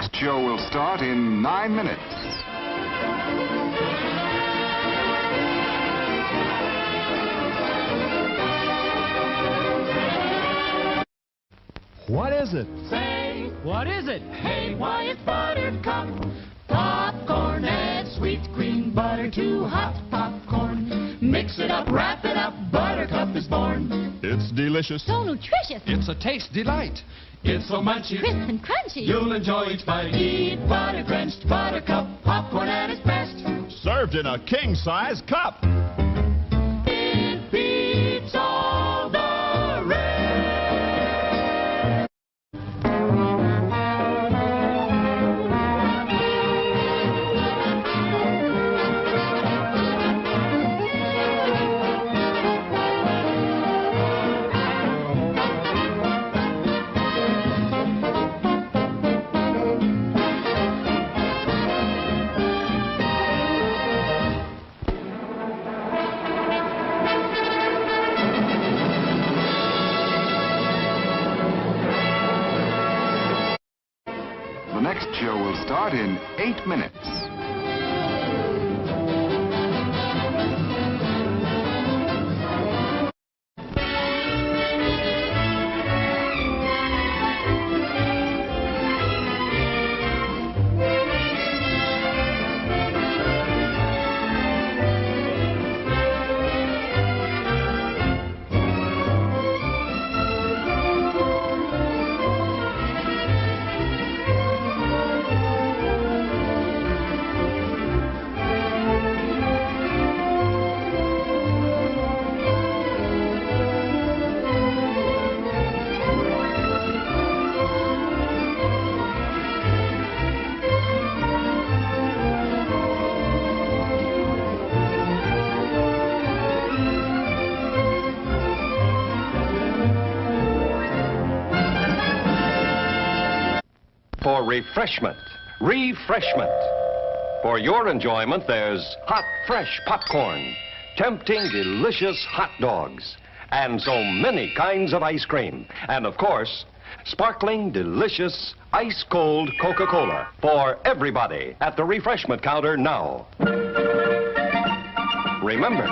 next show will start in 9 minutes. What is it? Say, What is it? hey, why it's Buttercup. Popcorn, add sweet green butter to hot popcorn. Mix it up, wrap it up, Buttercup is born. It's delicious. So nutritious. It's a taste delight. It's so munchy, Crisp and crunchy. you'll enjoy each bite. Eat butter-drenched Buttercup, popcorn at its best. Served in a king-size cup. It beats all the rest. The next show will start in 8 minutes. For refreshment. For your enjoyment, there's hot, fresh popcorn, tempting, delicious hot dogs, and so many kinds of ice cream. And of course, sparkling, delicious, ice-cold Coca-Cola for everybody at the refreshment counter now. Remember,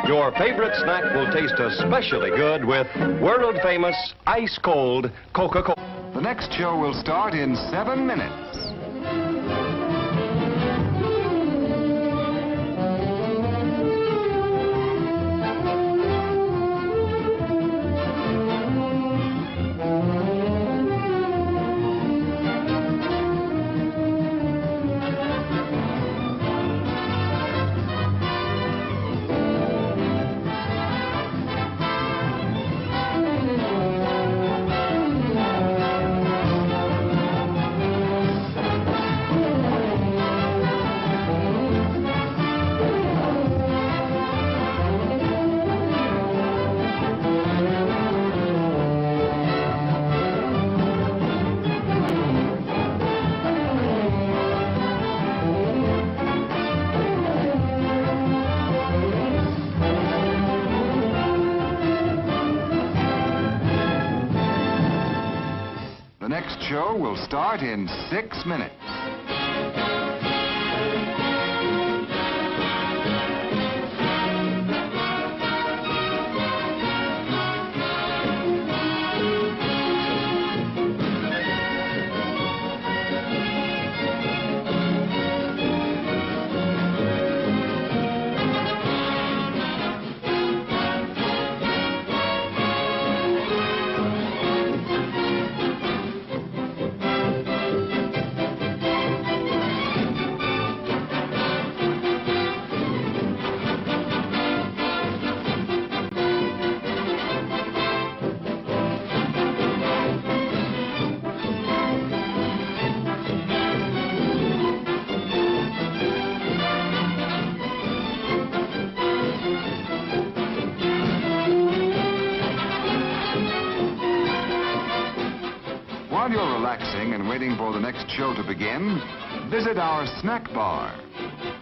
your favorite snack will taste especially good with world-famous ice-cold Coca-Cola. The next show will start in 7 minutes. The next show will start in 6 minutes. While you're relaxing and waiting for the next show to begin, visit our snack bar.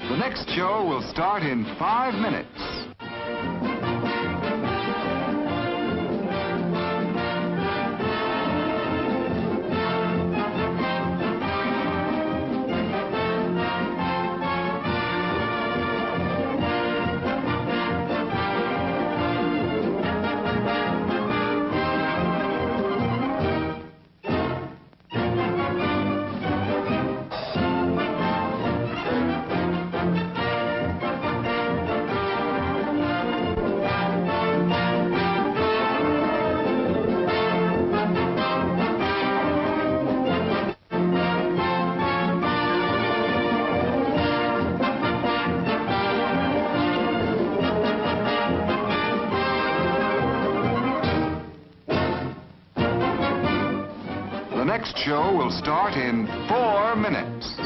The next show will start in 5 minutes. next show will start in 4 minutes.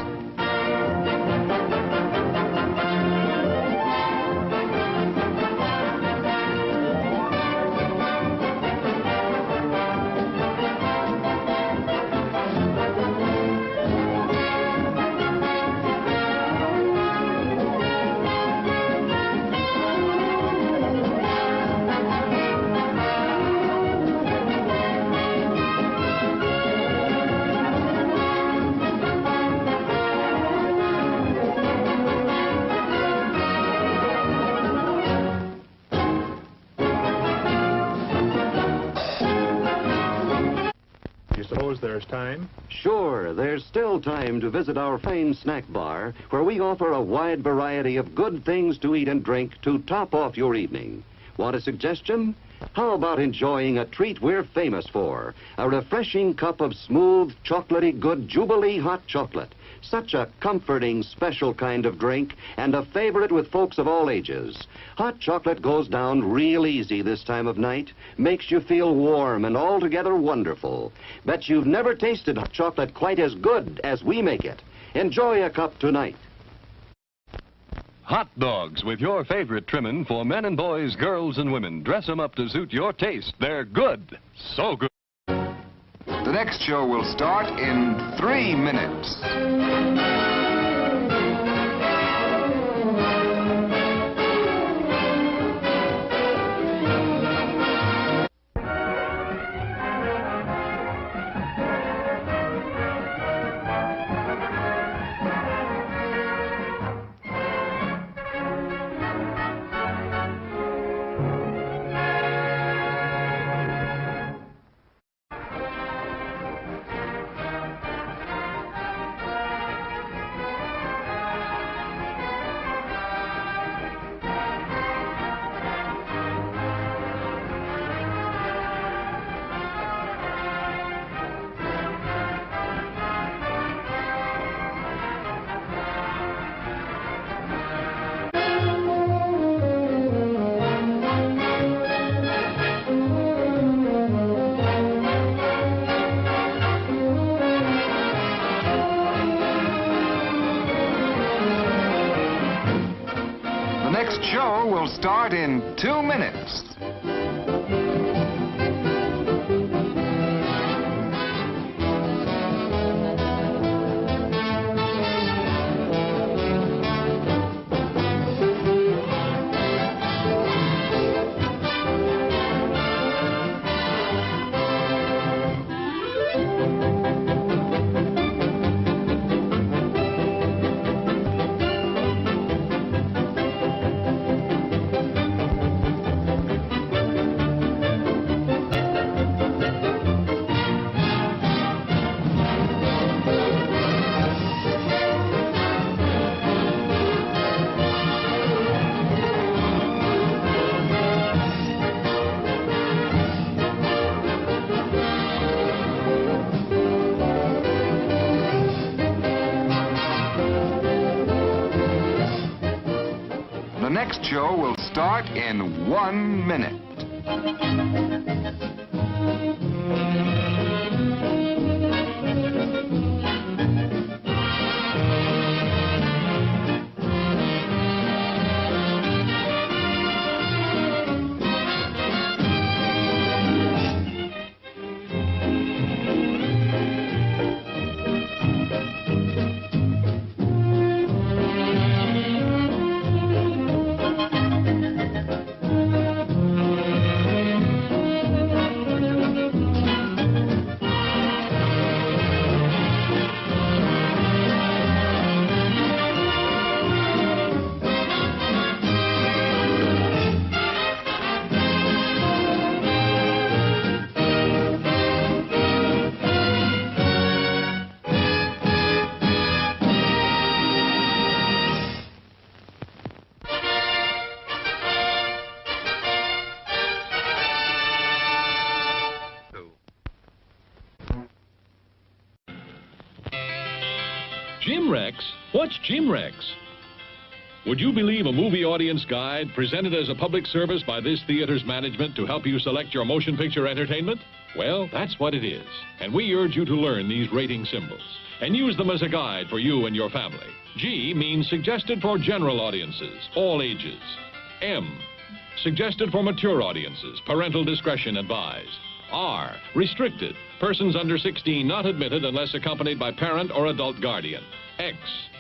Suppose there's time? Sure, there's still time to visit our famed snack bar, where we offer a wide variety of good things to eat and drink to top off your evening. Want a suggestion? How about enjoying a treat we're famous for? A refreshing cup of smooth, chocolatey good Jubilee hot chocolate. Such a comforting, special kind of drink, and a favorite with folks of all ages. Hot chocolate goes down real easy this time of night, makes you feel warm and altogether wonderful. Bet you've never tasted hot chocolate quite as good as we make it. Enjoy a cup tonight. Hot dogs with your favorite trimming for men and boys, girls and women. Dress them up to suit your taste. They're good. So good. The next show will start in 3 minutes. The next show will start in 2 minutes. The next show will start in 1 minute. Jim Rex? What's Jim Rex? Would you believe a movie audience guide presented as a public service by this theater's management to help you select your motion picture entertainment? Well, that's what it is. And we urge you to learn these rating symbols and use them as a guide for you and your family. G means suggested for general audiences, all ages. M, suggested for mature audiences, parental discretion advised. R, restricted, persons under 16 not admitted unless accompanied by parent or adult guardian. X,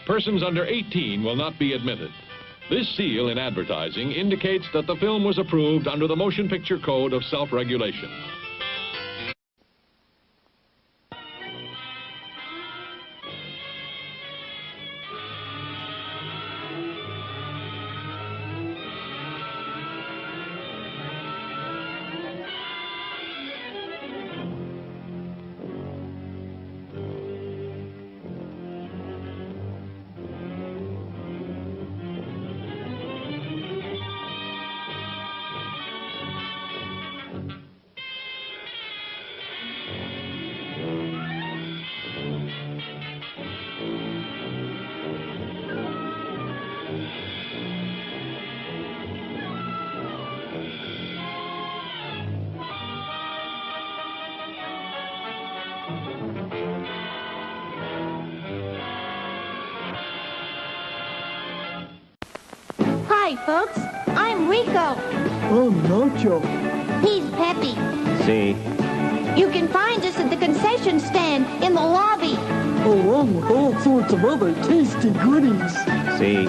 persons under 18 will not be admitted. This seal in advertising indicates that the film was approved under the Motion Picture Code of Self-Regulation. Hi, folks. I'm Rico. Oh, Nacho. He's Peppy. See? You can find us at the concession stand in the lobby. Along with all sorts of other tasty goodies. See?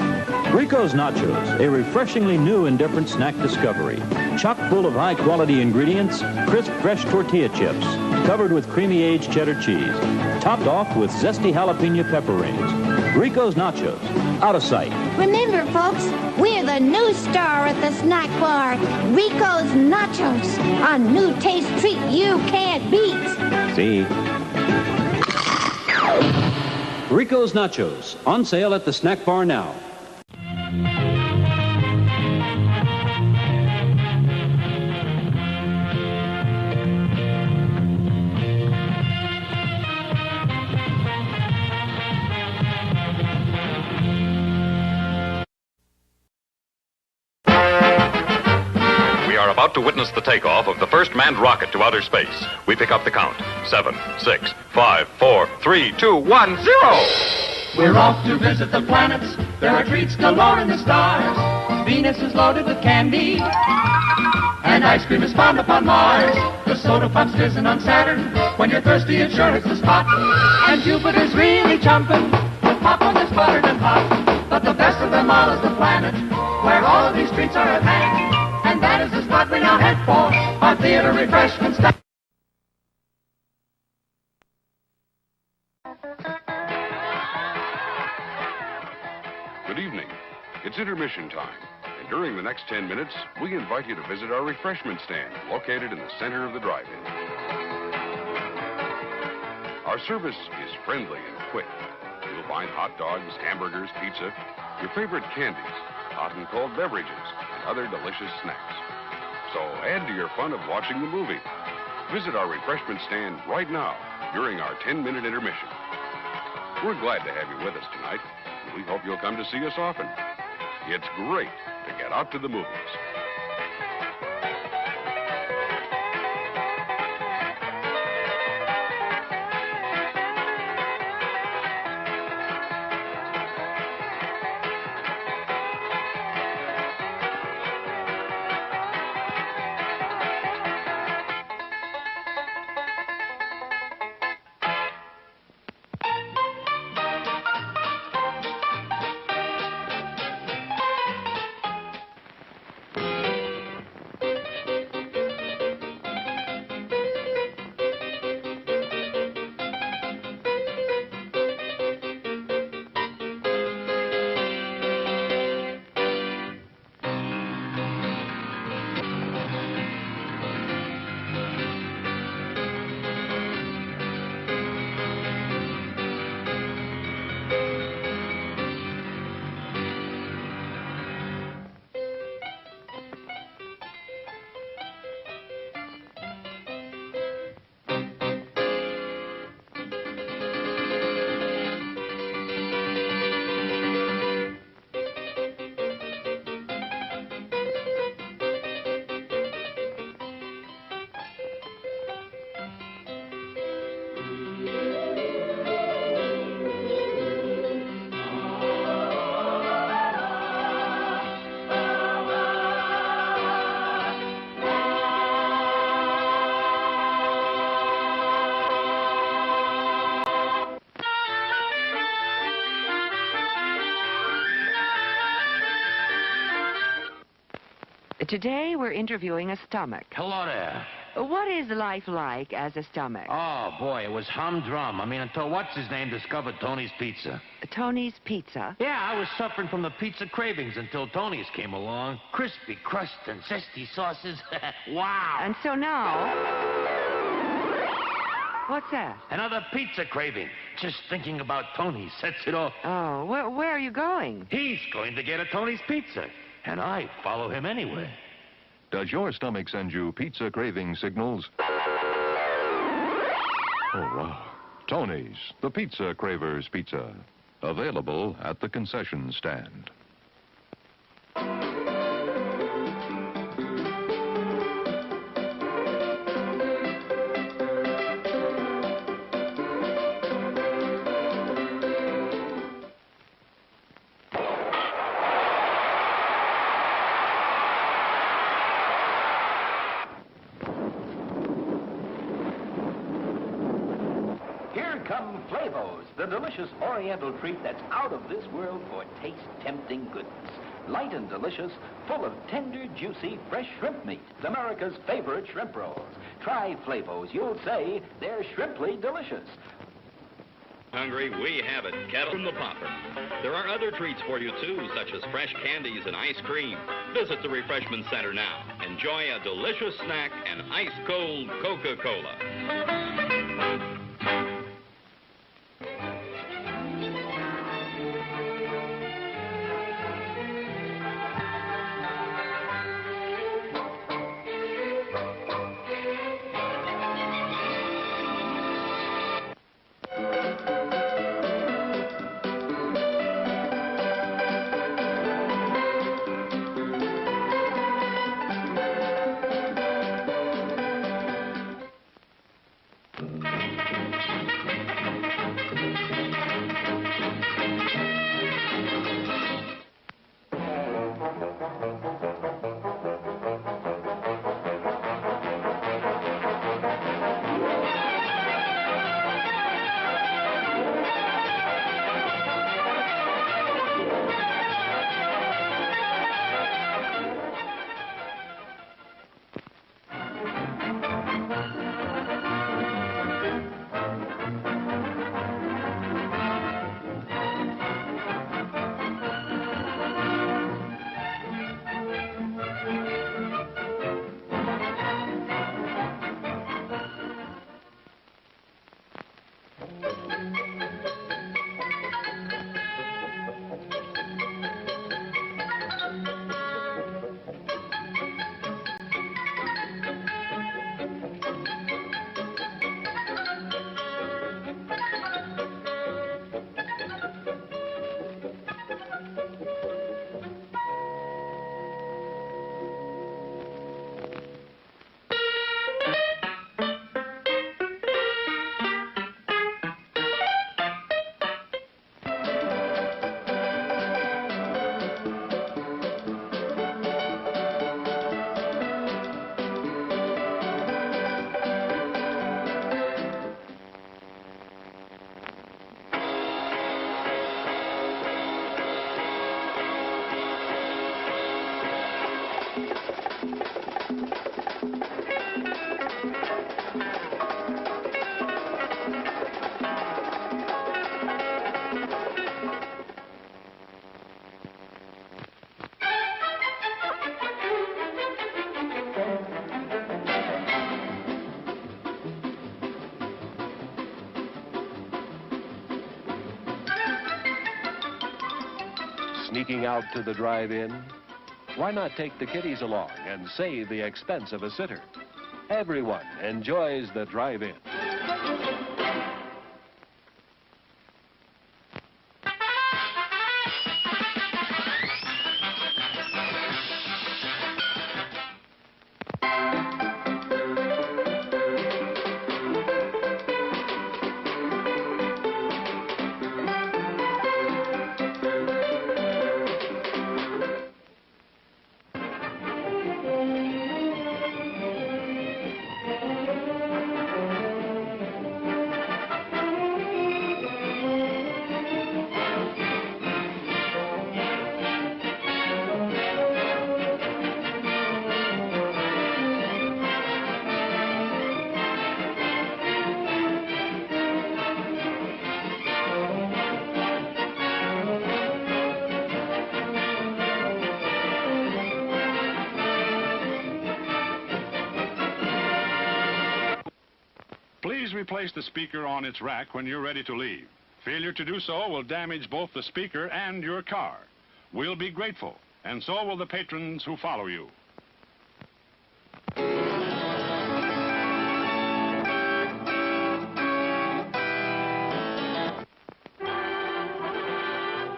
Rico's Nachos, a refreshingly new and different snack discovery. Chock full of high-quality ingredients, crisp, fresh tortilla chips, covered with creamy aged cheddar cheese, topped off with zesty jalapeno pepper rings. Rico's Nachos, out of sight. Remember, folks, we're the new star at the snack bar. Rico's Nachos, a new taste treat you can't beat. See? Rico's Nachos, on sale at the snack bar now. About to witness the takeoff of the first manned rocket to outer space. We pick up the count. 7, 6, 5, 4, 3, 2, 1, 0! We're off to visit the planets. There are treats galore in the stars. Venus is loaded with candy, and ice cream is found upon Mars. The soda pop's fizzing on Saturn. When you're thirsty, it sure hits the spot. And Jupiter's really jumping with popcorn that's buttered and hot. But the best of them all is the planet, where all of these treats are at hand. And that is the spot we now head for, our theater refreshment stop. Good evening. It's intermission time. And during the next 10 minutes, we invite you to visit our refreshment stand located in the center of the drive-in. Our service is friendly and quick. You'll find hot dogs, hamburgers, pizza, your favorite candies, hot and cold beverages, and other delicious snacks. So add to your fun of watching the movie. Visit our refreshment stand right now during our 10-minute intermission. We're glad to have you with us tonight. We hope you'll come to see us often. It's great to get out to the movies. Today we're interviewing a stomach. Hello there. What is life like as a stomach? Oh, boy, it was humdrum. I mean, until what's-his-name discovered Tony's Pizza. Tony's Pizza? Yeah, I was suffering from the pizza cravings until Tony's came along. Crispy crust and zesty sauces. Wow. And so now... What's that? Another pizza craving. Just thinking about Tony sets it off. Oh, where are you going? He's going to get a Tony's Pizza, and I follow him anyway. Does your stomach send you pizza craving signals? Oh, wow. Tony's, the Pizza Cravers Pizza. Available at the concession stand. The delicious Oriental treat that's out of this world for taste-tempting goodness. Light and delicious, full of tender, juicy, fresh shrimp meat. America's favorite shrimp rolls. Try Flavos. You'll say they're shrimply delicious. Hungry? We have it. Kettle from the popper. There are other treats for you, too, such as fresh candies and ice cream. Visit the Refreshment Center now. Enjoy a delicious snack and ice-cold Coca-Cola. Sneaking out to the drive-in? Why not take the kiddies along and save the expense of a sitter? Everyone enjoys the drive-in. Please replace the speaker on its rack when you're ready to leave. Failure to do so will damage both the speaker and your car. We'll be grateful, and so will the patrons who follow you.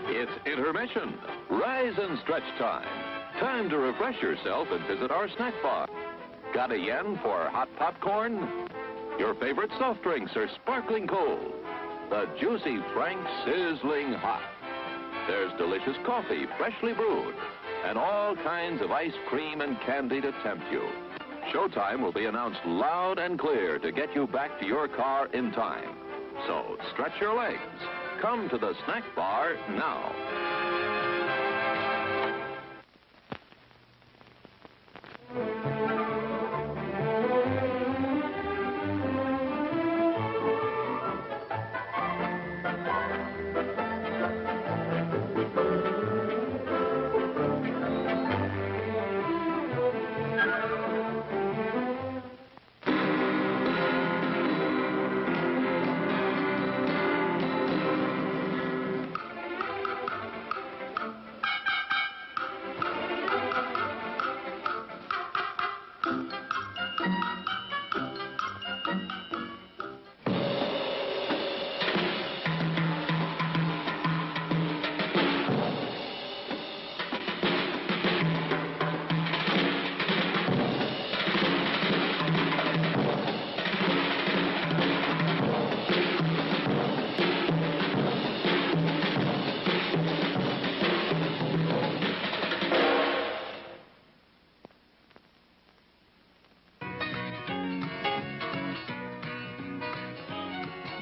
It's intermission. Rise and stretch time. Time to refresh yourself and visit our snack bar. Got a yen for hot popcorn? Your favorite soft drinks are sparkling cold. The juicy Frank sizzling hot. There's delicious coffee, freshly brewed, and all kinds of ice cream and candy to tempt you. Showtime will be announced loud and clear to get you back to your car in time. So stretch your legs. Come to the snack bar now.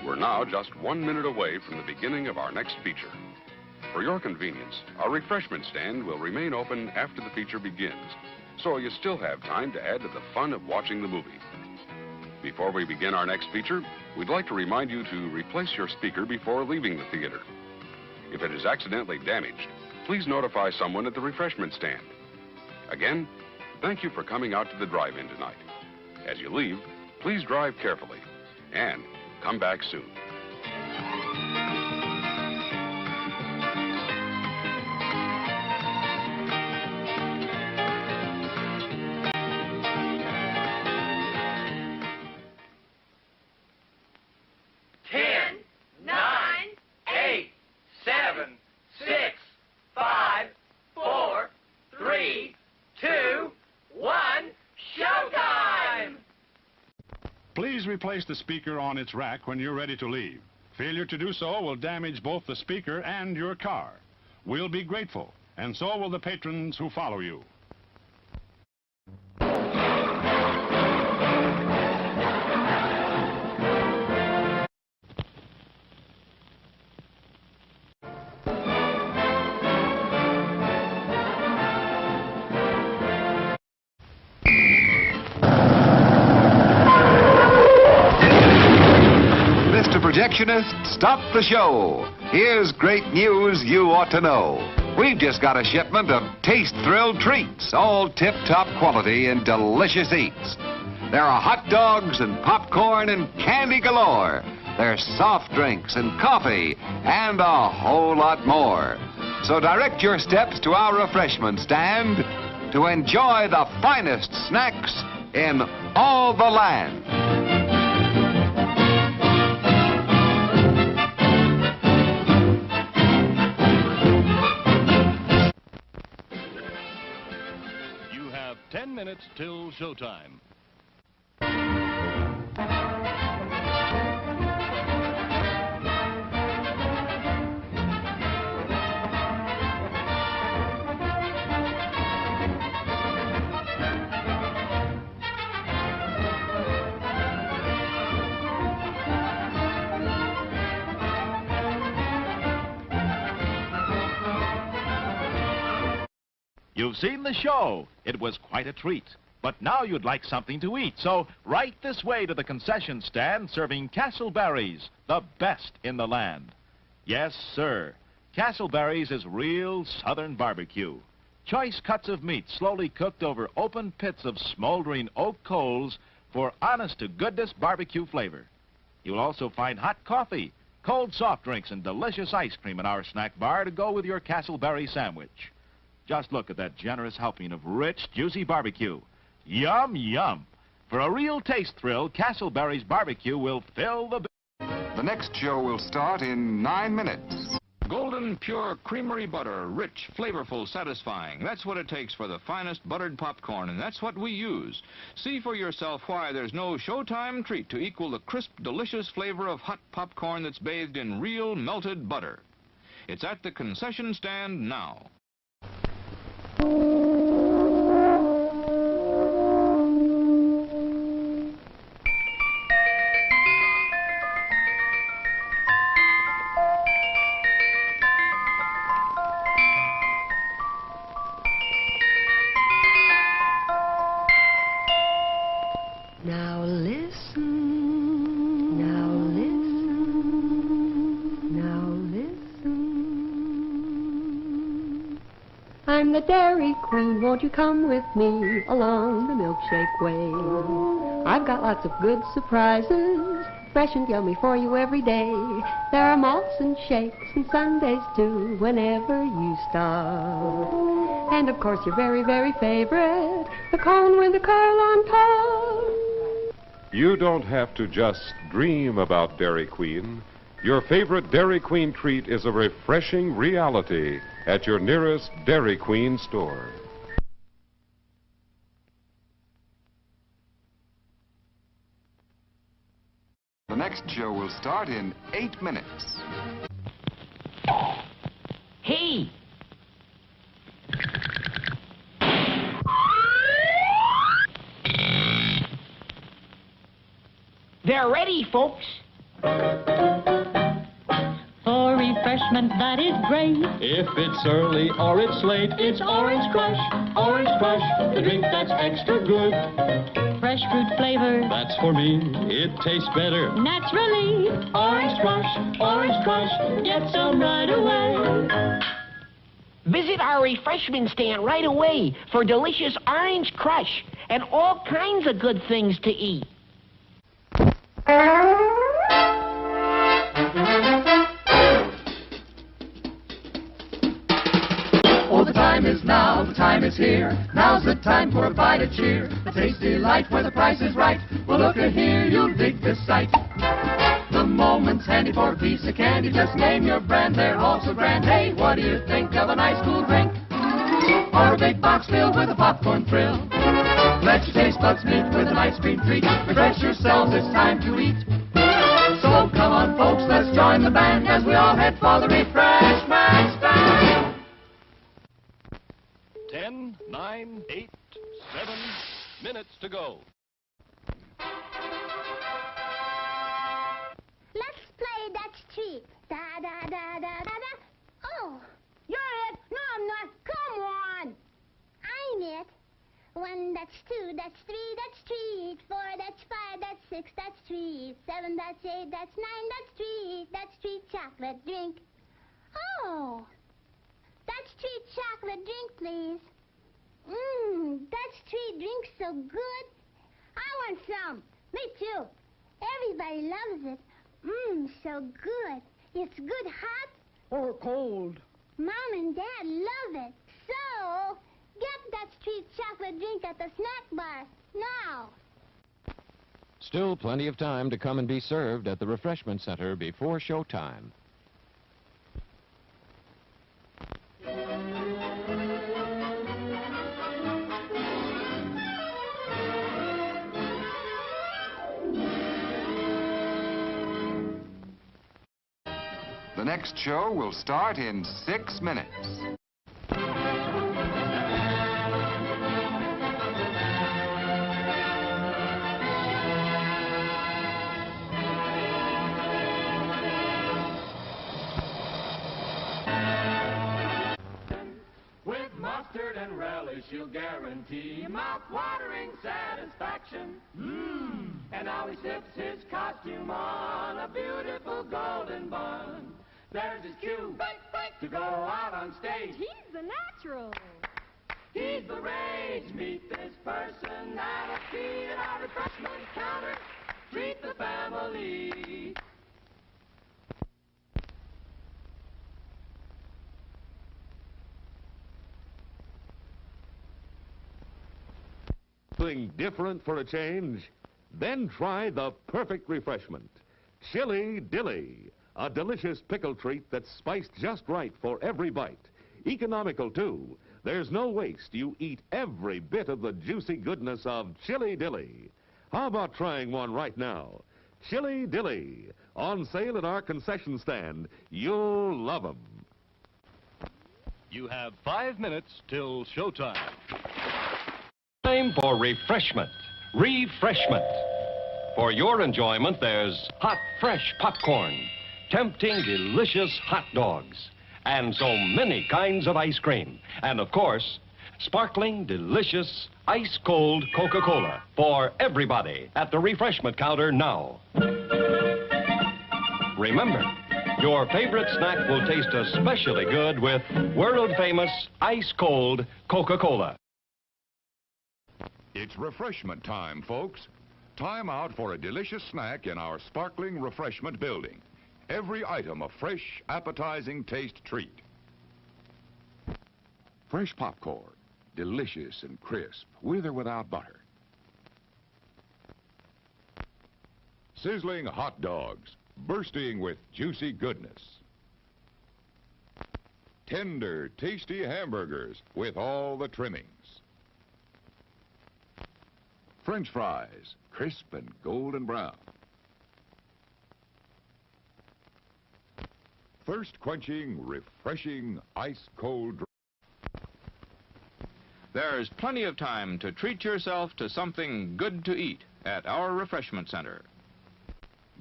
We're now just 1 minute away from the beginning of our next feature. For your convenience, our refreshment stand will remain open after the feature begins, so you still have time to add to the fun of watching the movie. Before we begin our next feature, we'd like to remind you to replace your speaker before leaving the theater. If it is accidentally damaged, please notify someone at the refreshment stand. Again, thank you for coming out to the drive-in tonight. As you leave, please drive carefully and come back soon. Please replace the speaker on its rack when you're ready to leave. Failure to do so will damage both the speaker and your car. We'll be grateful, and so will the patrons who follow you. Projectionist, stop the show. Here's great news you ought to know. We've just got a shipment of taste-thrilled treats, all tip-top quality and delicious eats. There are hot dogs and popcorn and candy galore. There's soft drinks and coffee and a whole lot more. So direct your steps to our refreshment stand to enjoy the finest snacks in all the land. You have 10 minutes till showtime. You've seen the show. It was quite a treat. But now you'd like something to eat, so right this way to the concession stand serving Castleberry's, the best in the land. Yes, sir. Castleberry's is real southern barbecue. Choice cuts of meat slowly cooked over open pits of smoldering oak coals for honest-to-goodness barbecue flavor. You'll also find hot coffee, cold soft drinks, and delicious ice cream in our snack bar to go with your Castleberry sandwich. Just look at that generous helping of rich, juicy barbecue. Yum, yum. For a real taste thrill, Castleberry's barbecue will fill the... The next show will start in 9 minutes. Golden pure creamery butter, rich, flavorful, satisfying. That's what it takes for the finest buttered popcorn, and that's what we use. See for yourself why there's no Showtime treat to equal the crisp, delicious flavor of hot popcorn that's bathed in real melted butter. It's at the concession stand now. Now listen, now listen, now listen. I'm the Dairy Queen, won't you come with me along the milkshake way? I've got lots of good surprises, fresh and yummy for you every day. There are malts and shakes and sundaes too, whenever you stop. And of course your very, very favorite, the cone with the curl on top. You don't have to just dream about Dairy Queen. Your favorite Dairy Queen treat is a refreshing reality at your nearest Dairy Queen store. The next show will start in 8 minutes. Hey! They're ready, folks. For refreshment that is great. If it's early or it's late, it's Orange Crush. Orange Crush, the drink that's extra good. Fresh fruit flavor. That's for me. It tastes better. Naturally. Orange Crush, Orange Crush, get some right away. Visit our refreshment stand right away for delicious Orange Crush and all kinds of good things to eat. Oh, the time is now, the time is here. Now's the time for a bite of cheer. A tasty delight where the price is right. Well, look at here, you'll dig this sight. The moment's handy for a piece of candy. Just name your brand, they're all so grand. Hey, what do you think of a nice cool drink? Or a big box filled with a popcorn thrill? Let your taste buds meet with an ice cream treat. Refresh yourselves, it's time to eat. So come on, folks, let's join the band as we all head for the refreshment stand. 10, 9, 8, 7 minutes to go. Let's play That's Treat. Da da da da da da. Oh, you're it. No, I'm not. Come on. I'm it. 1, that's 2, that's 3, that's treat. 4, that's 5, that's 6, that's treat. 7, that's 8, that's 9, that's treat. That's treat chocolate drink. Oh, that's treat chocolate drink, please. That's treat drink so good. I want some. Me too. Everybody loves it. So good. It's good hot or cold. Mom and Dad love it. So, get that treat chocolate drink at the snack bar now. Still plenty of time to come and be served at the refreshment center before showtime. The next show will start in 6 minutes. With mustard and relish, you'll guarantee mouth-watering satisfaction. And now he sips his costume on a beautiful golden bun. There's his cue to go out on stage. He's the natural. He's the rage. Meet this personality at our refreshment counter. Treat the family. something different for a change? Then try the perfect refreshment, Chili Dilly, a delicious pickle treat that's spiced just right for every bite. Economical, too. There's no waste. You eat every bit of the juicy goodness of Chili Dilly. How about trying one right now? Chili Dilly, on sale at our concession stand. You'll love 'em. You have 5 minutes till showtime. Time for refreshment. Refreshment. For your enjoyment, there's hot, fresh popcorn, tempting, delicious hot dogs, and so many kinds of ice cream. And, of course, sparkling, delicious, ice-cold Coca-Cola for everybody at the refreshment counter now. Remember, your favorite snack will taste especially good with world-famous ice-cold Coca-Cola. It's refreshment time, folks. Time out for a delicious snack in our sparkling refreshment building. Every item a fresh, appetizing taste treat. Fresh popcorn, delicious and crisp, with or without butter. Sizzling hot dogs, bursting with juicy goodness. Tender, tasty hamburgers with all the trimmings. French fries, crisp and golden brown. Thirst-quenching, refreshing, ice-cold. There's plenty of time to treat yourself to something good to eat at our refreshment center.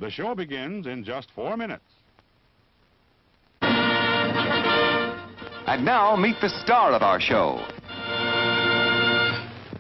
The show begins in just 4 minutes. And now, meet the star of our show.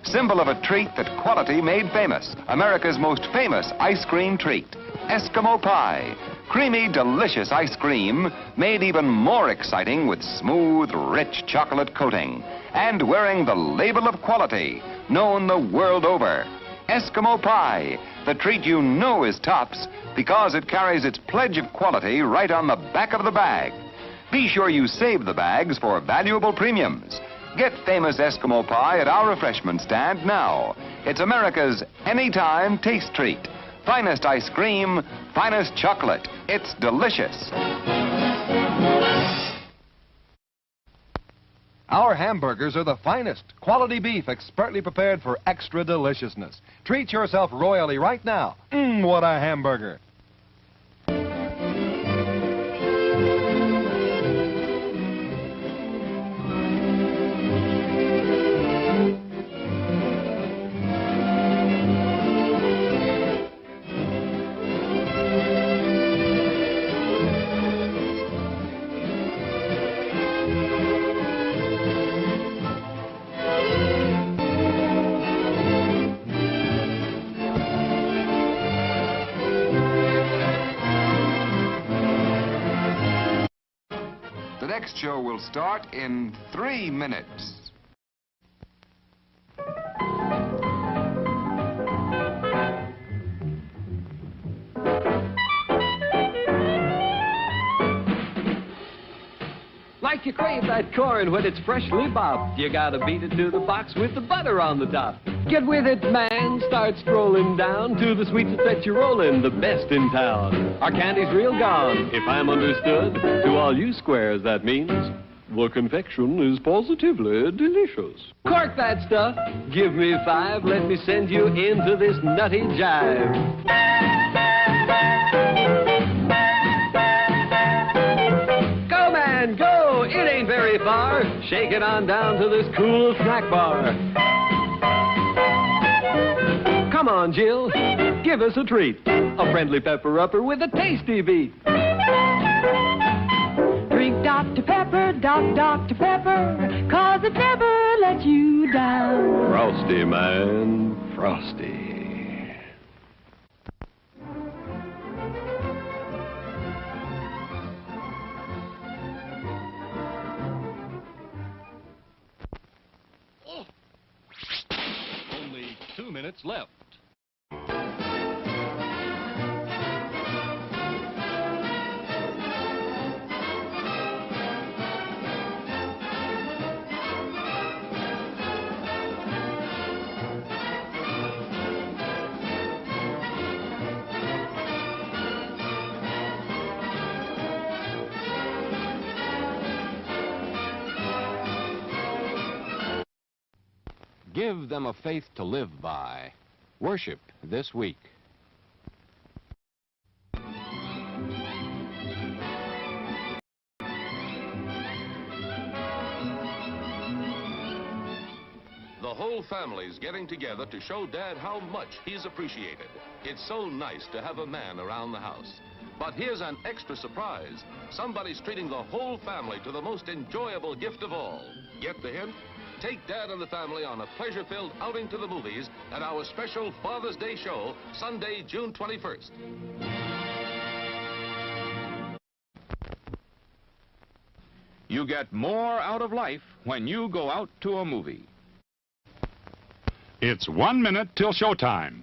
Symbol of a treat that quality made famous. America's most famous ice cream treat. Eskimo pie. Creamy, delicious ice cream made even more exciting with smooth, rich chocolate coating. And wearing the label of quality, known the world over. Eskimo pie, the treat you know is tops because it carries its pledge of quality right on the back of the bag. Be sure you save the bags for valuable premiums. Get famous Eskimo pie at our refreshment stand now. It's America's anytime taste treat. Finest ice cream, finest chocolate. It's delicious. Our hamburgers are the finest. Quality beef expertly prepared for extra deliciousness. Treat yourself royally right now. What a hamburger. The next show will start in 3 minutes. Like you crave that corn when it's freshly bopped, you gotta beat it to the box with the butter on the top. Get with it, man. Start strolling down to the sweets that set you rolling, the best in town. Our candy's real gone, if I'm understood. To all you squares, that means the confection is positively delicious. Cork that stuff. Give me 5. Let me send you into this nutty jive. Go, man, go. It ain't very far. Shake it on down to this cool snack bar. Come on, Jill, give us a treat. A friendly pepper-upper with a tasty beat. Drink Dr. Pepper, Dr. Pepper, 'cause it never lets you down. Frosty, man, frosty. Only 2 minutes left. Give them a faith to live by. Worship this week. The whole family's getting together to show Dad how much he's appreciated. It's so nice to have a man around the house. But here's an extra surprise. Somebody's treating the whole family to the most enjoyable gift of all. Get the hint? Take Dad and the family on a pleasure-filled outing to the movies at our special Father's Day show, Sunday, June 21st. You get more out of life when you go out to a movie. It's 1 minute till showtime.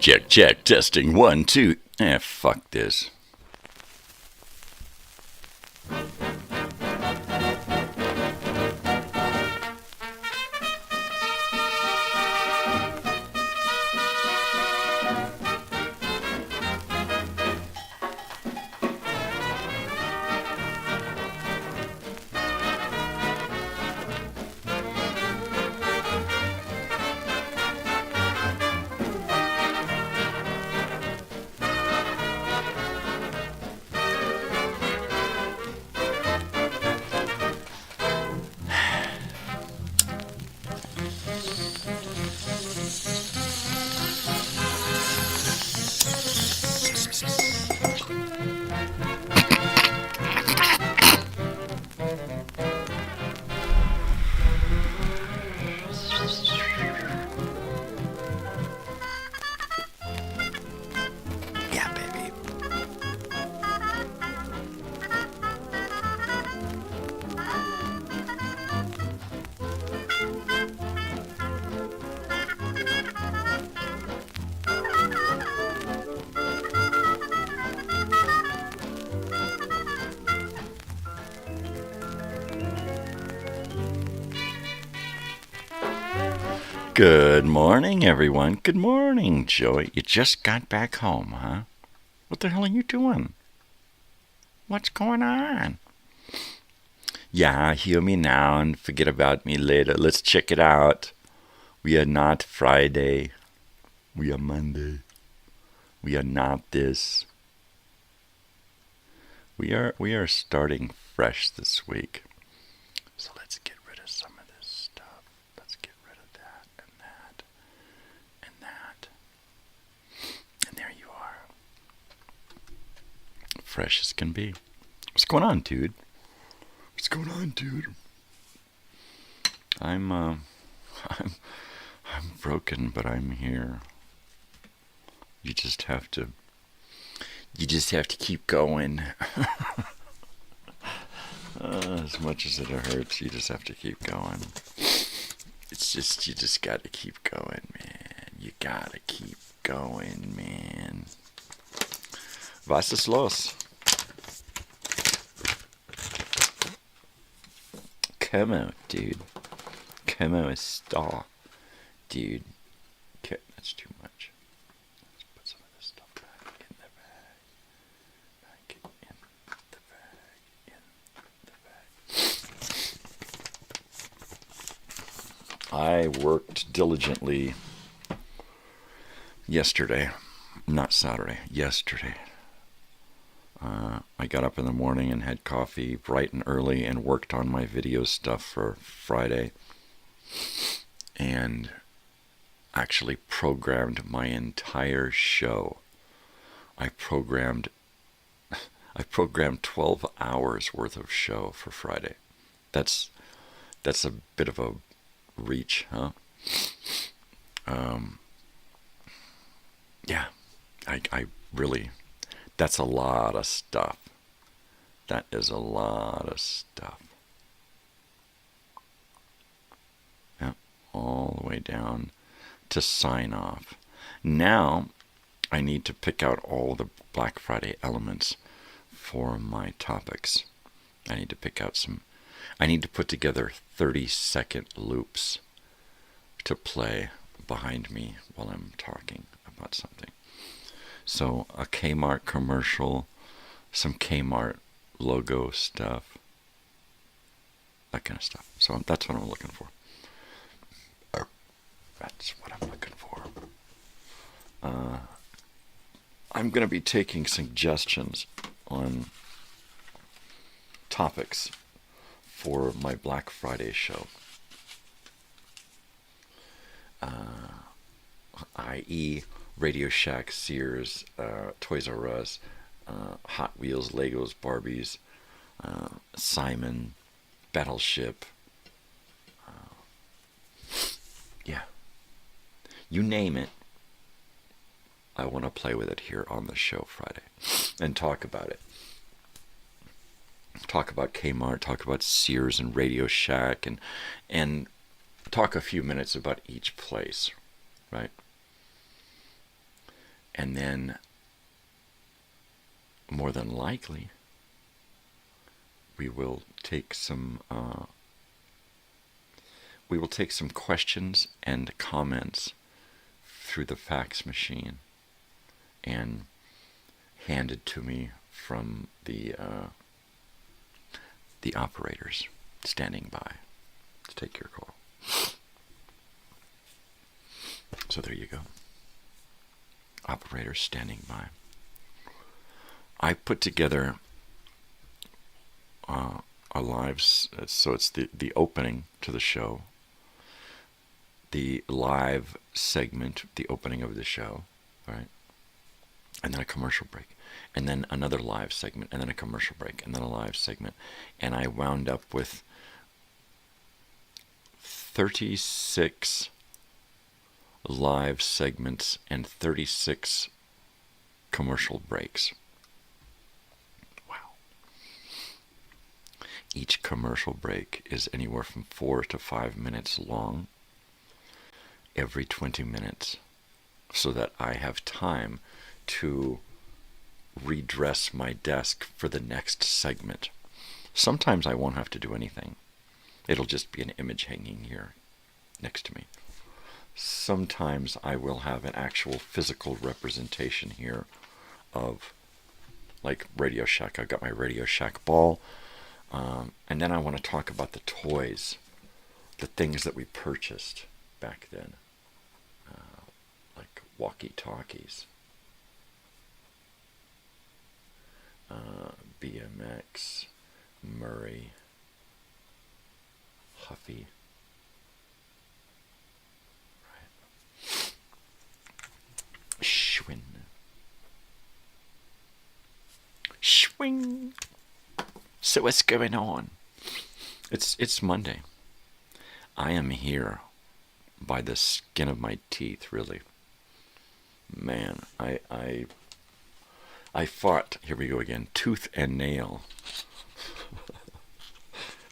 Check, check, testing, 1, 2. Fuck this. Good morning, everyone. Good morning, Joey. You just got back home, huh? What the hell are you doing? What's going on? Yeah, hear me now and forget about me later. Let's check it out. We are not Friday. We are Monday. We are not this. We are starting fresh this week. So let's get rid of some of this stuff. Let's get rid of that and that and that. And there you are. Fresh as can be. What's going on, dude? What's going on, dude? I'm broken, but I'm here. You just have to keep going. As much as it hurts, you just have to keep going. It's just, you just got to keep going, man. You got to keep going, man. Was ist los? Come out, dude. Come out, star. Dude. Okay, that's too much. Let's put some of this stuff back in the bag. Back in the bag. I worked diligently yesterday. Not Saturday. Yesterday. I got up in the morning and had coffee bright and early and worked on my video stuff for Friday. And actually programmed my entire show. I I programmed 12 hours worth of show for Friday. That's a bit of a reach, huh? Yeah, I really, that's a lot of stuff. That is a lot of stuff. Yeah, all the way down to sign off. Now, I need to pick out all the Black Friday elements for my topics. I need to pick out I need to put together 30-second loops to play behind me while I'm talking about something. So a Kmart commercial, some Kmart logo stuff, that kind of stuff. So that's what I'm looking for. That's what I'm looking for. I'm going to be taking suggestions on topics for my Black Friday show. I.e. Radio Shack, Sears, Toys R Us, Hot Wheels, Legos, Barbies, Simon, Battleship. Yeah. You name it. I want to play with it here on the show Friday and talk about it. Talk about Kmart, talk about Sears and Radio Shack, and talk a few minutes about each place, right? And then, more than likely, we will take some questions and comments through the fax machine and handed to me from the operators standing by to take your call. So there you go. Operators standing by. I put together a live, so it's the opening to the show, the live segment, the opening of the show, right? And then a commercial break, and then another live segment, and then a commercial break, and then a live segment. And I wound up with 36 live segments and 36 commercial breaks. Wow. Each commercial break is anywhere from 4 to 5 minutes long, every 20 minutes, so that I have time to redress my desk for the next segment. Sometimes I won't have to do anything. It'll just be an image hanging here next to me. Sometimes I will have an actual physical representation here of, like, Radio Shack. I've got my Radio Shack ball. And then I want to talk about the toys, the things that we purchased back then, like walkie-talkies, BMX, Murray, Huffy. Right. Schwinn. Swing. So what's going on? It's Monday. I am here by the skin of my teeth, really. Man, I fought, here we go again, tooth and nail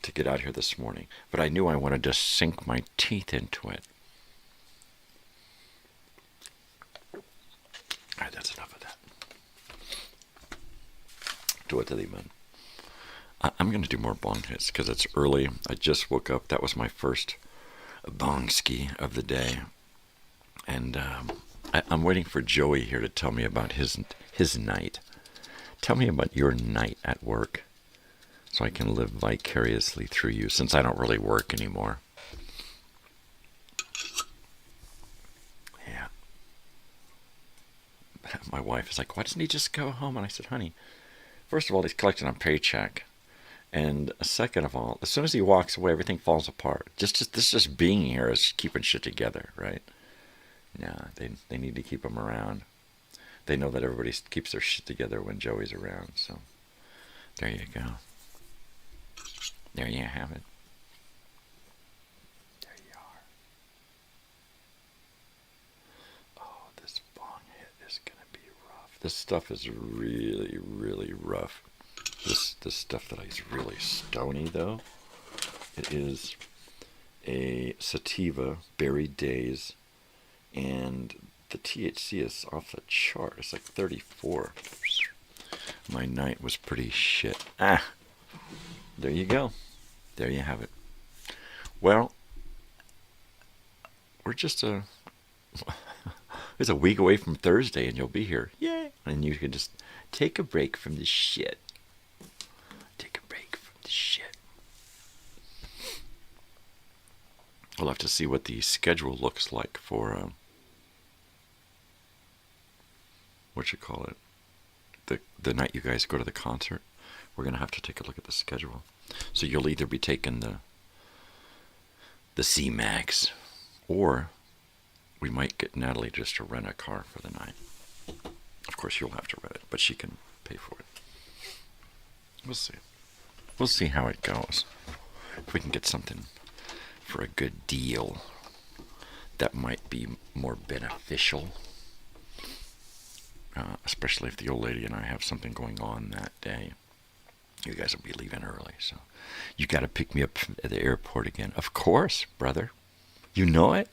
to get out here this morning. But I knew I wanted to sink my teeth into it. All right, that's enough of that. Do it to the man. I'm going to do more bong hits because it's early. I just woke up. That was my first bong ski of the day. And I'm waiting for Joey here to tell me about his night. Tell me about your night at work so I can live vicariously through you, since I don't really work anymore. Yeah. My wife is like, why doesn't he just go home? And I said, honey, first of all, he's collecting a paycheck. And second of all, as soon as he walks away, everything falls apart. Just being here is keeping shit together, right? Yeah, they need to keep him around. They know that everybody keeps their shit together when Joey's around, so There you go. There you have it. There you are. Oh, this bong hit is going to be rough. This stuff is really, really rough. This stuff that is really stony, though. It is a sativa, berry days, and the THC is off the chart. It's like 34. My night was pretty shit. Ah, there you go. There you have it. Well, we're just it's a week away from Thursday, and you'll be here. Yay! And you can just take a break from this shit. Take a break from this shit. We'll have to see what the schedule looks like for what you call it, the night you guys go to the concert. We're gonna have to take a look at the schedule. So you'll either be taking the C-Max, or we might get Natalie just to rent a car for the night. Of course, you'll have to rent it, but she can pay for it. We'll see. We'll see how it goes. If we can get something for a good deal that might be more beneficial. Especially if the old lady and I have something going on that day. You guys will be leaving early, so you got to pick me up at the airport again. Of course, brother. You know it.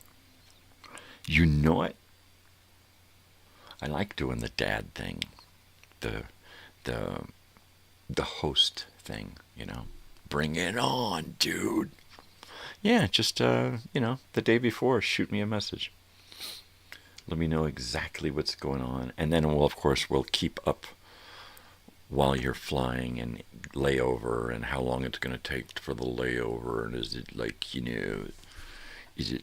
You know it. I like doing the dad thing, the host thing. You know, bring it on, dude. Yeah, just you know, the day before, shoot me a message. Let me know exactly what's going on, and then we'll keep up while you're flying and layover, and how long it's going to take for the layover, and is it like, you know, you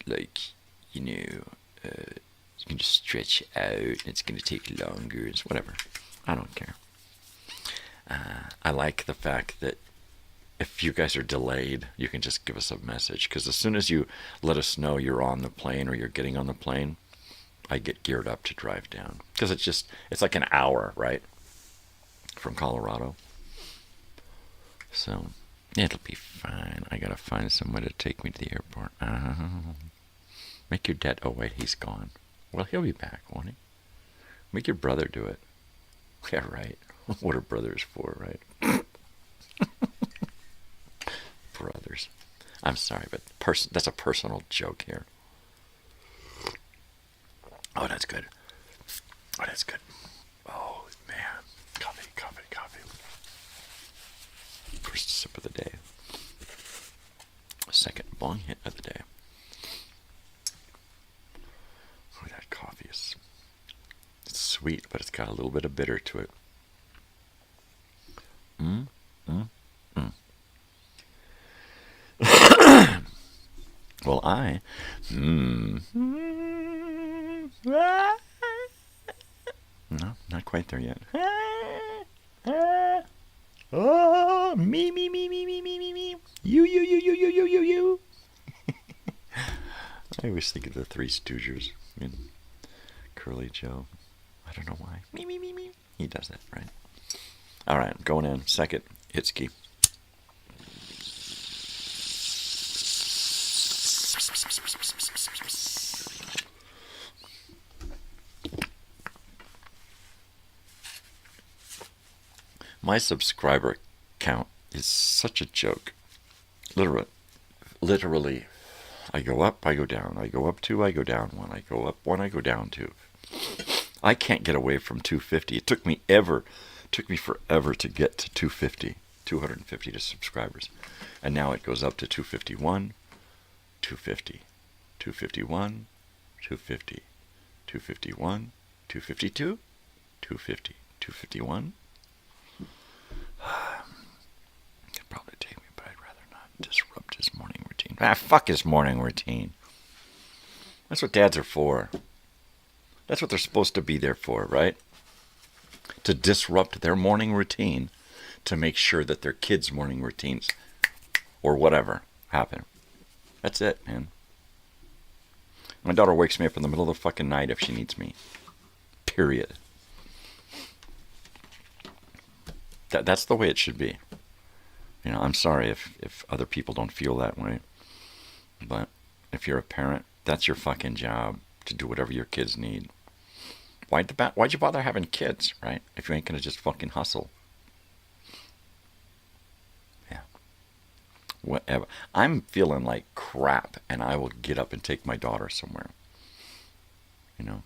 can just stretch out, and it's going to take longer, it's whatever. I don't care. I like the fact that if you guys are delayed, you can just give us a message, because as soon as you let us know you're on the plane or you're getting on the plane, I get geared up to drive down, because it's like an hour, right, from Colorado. So it'll be fine. I gotta find someone to take me to the airport. Make your dad. Oh wait, he's gone. Well, he'll be back, won't he? Make your brother do it. Yeah, right. What are brothers for, right? Brothers. I'm sorry, but that's a personal joke here. Oh, that's good. Oh, that's good. Oh, man. Coffee. First sip of the day. Second bong hit of the day. Oh, that coffee is sweet, but it's got a little bit of bitter to it. Well, no, not quite there yet. Oh, me. You. I always think of the Three Stooges and Curly Joe. I don't know why. Me. He does that, right? All right, going in. Second, Hitski. My subscriber count is such a joke. Literally, I go up, I go down. I go up 2, I go down 1. I go up 1, I go down 2. I can't get away from 250. It took me forever to get to 250 subscribers. And now it goes up to 251, 250, 251, 250, 251, 252, 250, 251. Could probably take me, but I'd rather not disrupt his morning routine. Fuck his morning routine. That's what dads are for. That's what they're supposed to be there for, right? To disrupt their morning routine, to make sure that their kids' morning routines, or whatever, happen. That's it, man. My daughter wakes me up in the middle of the fucking night if she needs me. Period. That's the way it should be. You know, I'm sorry if other people don't feel that way. But if you're a parent, that's your fucking job to do whatever your kids need. Why'd you bother having kids, right? If you ain't gonna just fucking hustle. Yeah. Whatever. I'm feeling like crap, and I will get up and take my daughter somewhere. You know?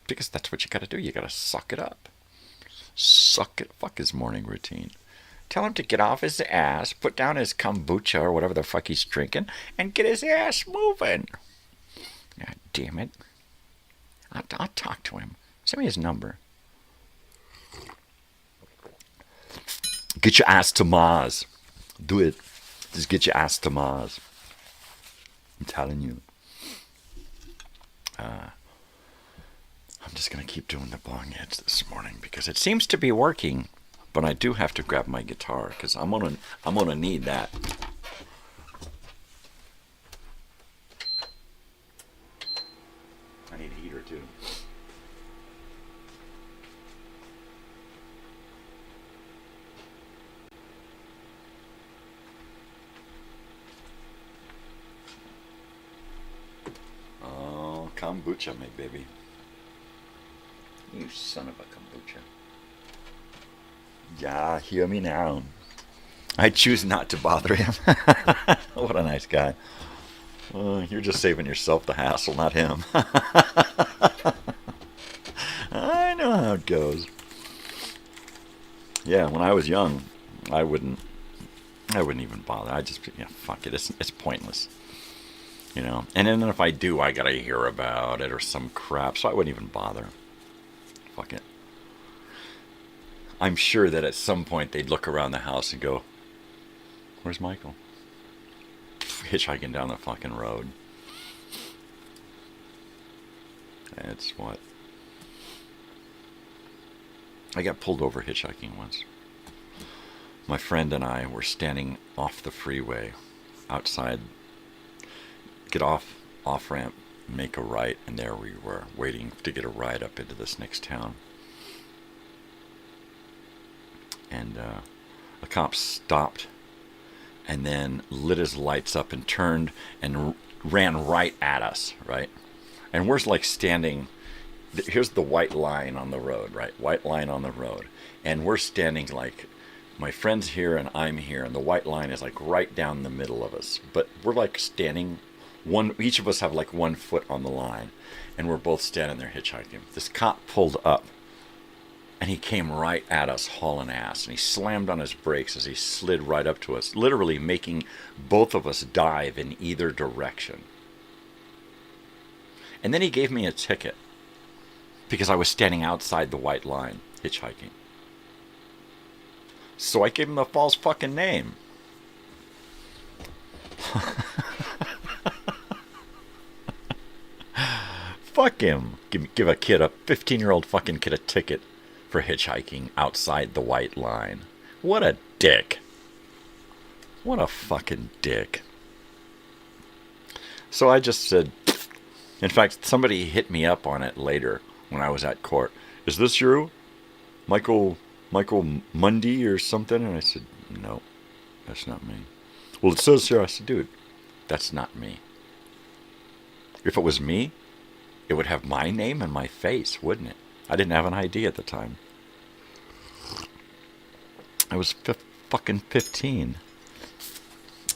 Because that's what you gotta do. You gotta suck it up. Suck it. Fuck his morning routine. Tell him to get off his ass, put down his kombucha or whatever the fuck he's drinking, and get his ass moving. God damn it. I'll talk to him. Send me his number. Get your ass to Mars. Do it. Just get your ass to Mars. I'm telling you. I'm just going to keep doing the bong hits this morning because it seems to be working. But I do have to grab my guitar because I'm gonna need that. I need a heater too. Oh, kombucha, my baby. You son of a kombucha. Yeah, hear me now. I choose not to bother him. What a nice guy. You're just saving yourself the hassle, not him. I know how it goes. Yeah, when I was young, I wouldn't even bother. I just, fuck it. It's pointless. You know. And then if I do, I gotta hear about it or some crap, so I wouldn't even bother. Fuck it. I'm sure that at some point they'd look around the house and go, "Where's Michael?" Hitchhiking down the fucking road. It's what? I got pulled over hitchhiking once. My friend and I were standing off the freeway outside. Get off ramp, make a right, and there we were waiting to get a ride up into this next town. And a cop stopped and then lit his lights up and turned and ran right at us, right? And we're like standing, here's the white line on the road, right? White line on the road. And we're standing like, my friend's here and I'm here, and the white line is like right down the middle of us. But we're like standing, each of us have like 1 foot on the line, and we're both standing there hitchhiking. This cop pulled up. And he came right at us hauling ass, and he slammed on his brakes as he slid right up to us, literally making both of us dive in either direction. And then he gave me a ticket because I was standing outside the white line hitchhiking. So I gave him a false fucking name. Fuck him. Give a 15-year-old fucking kid a ticket for hitchhiking outside the white line. What a dick. What a fucking dick. So I just said, in fact, somebody hit me up on it later when I was at court. "Is this you? Michael Mundy or something?" And I said, "No, that's not me." "Well, it says here." I said, "Dude, that's not me. If it was me, it would have my name and my face, wouldn't it?" I didn't have an ID at the time. I was fucking 15.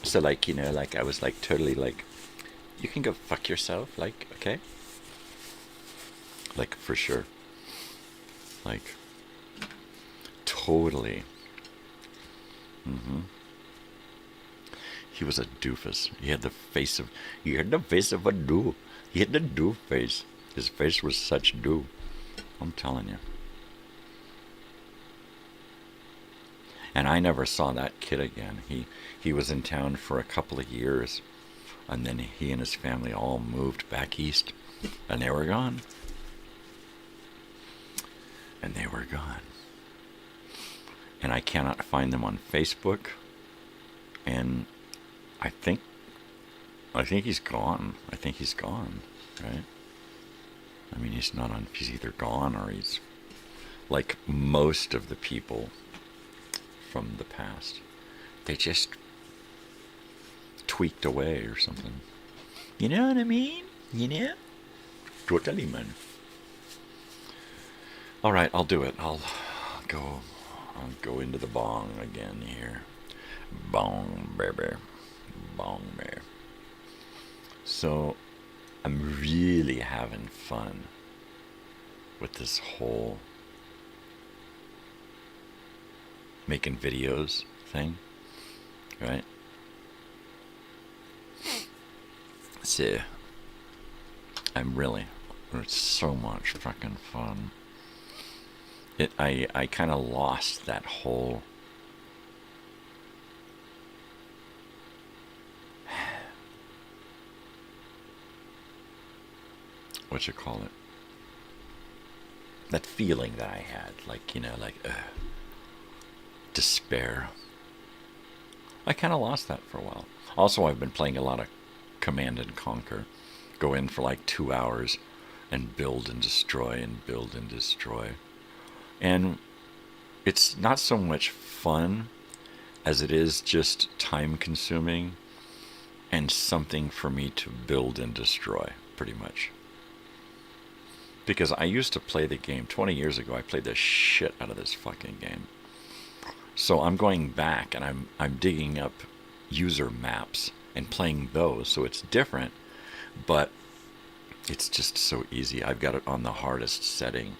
So, like, I was, like, totally, like, "You can go fuck yourself, like, okay?" Like, for sure. Like, totally. He was a doofus. He had the face of a do. He had the do face. His face was such do. I'm telling you. And I never saw that kid again. He was in town for a couple of years, and then he and his family all moved back east, and they were gone. And they were gone. And I cannot find them on Facebook, and I think he's gone. I think he's gone, right? I mean, he's either gone or he's like most of the people from the past. They just tweaked away or something. You know what I mean? You know? Totally, man. All right, I'll do it. I'll go into the bong again here. Bong, baby. Bong, baby. So, I'm really having fun with this whole making videos thing, right? So, it's so much fucking fun. I kind of lost that whole what you call it, that feeling that I had, like, you know, like despair. I kind of lost that for a while. Also, I've been playing a lot of Command and Conquer. Go in for like 2 hours and build and destroy and build and destroy. And it's not so much fun as it is just time consuming and something for me to build and destroy, pretty much. Because I used to play the game 20 years ago. I played the shit out of this fucking game. So I'm going back and I'm digging up user maps and playing those. So it's different, but it's just so easy. I've got it on the hardest setting,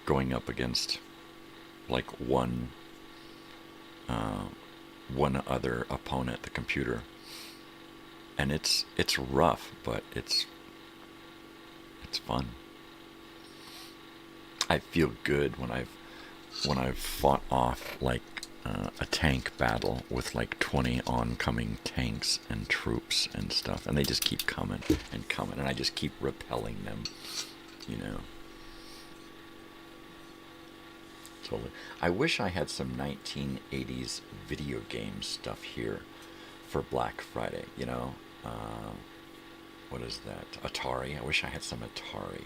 going up against like one other opponent, the computer, and it's rough, but it's fun. I feel good when I've fought off like a tank battle with like 20 oncoming tanks and troops and stuff, and they just keep coming and coming, and I just keep repelling them, you know. Totally. I wish I had some 1980s video game stuff here for Black Friday, you know. What is that? Atari. I wish I had some Atari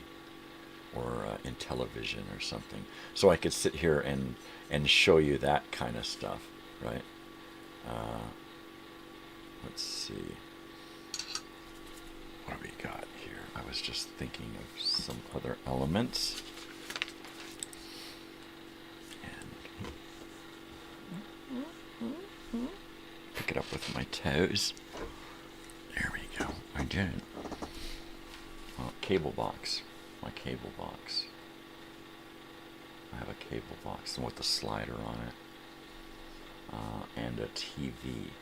or Intellivision or something, so I could sit here and show you that kind of stuff, right? Let's see. What do we got here? I was just thinking of some other elements. Pick it up with my toes. There we go. I did. Oh, cable box. My cable box. I have a cable box with a slider on it. And a TV.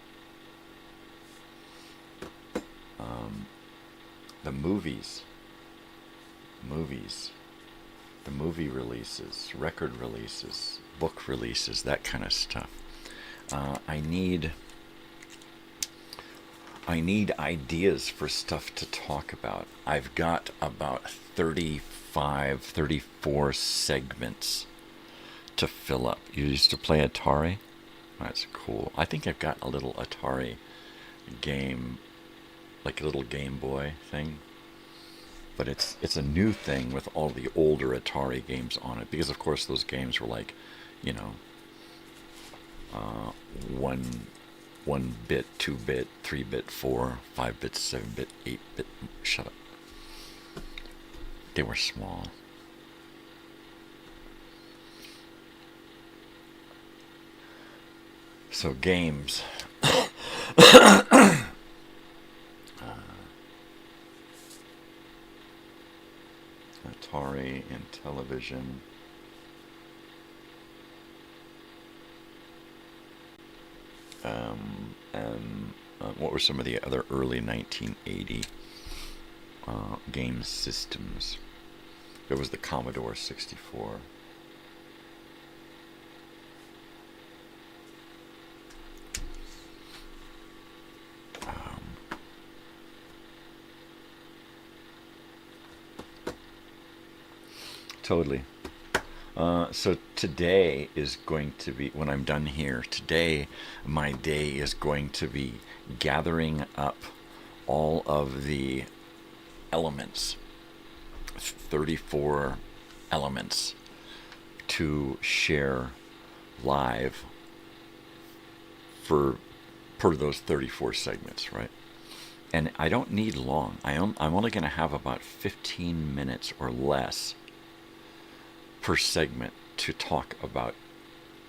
The movies. The movie releases, record releases, book releases, that kind of stuff. I need ideas for stuff to talk about. I've got about 34 segments to fill up. You used to play Atari? That's cool. I think I've got a little Atari game, like a little Game Boy thing. But it's a new thing with all the older Atari games on it, because of course those games were like, you know, 1-bit, 2-bit, 3-bit, 4, 5-bit, 7-bit, 8-bit. Shut up. They were small. So games. Atari and television. What were some of the other early 1980 game systems? There was the Commodore 64. Totally. So today is going to be, when I'm done here, today my day is going to be gathering up all of the elements, 34 elements to share live per those 34 segments, right? And I don't need long. I'm only going to have about 15 minutes or less per segment to talk about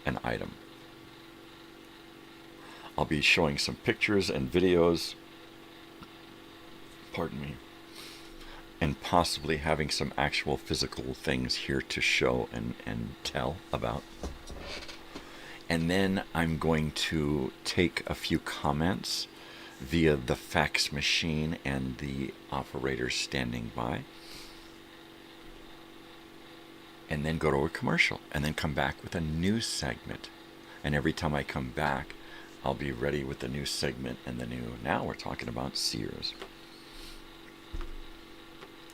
an item. I'll be showing some pictures and videos, pardon me, and possibly having some actual physical things here to show and tell about. And then I'm going to take a few comments via the fax machine and the operator standing by, and then go to a commercial, and then come back with a new segment. And every time I come back, I'll be ready with the new segment and the new. Now we're talking about Sears.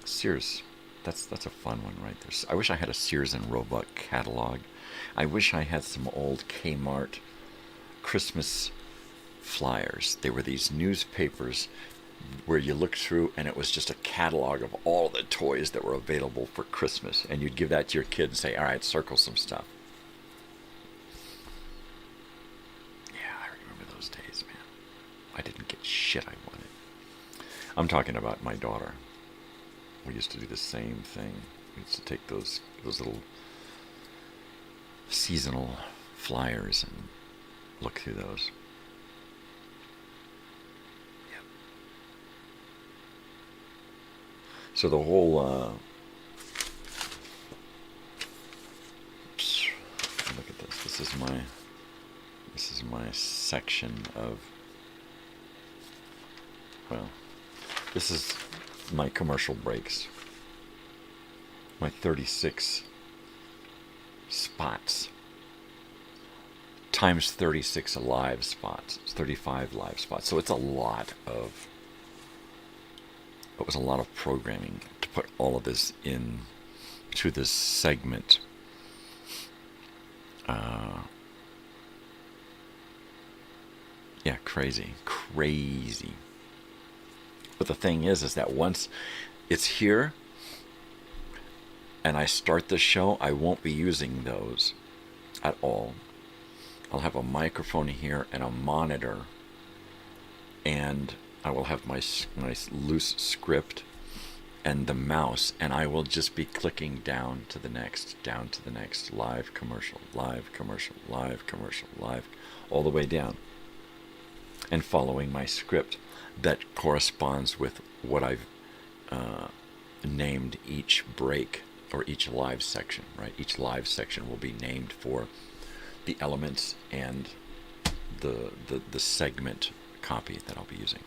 Sears, that's a fun one right there. I wish I had a Sears and Roebuck catalog. I wish I had some old Kmart Christmas flyers. They were these newspapers where you looked through and it was just a catalog of all the toys that were available for Christmas, and you'd give that to your kid and say, all right, circle some stuff. Yeah, I remember those days, man. I didn't get shit I wanted. I'm talking about my daughter. We used to do the same thing. We used to take those little seasonal flyers and look through those. So the whole, look at this. This is my section of, well, this is my commercial breaks. My 36 spots times 36 live spots. It's 35 live spots. So it's a lot of. It was a lot of programming to put all of this in to this segment. Yeah, crazy. But the thing is that once it's here and I start the show, I won't be using those at all. I'll have a microphone here and a monitor, and I will have my nice loose script and the mouse, and I will just be clicking down to the next, live commercial, live, all the way down, and following my script that corresponds with what I've named each break or each live section, right? Each live section will be named for the elements and the segment copy that I'll be using.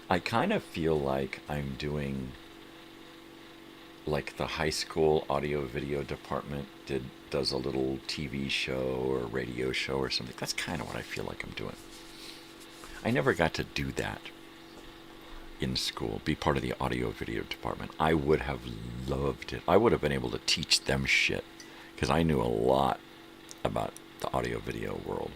I kind of feel like I'm doing like the high school audio video department does a little TV show or radio show or something. That's kind of what I feel like I'm doing. I never got to do that in school, be part of the audio video department. I would have loved it. I would have been able to teach them shit because I knew a lot about the audio video world.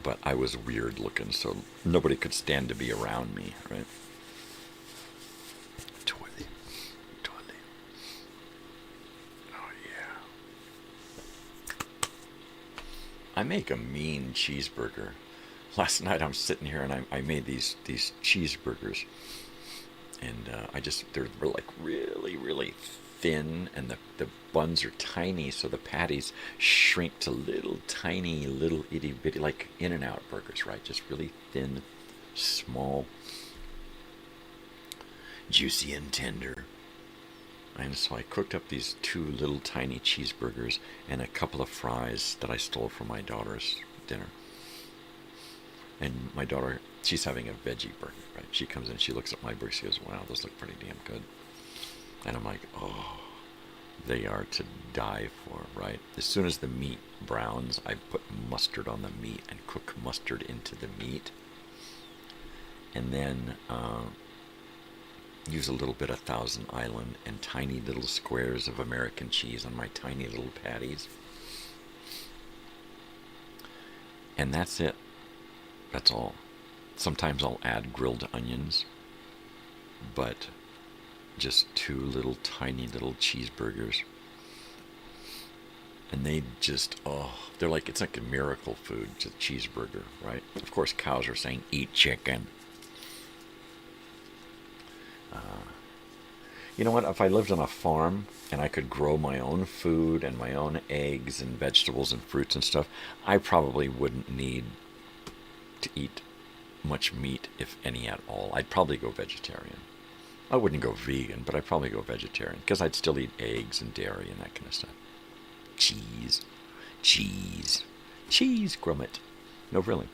But I was weird looking, so nobody could stand to be around me, right? Toilet. Oh, yeah. I make a mean cheeseburger. Last night I'm sitting here and I made these cheeseburgers. And they're like really, really thin, and the buns are tiny, so the patties shrink to little tiny, little itty bitty, like In-N-Out burgers, right? Just really thin, small, juicy and tender. And so I cooked up these 2 little tiny cheeseburgers and a couple of fries that I stole from my daughter's dinner. And my daughter, she's having a veggie burger, right? She comes in, she looks at my burger, she goes, wow, those look pretty damn good. And I'm like, oh, they are to die for, right? As soon as the meat browns, I put mustard on the meat and cook mustard into the meat. And then use a little bit of Thousand Island and tiny little squares of American cheese on my tiny little patties. And that's it. That's all. Sometimes I'll add grilled onions, but just 2 little tiny little cheeseburgers. And they just, they're like, it's like a miracle food, just cheeseburger, right? Of course, cows are saying, eat chicken. You know what? If I lived on a farm and I could grow my own food and my own eggs and vegetables and fruits and stuff, I probably wouldn't need to eat much meat, if any at all. I'd probably go vegetarian. I wouldn't go vegan, but I'd probably go vegetarian because I'd still eat eggs and dairy and that kind of stuff. Cheese, grummet. No, really.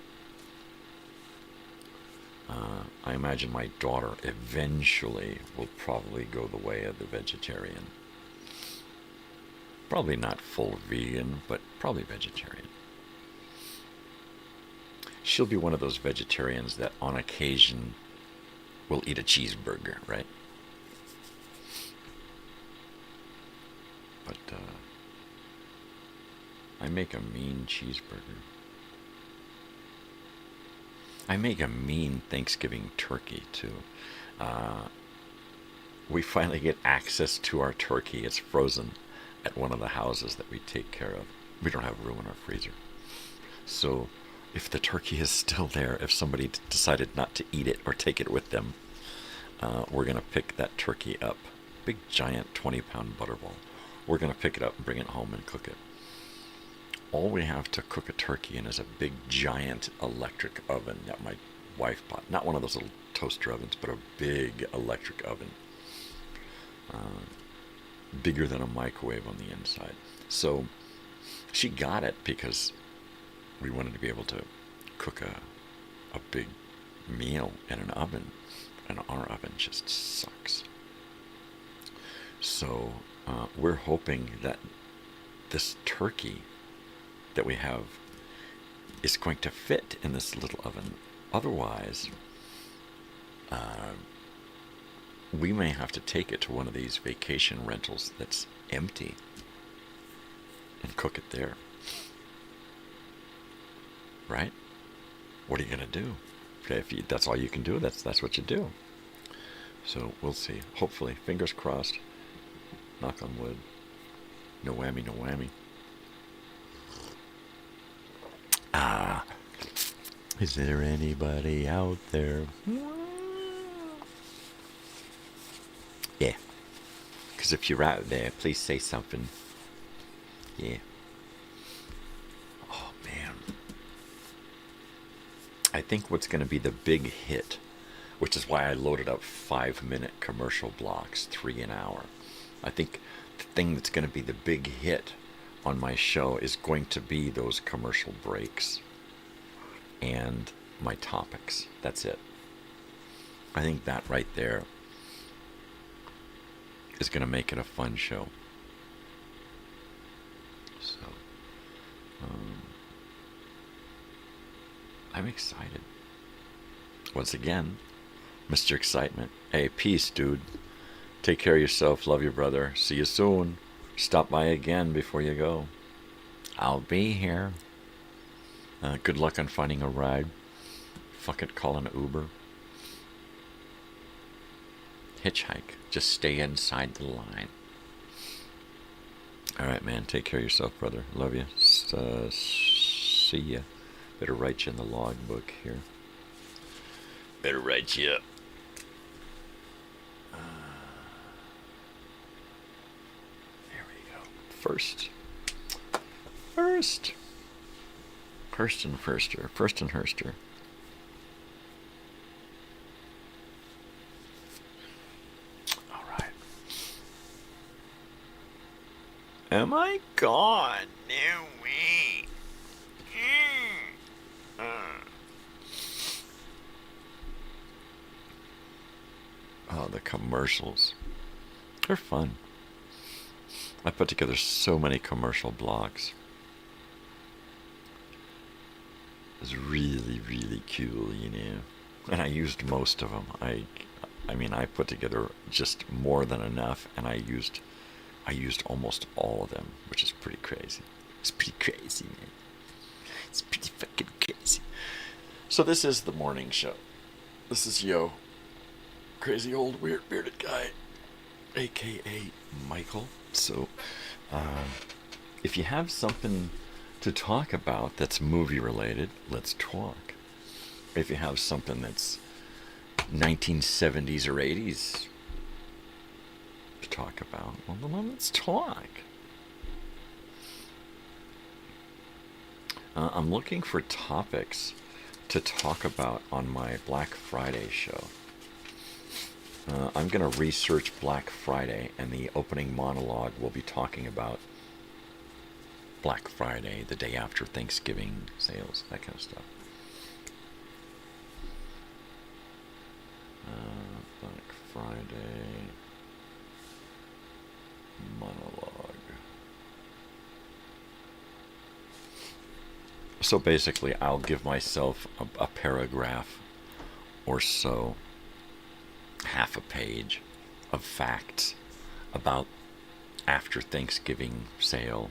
I imagine my daughter eventually will probably go the way of the vegetarian. Probably not full vegan, but probably vegetarian. She'll be one of those vegetarians that on occasion will eat a cheeseburger, right? But I make a mean cheeseburger. I make a mean Thanksgiving turkey, too. We finally get access to our turkey. It's frozen at one of the houses that we take care of. We don't have room in our freezer. So if the turkey is still there, if somebody decided not to eat it or take it with them, we're going to pick that turkey up. Big, giant 20-pound butterball. We're going to pick it up and bring it home and cook it. All we have to cook a turkey in is a big, giant electric oven that my wife bought. Not one of those little toaster ovens, but a big electric oven. Bigger than a microwave on the inside. So she got it because we wanted to be able to cook a big meal in an oven. And our oven just sucks. So we're hoping that this turkey that we have is going to fit in this little oven. Otherwise, we may have to take it to one of these vacation rentals that's empty and cook it there. Right? What are you going to do? If that's all you can do, that's what you do. So we'll see. Hopefully, fingers crossed. Knock on wood. No whammy, no whammy. Is there anybody out there? Yeah. Because if you're out there, please say something. Yeah. Oh, man. I think what's going to be the big hit, which is why I loaded up 5-minute commercial blocks, 3 an hour. I think the thing that's going to be the big hit on my show is going to be those commercial breaks and my topics. That's it. I think that right there is going to make it a fun show. So, I'm excited. Once again, Mr. Excitement. Hey, peace, dude. Take care of yourself. Love your brother. See you soon. Stop by again before you go. I'll be here. Good luck on finding a ride. Fuck it, call an Uber. Hitchhike. Just stay inside the line. Alright, man. Take care of yourself, brother. Love you. See ya. Better write you in the logbook here. Better write you up. There we go. First and Herster. All right. Am I gone? No way. Oh, the commercials. They're fun. I put together so many commercial blocks. It was really, really cool, you know. And I used most of them. I mean, I put together just more than enough, and I used almost all of them, which is pretty crazy. It's pretty crazy, man. It's pretty fucking crazy. So this is the morning show. This is Yo, crazy old weird bearded guy, a.k.a. Michael. So, if you have something to talk about that's movie related, let's talk. If you have something that's 1970s or 80s to talk about, well, then let's talk. I'm looking for topics to talk about on my Black Friday show. I'm going to research Black Friday, and the opening monologue will be talking about Black Friday, the day after Thanksgiving sales, that kind of stuff. Black Friday monologue. So basically, I'll give myself a paragraph or so, half a page of facts about after Thanksgiving sale,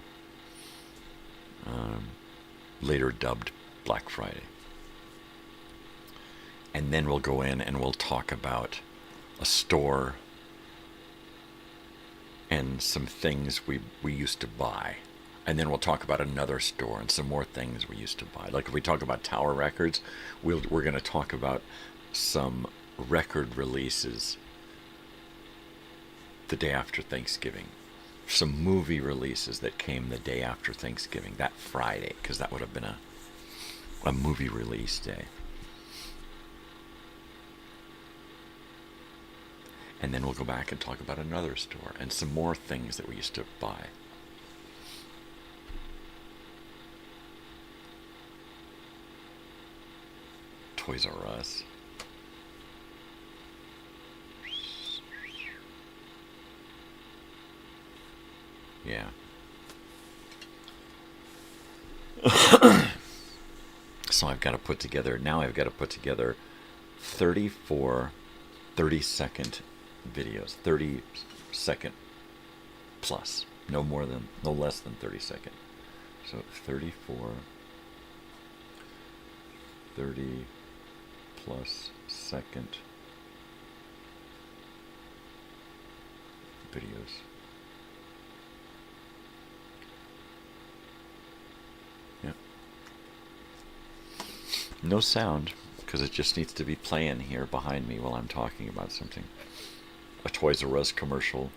later dubbed Black Friday. And then we'll go in and we'll talk about a store and some things we used to buy. And then we'll talk about another store and some more things we used to buy. Like if we talk about Tower Records, we're going to talk about some record releases the day after Thanksgiving. Some movie releases that came the day after Thanksgiving, that Friday, because that would have been a movie release day. And then we'll go back and talk about another store and some more things that we used to buy. Toys R Us. Yeah. So I've got to put together 34 30-second videos, 30-second plus, no less than 30 second. So 34 30 plus second videos. Yeah. No sound, because it just needs to be playing here behind me while I'm talking about something. A Toys R Us commercial,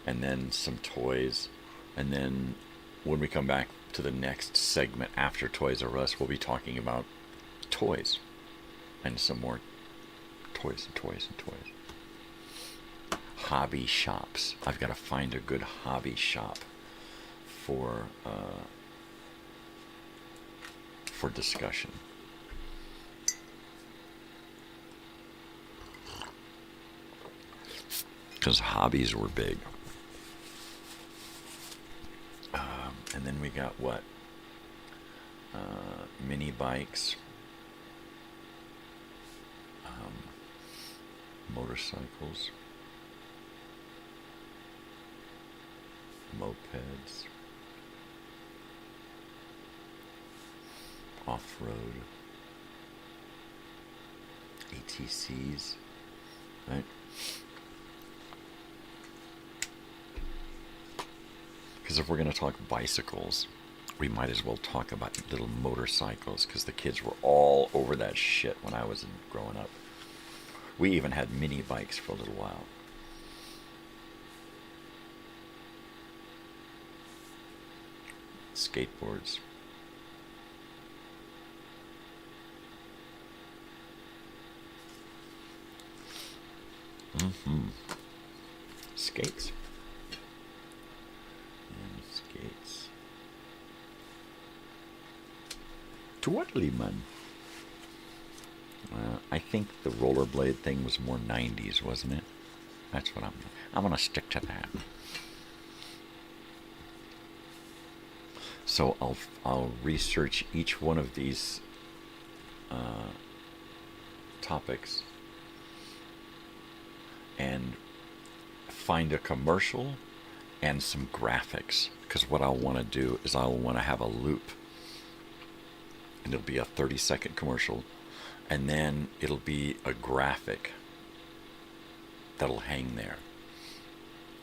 and then some toys, and then when we come back to the next segment after Toys R Us, we'll be talking about toys, and some more toys and toys and toys. Hobby shops. I've got to find a good hobby shop for discussion. Because hobbies were big. And then we got what? Mini bikes. Motorcycles. Mopeds. Off-road. ATCs. Right? Because if we're going to talk bicycles, we might as well talk about little motorcycles, because the kids were all over that shit when I was growing up. We even had mini bikes for a little while. Skateboards. Skates. Skates. Totally, man. I think the rollerblade thing was more 90s, wasn't it? That's what I'm gonna stick to that. So I'll research each one of these topics and find a commercial and some graphics, because what I'll want to do is I'll want to have a loop, and it'll be a 30-second commercial, And then it'll be a graphic that'll hang there.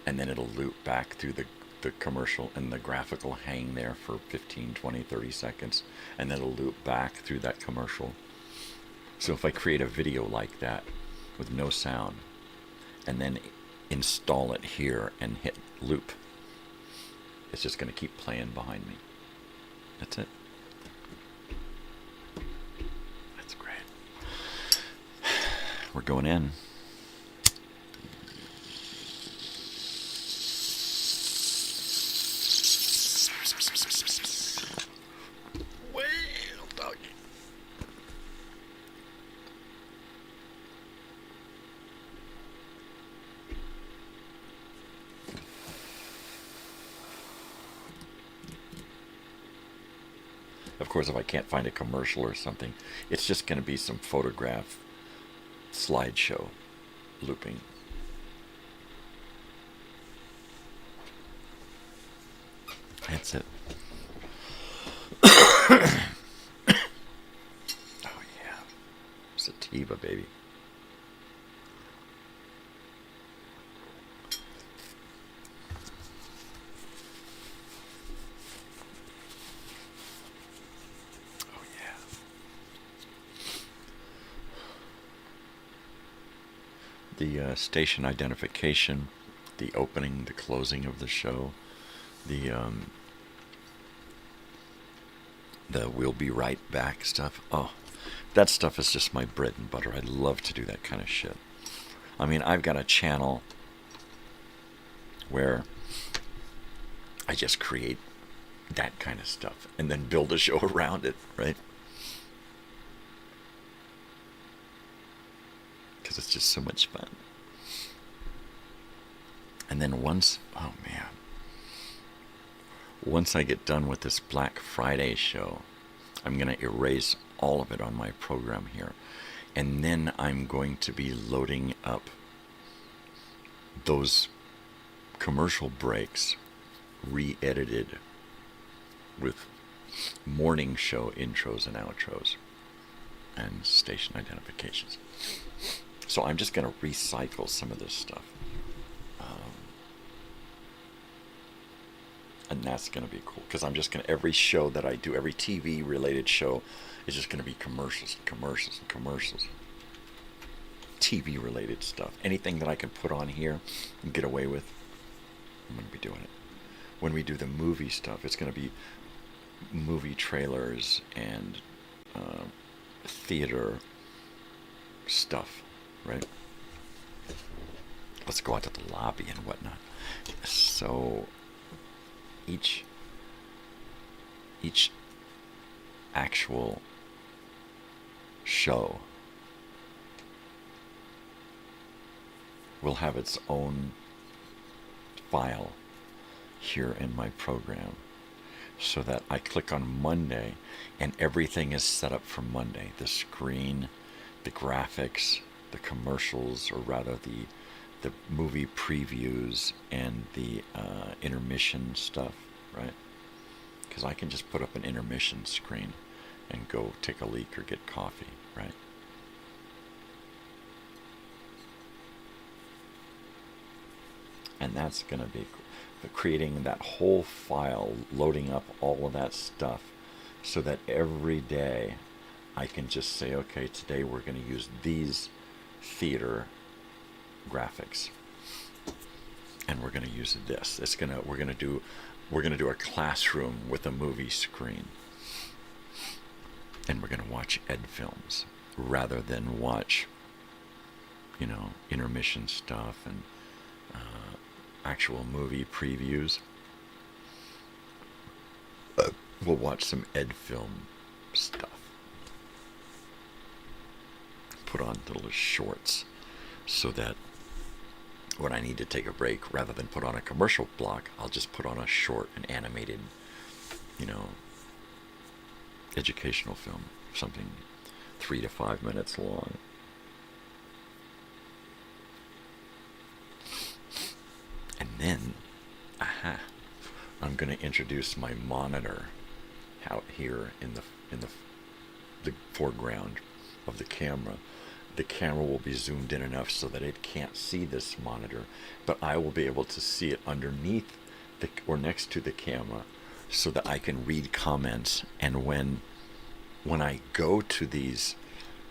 And then it'll loop back through the commercial, and the graphic will hang there for 15, 20, 30 seconds. And then it'll loop back through that commercial. So if I create a video like that with no sound, and then install it here and hit loop, it's just going to keep playing behind me. That's it. That's great. We're going in. Well, doggy. Of course, if I can't find a commercial or something, it's just going to be some photograph slideshow looping. That's it. Oh, yeah. Sativa, baby. The station identification, the opening, the closing of the show, the we'll be right back stuff. Oh, that stuff is just my bread and butter. I love to do that kind of shit. I mean, I've got a channel where I just create that kind of stuff and then build a show around it, right? Because it's just so much fun. And then once I get done with this Black Friday show, I'm going to erase all of it on my program here. And then I'm going to be loading up those commercial breaks, re-edited with morning show intros and outros and station identifications. So I'm just going to recycle some of this stuff. And that's going to be cool, because I'm just going to, every show that I do, every TV related show is just going to be commercials and commercials and commercials. TV related stuff. Anything that I can put on here and get away with, I'm going to be doing it. When we do the movie stuff, it's going to be movie trailers and theater stuff, right? Let's go out to the lobby and whatnot. So each actual show will have its own file here in my program, so that I click on Monday and everything is set up for Monday. The screen, the graphics, the commercials, or rather the movie previews and the intermission stuff, right? Because I can just put up an intermission screen and go take a leak or get coffee, right? And that's going to be creating that whole file, loading up all of that stuff, so that every day I can just say, okay, today we're going to use these theater graphics, and we're going to use this. We're going to do a classroom with a movie screen, and we're going to watch ed films rather than watch, intermission stuff and actual movie previews. We'll watch some ed film stuff. Put on little shorts, so that when I need to take a break, rather than put on a commercial block, I'll just put on a short, an animated, educational film, something 3 to 5 minutes long. And then, I'm going to introduce my monitor out here in the foreground, of the camera will be zoomed in enough so that it can't see this monitor, but I will be able to see it underneath or next to the camera so that I can read comments. And when I go to these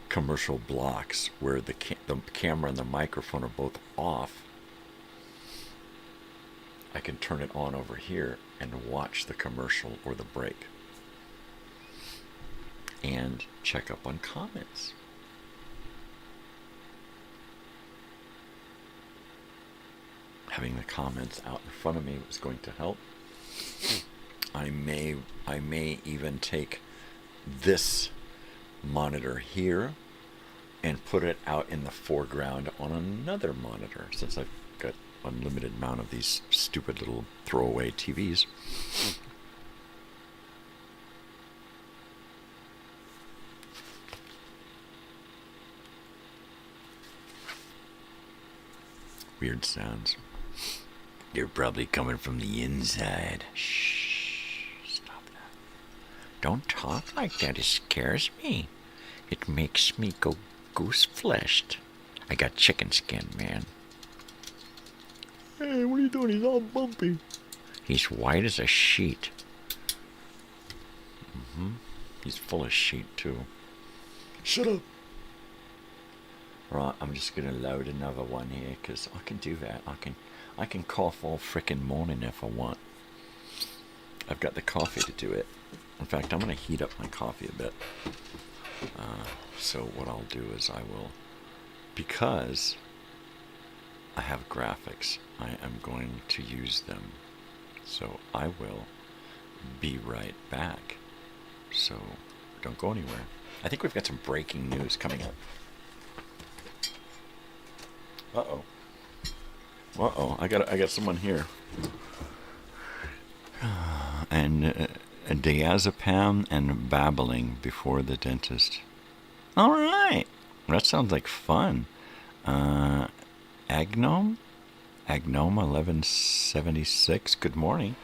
commercial blocks where the camera and the microphone are both off, I can turn it on over here and watch the commercial or the break and check up on comments. Having the comments out in front of me was going to help. I may even take this monitor here and put it out in the foreground on another monitor, since I've got unlimited amount of these stupid little throwaway TVs. Weird sounds. You're probably coming from the inside. Shh, stop that. Don't talk like that, it scares me. It makes me go goose-fleshed. I got chicken skin, man. Hey, what are you doing? He's all bumpy. He's white as a sheet. He's full of sheet, too. Shut up. Right, I'm just gonna load another one here, because I can do that. I can cough all frickin' morning if I want. I've got the coffee to do it. In fact, I'm gonna heat up my coffee a bit. So what I'll do is I will, because I have graphics, I am going to use them. So I will be right back. So don't go anywhere. I think we've got some breaking news coming up. Uh-oh, I got someone here. And diazepam and babbling before the dentist. All right, that sounds like fun. Agnome 1176. Good morning.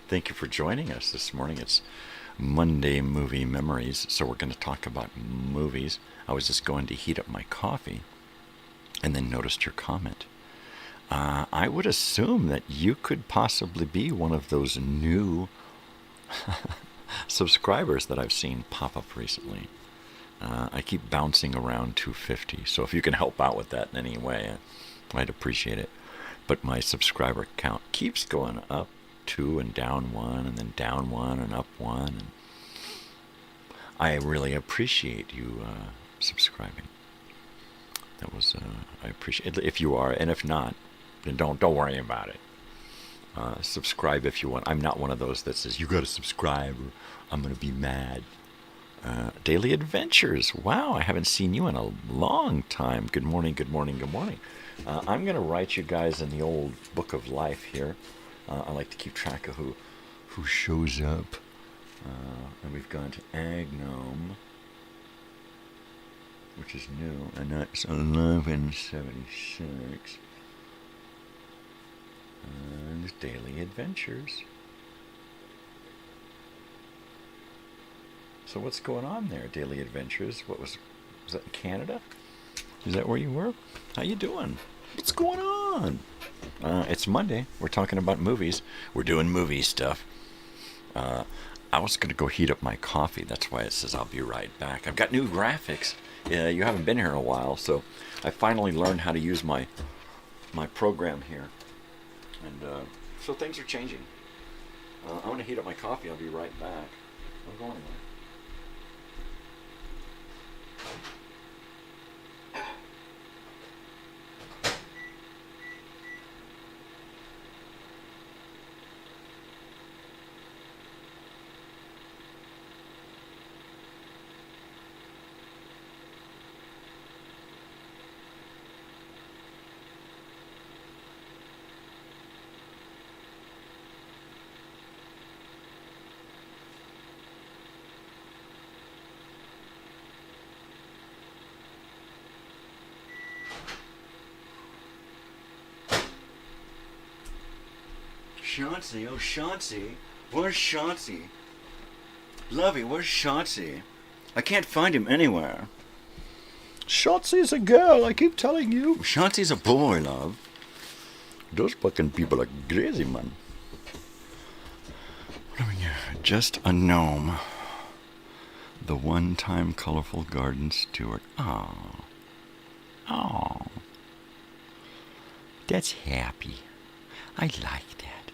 Thank you for joining us this morning. It's Monday Movie Memories, so we're going to talk about movies. I was just going to heat up my coffee, and then noticed your comment. I would assume that you could possibly be one of those new subscribers that I've seen pop up recently. I keep bouncing around 250, so if you can help out with that in any way, I'd appreciate it. But my subscriber count keeps going up 2 and down 1, and then down 1 and up 1. And I really appreciate you subscribing. That was I appreciate it if you are, and if not, then don't worry about it. Subscribe if you want. I'm not one of those that says you got to subscribe or I'm gonna be mad. Daily Adventures. Wow, I haven't seen you in a long time. Good morning, good morning, good morning. I'm gonna write you guys in the old book of life here. I like to keep track of who shows up. And we've gone to Agnome, which is new, and that's 1176. And Daily Adventures. So what's going on there, Daily Adventures? Was that in Canada? Is that where you were? How you doing? What's going on? It's Monday. We're talking about movies. We're doing movie stuff. I was going to go heat up my coffee. That's why it says I'll be right back. I've got new graphics. You haven't been here in a while, so I finally learned how to use my program here. And so things are changing. I'm going to heat up my coffee. I'll be right back. I'm going anywhere. Chauncey, oh Chauncey, where's Chauncey? Lovey, where's Chauncey? I can't find him anywhere. Shotzi's a girl, I keep telling you. Shotzi's a boy, love. Those fucking people are crazy, man. What are we here? Just a gnome. The one-time colorful garden steward. Oh. Oh. That's happy. I like that.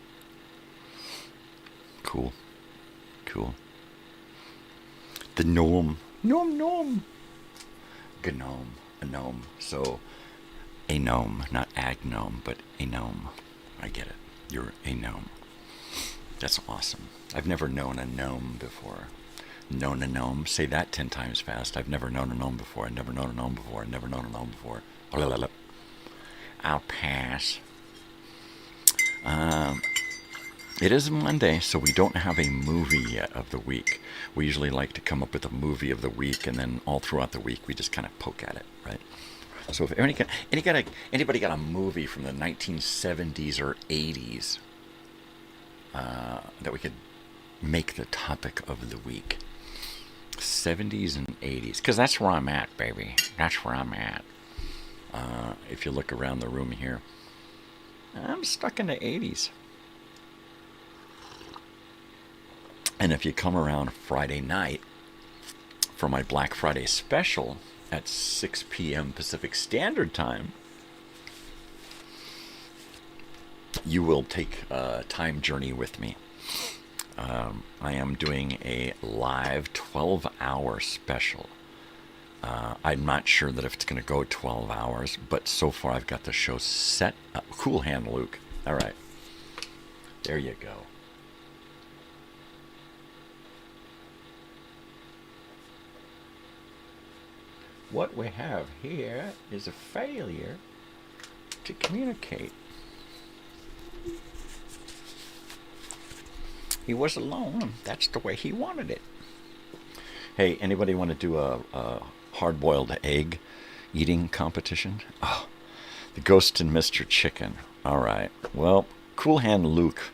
Cool. Cool. The gnome. Gnome. Gnome. A gnome. So, a gnome. Not a gnome, but a gnome. I get it. You're a gnome. That's awesome. I've never known a gnome before. Known a gnome? Say that 10 times fast. I've never known a gnome before. I've never known a gnome before. I've never known a gnome before. I'll pass. It is Monday, so we don't have a movie yet of the week. We usually like to come up with a movie of the week, and then all throughout the week we just kind of poke at it, right? So if anybody got a movie from the 1970s or 80s that we could make the topic of the week. 70s and 80s, because that's where I'm at, baby. That's where I'm at. If you look around the room here, I'm stuck in the 80s. And if you come around Friday night for my Black Friday special at 6 p.m. Pacific Standard Time, you will take a time journey with me. I am doing a live 12-hour special. I'm not sure that if it's going to go 12 hours, but so far I've got the show set up. Cool hand, Luke. All right. There you go. What we have here is a failure to communicate. He was alone. That's the way he wanted it. Hey, anybody want to do a hard-boiled egg eating competition? Oh, the Ghost and Mr. Chicken. All right. Well, Cool Hand Luke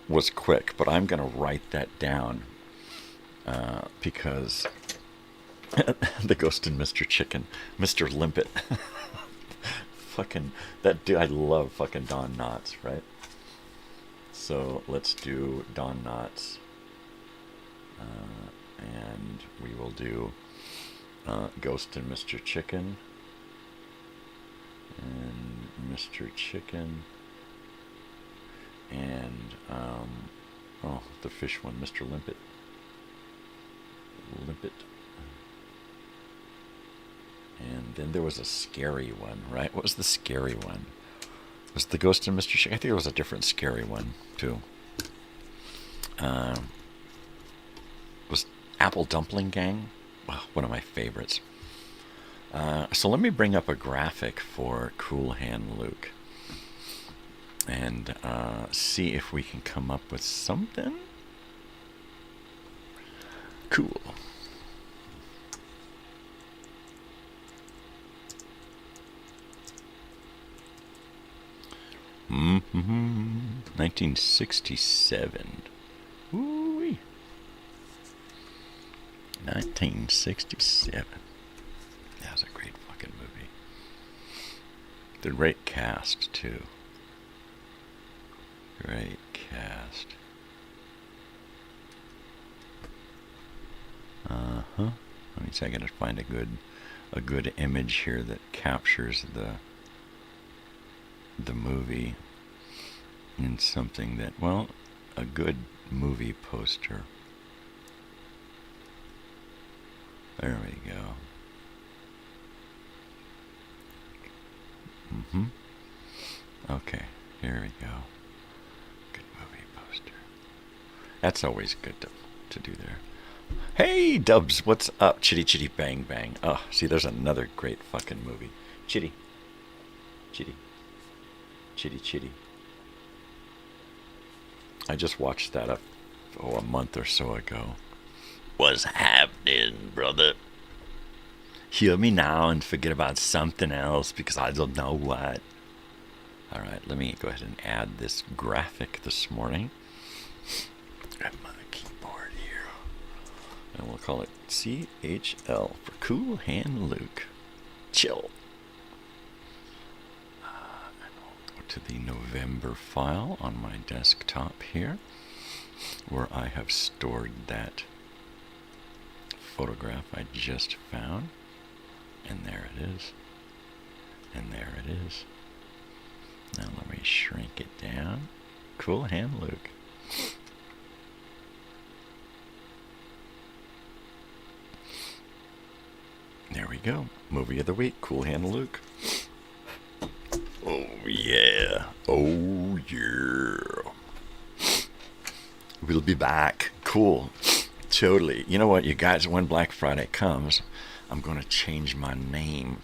was quick, but I'm going to write that down because the Ghost and Mr. Chicken, Mr. Limpet. Fucking that dude. I love fucking Don Knotts, right? So let's do Don Knotts, and we will do Ghost and Mr. Chicken, and Mr. Chicken, and oh, the fish one, Mr. Limpet. And then there was a scary one, right? What was the scary one? Was the Ghost and Mr. Chicken? I think there was a different scary one, too. Was Apple Dumpling Gang? Oh, one of my favorites. So let me bring up a graphic for Cool Hand Luke. And see if we can come up with something cool. Mm-hmm. 1967. Ooh-wee. 1967. That was a great fucking movie. The great cast, too. Great cast. Uh-huh. Let me see, I gotta find a good image here that captures the movie in something that, well, a good movie poster. There we go. Mm-hmm. Okay, here we go. Good movie poster. That's always good to do there. Hey, Dubs, what's up? Chitty Chitty Bang Bang. Oh, see, there's another great fucking movie. Chitty. Chitty. Chitty Chitty. I just watched that a month or so ago. What's happening, brother? Hear me now and forget about something else because I don't know what. Alright, let me go ahead and add this graphic this morning. Grab my keyboard here. And we'll call it CHL for Cool Hand Luke. chill. And I'll go to the November file on my desktop here, where I have stored that photograph I just found. And there it is. And there it is. Now let me shrink it down. Cool Hand Luke. There we go. Movie of the week, Cool Hand Luke. Oh yeah. Oh yeah. We'll be back. Cool. Totally. You know what, you guys, when Black Friday comes, I'm going to change my name.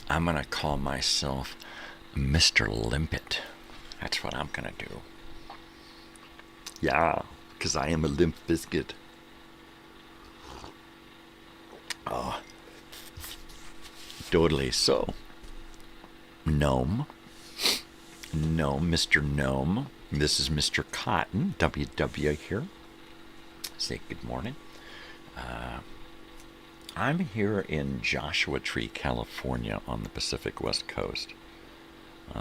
I'm going to call myself Mr. Limpet. That's what I'm going to do. Yeah, because I am a limp biscuit. Oh. Totally. So, Gnome, Mr. Gnome. This is Mr. Cotton, WW here. Say good morning. I'm here in Joshua Tree, California, on the Pacific West Coast.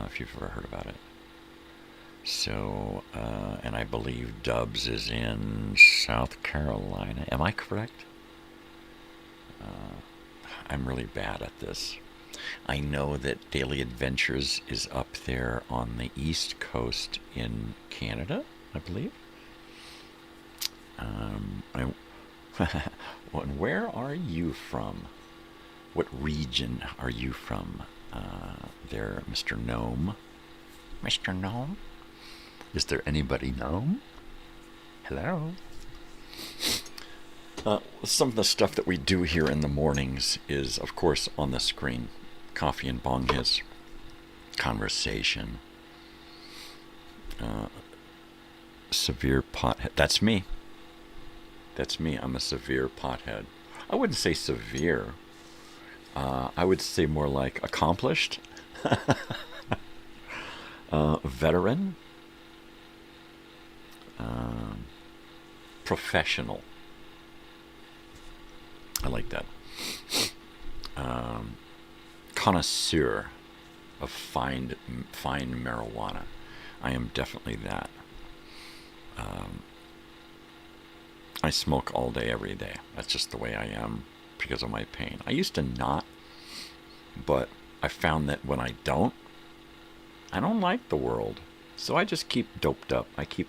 If you've ever heard about it. So, and I believe Dubs is in South Carolina. Am I correct? I'm really bad at this. I know that Daily Adventures is up there on the East Coast in Canada, I believe. Where are you from? What region are you from? There, Mr. Gnome. Mr. Gnome? Is there anybody gnome? Hello? Some of the stuff that we do here in the mornings is, of course, on the screen. Coffee and Bong his conversation. Severe pothead. That's me. That's me. I'm a severe pothead. I wouldn't say severe. I would say more like accomplished. Veteran. Professional. I like that. Connoisseur of fine marijuana. I am definitely that. I smoke all day, every day. That's just the way I am because of my pain. I used to not, but I found that when I don't like the world. So I just keep doped up. I keep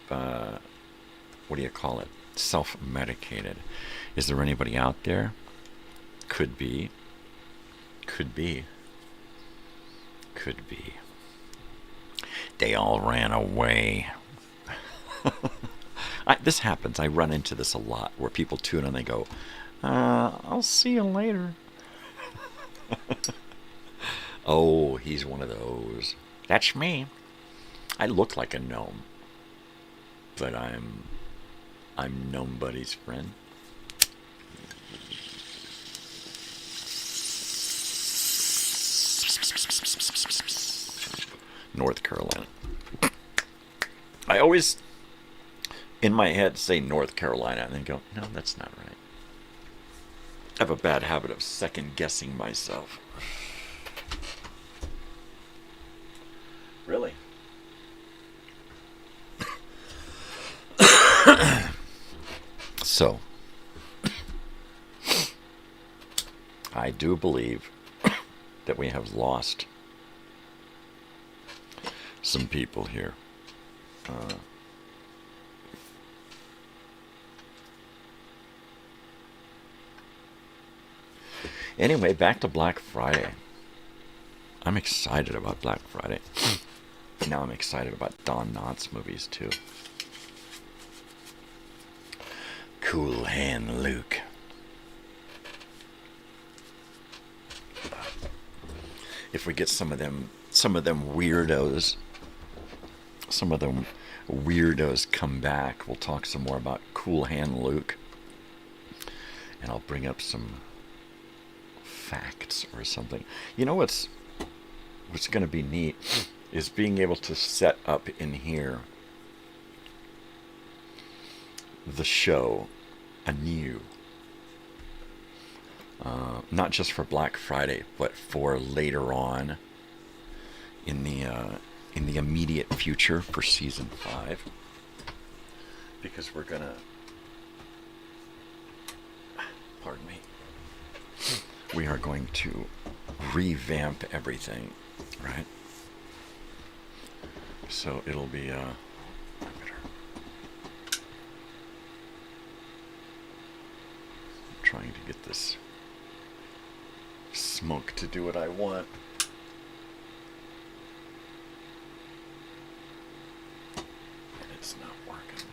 what do you call it? Self-medicated. Is there anybody out there? Could be. Could be. Could be. They all ran away. This happens. I run into this a lot where people tune and they go, I'll see you later. Oh, he's one of those. That's me. I look like a gnome. But I'm Gnome Buddy's friend. North Carolina. I always, in my head, say North Carolina and then go, no, that's not right. I have a bad habit of second-guessing myself. Really? So, I do believe that we have lost some people here. Anyway, back to Black Friday. I'm excited about Black Friday. Now I'm excited about Don Knotts movies too. Cool Hand Luke. If we get some of them weirdos, come back, we'll talk some more about Cool Hand Luke. And I'll bring up some facts or something. You know what's going to be neat is being able to set up in here the show anew. Not just for Black Friday, but for later on in the immediate future for season 5, because we're gonna, pardon me, we are going to revamp everything, right? So it'll be trying to get this smoke to do what I want. And it's not working.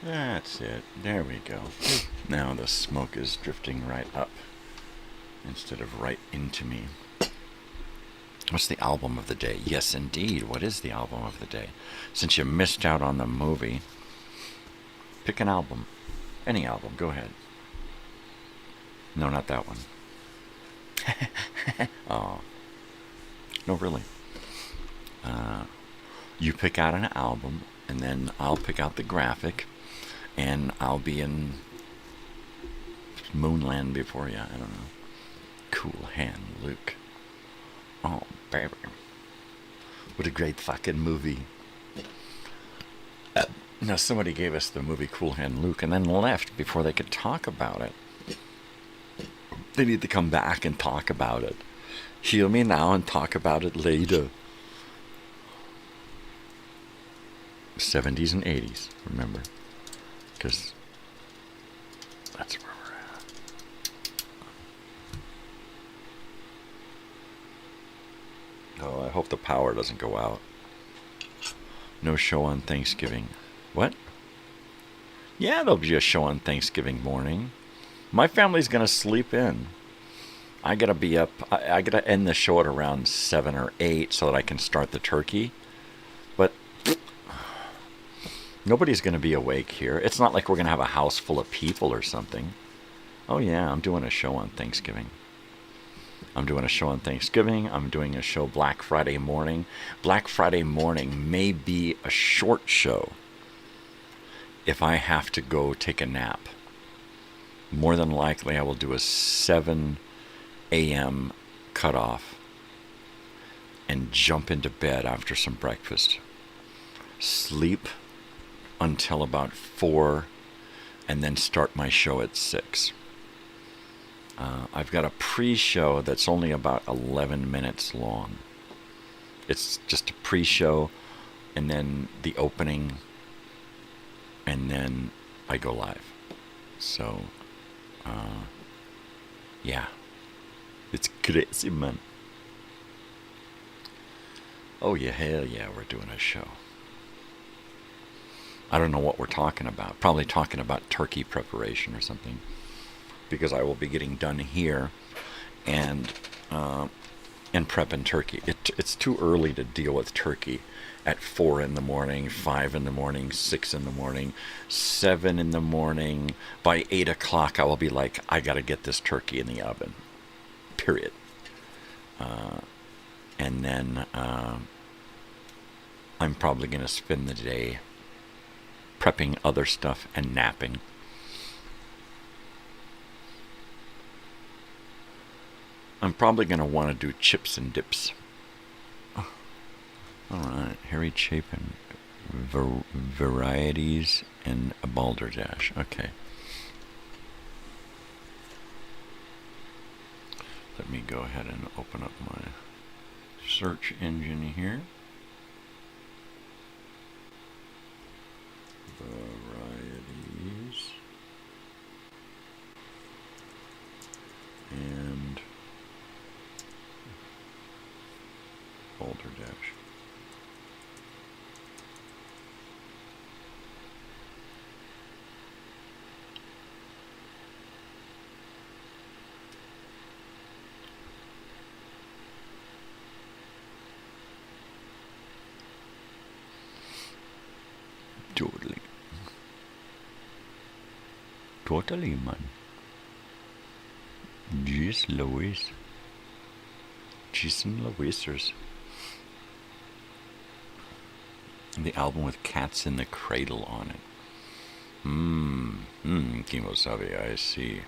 That's it. There we go. Now the smoke is drifting right up instead of right into me. What's the album of the day? Yes, indeed. What is the album of the day? Since you missed out on the movie, pick an album. Any album. Go ahead. No, not that one. Oh. No, really. You pick out an album, and then I'll pick out the graphic, and I'll be in Moonland before you. I don't know. Cool Hand Luke. Oh, baby. What a great fucking movie. Now, somebody gave us the movie Cool Hand Luke and then left before they could talk about it. They need to come back and talk about it. Hear me now and talk about it later. 70s and 80s, remember? Because that's where we're at. Oh, I hope the power doesn't go out. No show on Thanksgiving. What? Yeah, there'll be a show on Thanksgiving morning. My family's gonna sleep in. I gotta be up. I gotta end the show at around 7 or 8 so that I can start the turkey. But nobody's gonna be awake here. It's not like we're gonna have a house full of people or something. Oh yeah, I'm doing a show on Thanksgiving. I'm doing a show on Thanksgiving. I'm doing a show Black Friday morning. Black Friday morning may be a short show if I have to go take a nap. More than likely, I will do a 7 a.m. cutoff and jump into bed after some breakfast. Sleep until about 4 and then start my show at 6. I've got a pre-show that's only about 11 minutes long. It's just a pre-show and then the opening and then I go live. So, yeah. It's crazy, man. Oh yeah, hell yeah, we're doing a show. I don't know what we're talking about. Probably talking about turkey preparation or something. Because I will be getting done here and prepping turkey. It's too early to deal with turkey at 4 in the morning, 5 in the morning, 6 in the morning, 7 in the morning. By 8 o'clock, I will be like, I got to get this turkey in the oven. Period. And then I'm probably going to spend the day prepping other stuff and napping. I'm probably going to want to do chips and dips. Oh. Alright, Harry Chapin. Varieties and a balderdash. Okay. Let me go ahead and open up my search engine here. Varieties. And balderdash. Totally, man. Jeez Louise. Jason Louisers. The album with Cats in the Cradle on it. Kimo Sabe, I see.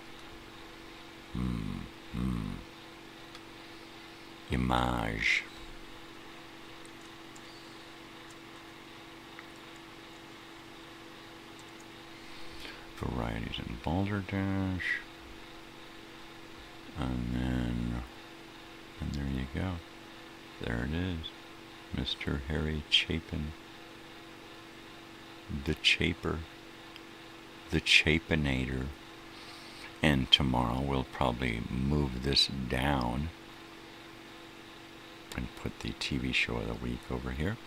Image. Varieties in Balderdash. And there you go. There it is. Mr. Harry Chapin. The Chaper. The Chapinator. And tomorrow we'll probably move this down and put the TV show of the week over here.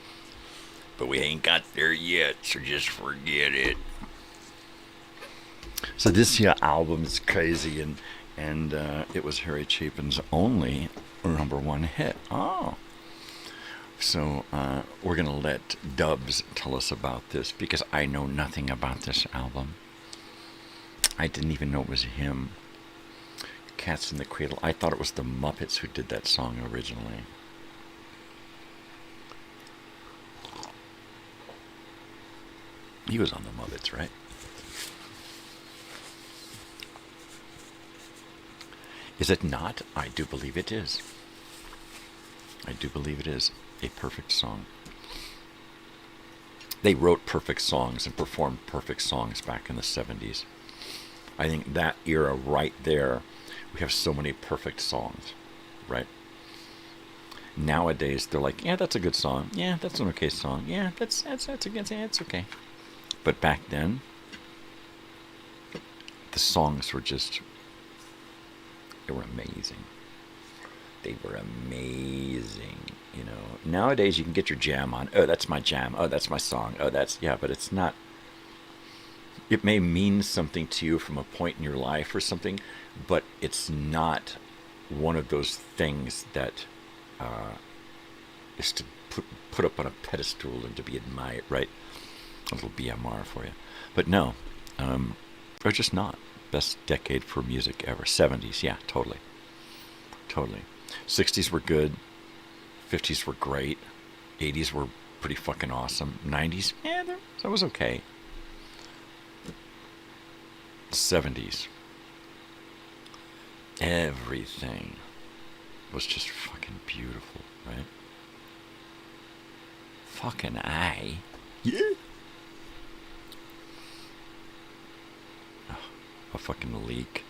But we ain't got there yet, so just forget it. So this here album is crazy, and it was Harry Chapin's only #1 hit. Oh. So we're going to let Dubs tell us about this, because I know nothing about this album. I didn't even know it was him. Cats in the Cradle. I thought it was the Muppets who did that song originally. He was on the Muppets, right? Is it not? I do believe it is. I do believe it is a perfect song. They wrote perfect songs and performed perfect songs back in the 70s. I think that era right there, we have so many perfect songs, right? Nowadays, they're like, yeah, that's a good song. Yeah, that's an okay song. Yeah, that's a good, yeah, it's okay. But back then, the songs were just, they were amazing. They were amazing, you know. Nowadays, you can get your jam on. Oh, that's my jam. Oh, that's my song. Oh, that's, yeah, but it's not. It may mean something to you from a point in your life or something, but it's not one of those things that is to put up on a pedestal and to be admired, right? A little BMR for you. But no, they're just not. Best decade for music ever. 70s, yeah, totally. Totally. 60s were good. 50s were great. 80s were pretty fucking awesome. 90s, yeah, that was okay. 70s. Everything was just fucking beautiful, right? Fucking A. Yeah. Oh, a fucking leak.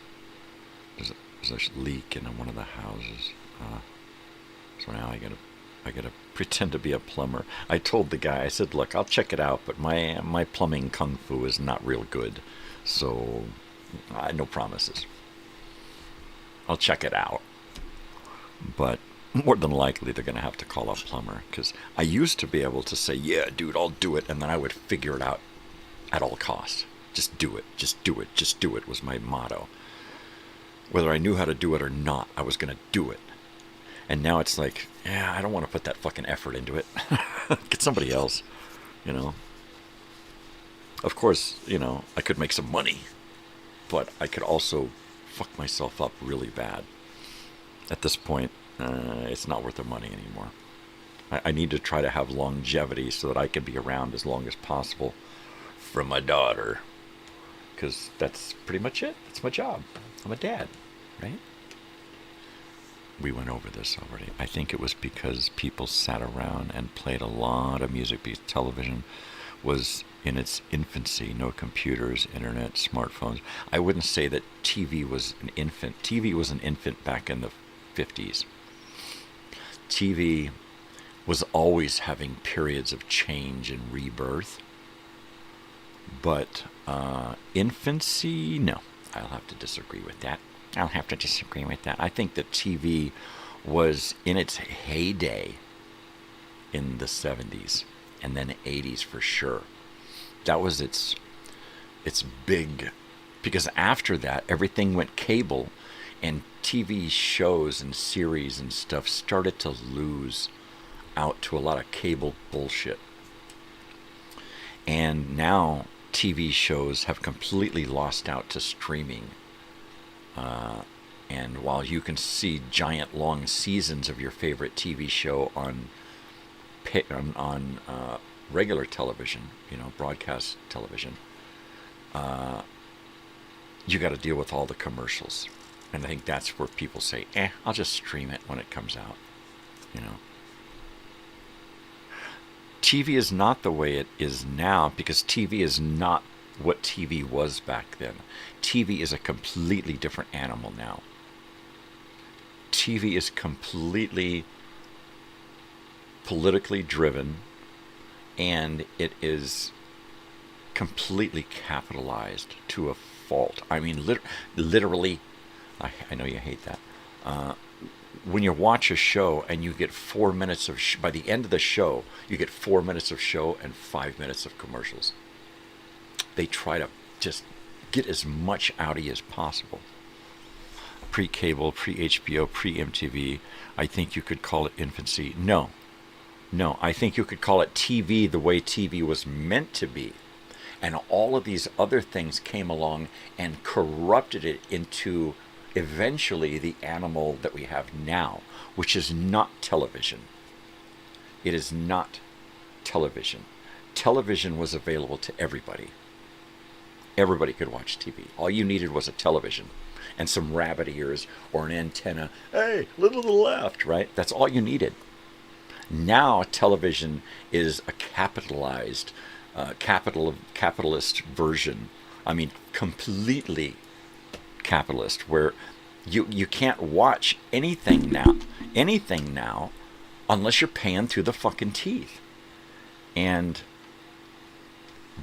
There's a leak in one of the houses. So now I gotta pretend to be a plumber. I told the guy, I said, look, I'll check it out, but my plumbing kung fu is not real good. So, no promises. I'll check it out. But more than likely, they're going to have to call a plumber. Because I used to be able to say, yeah, dude, I'll do it. And then I would figure it out at all costs. Just do it. Just do it. Just do it was my motto. Whether I knew how to do it or not, I was going to do it. And now it's like, yeah, I don't want to put that fucking effort into it. Get somebody else, you know. Of course, you know, I could make some money, but I could also fuck myself up really bad. At this point, it's not worth the money anymore. I need to try to have longevity so that I can be around as long as possible for my daughter. Because that's pretty much it. That's my job. I'm a dad, right? We went over this already. I think it was because people sat around and played a lot of music because television was in its infancy. No computers, internet, smartphones. I wouldn't say that TV was an infant. TV was an infant back in the 50s. TV was always having periods of change and rebirth. But infancy, no. I'll have to disagree with that. I think that TV was in its heyday in the 70s and then 80s for sure. That was its big, because after that everything went cable and TV shows and series and stuff started to lose out to a lot of cable bullshit. And now TV shows have completely lost out to streaming. And while you can see giant long seasons of your favorite TV show on regular television, broadcast television, you got to deal with all the commercials. And I think that's where people say, I'll just stream it when it comes out. TV is not the way it is now, because TV is not what TV was back then. TV is a completely different animal now. TV is completely politically driven, and it is completely capitalized to a fault. I mean, literally, I know you hate that. When you watch a show and you get 4 minutes of by the end of the show, you get 4 minutes of show and 5 minutes of commercials. They try to just get as much out of you as possible. Pre-cable, pre-HBO, pre-MTV, I think you could call it infancy. No, I think you could call it TV the way TV was meant to be. And all of these other things came along and corrupted it into eventually the animal that we have now, which is not television. It is not television. Television was available to everybody. Everybody could watch TV. All you needed was a television and some rabbit ears or an antenna. Hey, a little to the left, right? That's all you needed. Now television is a capitalized, capitalist version. I mean, completely capitalist, where you can't watch anything now unless you're paying through the fucking teeth. And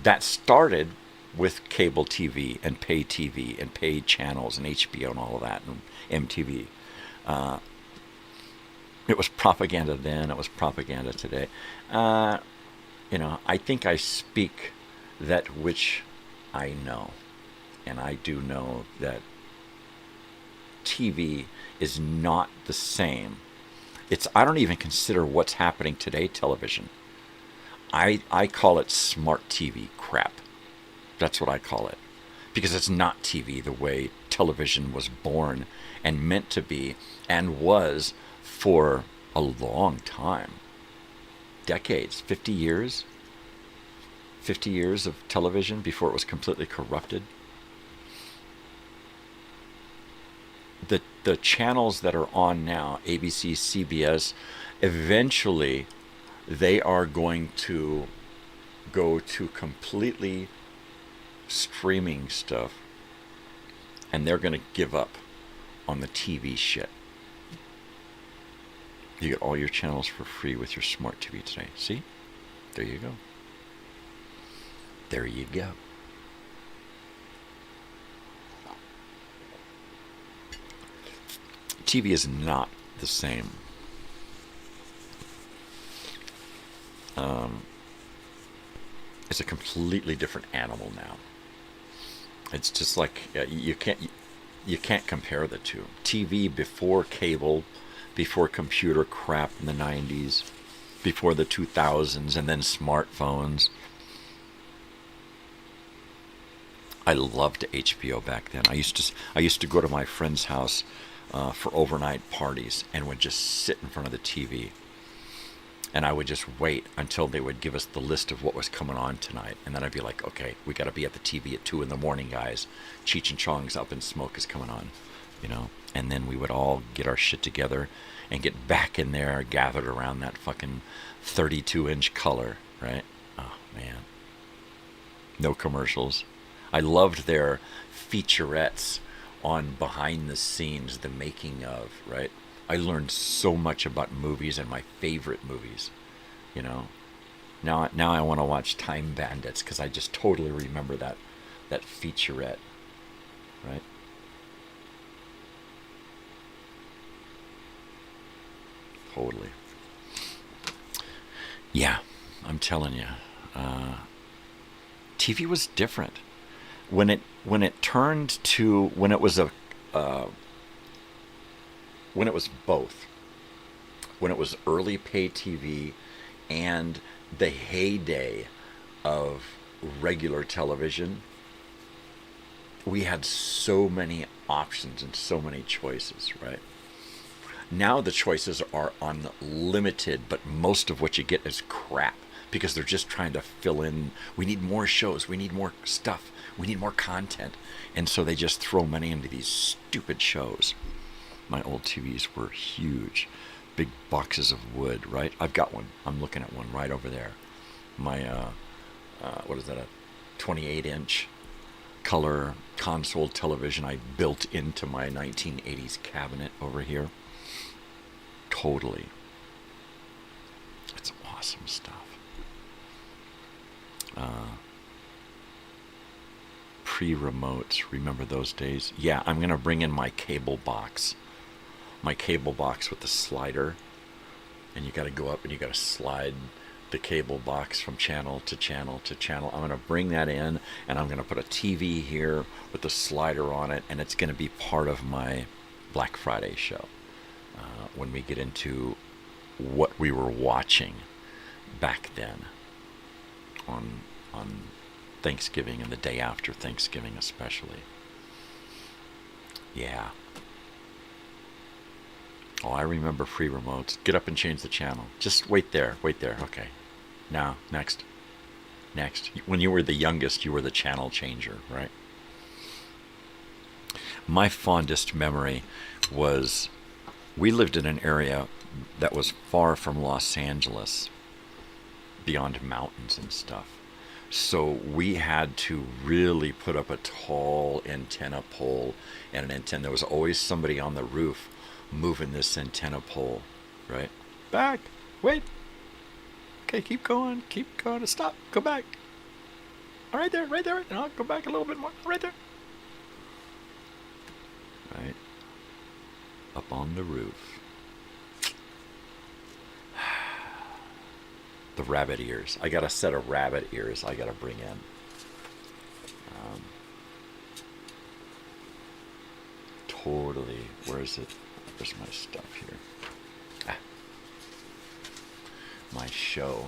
that started with cable TV and pay TV and paid channels and HBO and all of that and MTV. It was propaganda then, it was propaganda today. I think I speak that which I know. And I do know that TV is not the same. I don't even consider what's happening today television. I call it smart TV crap. That's what I call it. Because it's not TV the way television was born and meant to be and was for a long time. Decades, 50 years. 50 years of television before it was completely corrupted. The channels that are on now, ABC, CBS, eventually they are going to go to completely streaming stuff, and they're going to give up on the TV shit. You get all your channels for free with your smart TV today. See? There you go. There you go. TV is not the same. It's a completely different animal now. It's just like you can't compare the two. TV before cable, before computer crap in the 90s, before the 2000s, and then smartphones. I loved HBO back then. I used to go to my friend's house for overnight parties and would just sit in front of the TV. And I would just wait until they would give us the list of what was coming on tonight. And then I'd be like, okay, we got to be at the TV at 2 a.m, guys. Cheech and Chong's Up in Smoke is coming on, And then we would all get our shit together and get back in there, gathered around that fucking 32-inch color, right? Oh, man. No commercials. I loved their featurettes on behind the scenes, the making of, right? I learned so much about movies and my favorite movies, Now I want to watch Time Bandits because I just totally remember that featurette, right? Totally. Yeah, I'm telling you, TV was different. When it was both. When it was early pay TV and the heyday of regular television, we had so many options and so many choices, right? Now the choices are unlimited, but most of what you get is crap because they're just trying to fill in. We need more shows. We need more stuff. We need more content. And so they just throw money into these stupid shows. My old TVs were huge. Big boxes of wood, right? I've got one. I'm looking at one right over there. My, what is that, a 28-inch color console television I built into my 1980s cabinet over here. Totally. It's awesome stuff. Pre-remotes, remember those days? Yeah, I'm going to bring in my cable box. My cable box with the slider. And you got to go up and you got to slide the cable box from channel to channel to channel. I'm going to bring that in and I'm going to put a TV here with the slider on it, and it's going to be part of my Black Friday show. When we get into what we were watching back then on Thanksgiving and the day after Thanksgiving especially. Yeah. Oh, I remember free remotes. Get up and change the channel. Just wait there. Wait there. Okay. Now, next. Next. When you were the youngest, you were the channel changer, right? My fondest memory was we lived in an area that was far from Los Angeles, beyond mountains and stuff. So we had to really put up a tall antenna pole and an antenna. There was always somebody on the roof moving this antenna pole, right? Back, wait. Okay, keep going, stop, go back. All right there, right there. No, go back a little bit more, right there. Right, up on the roof. The rabbit ears. I got a set of rabbit ears I got to bring in. Totally. Where is it? Where's my stuff here? My show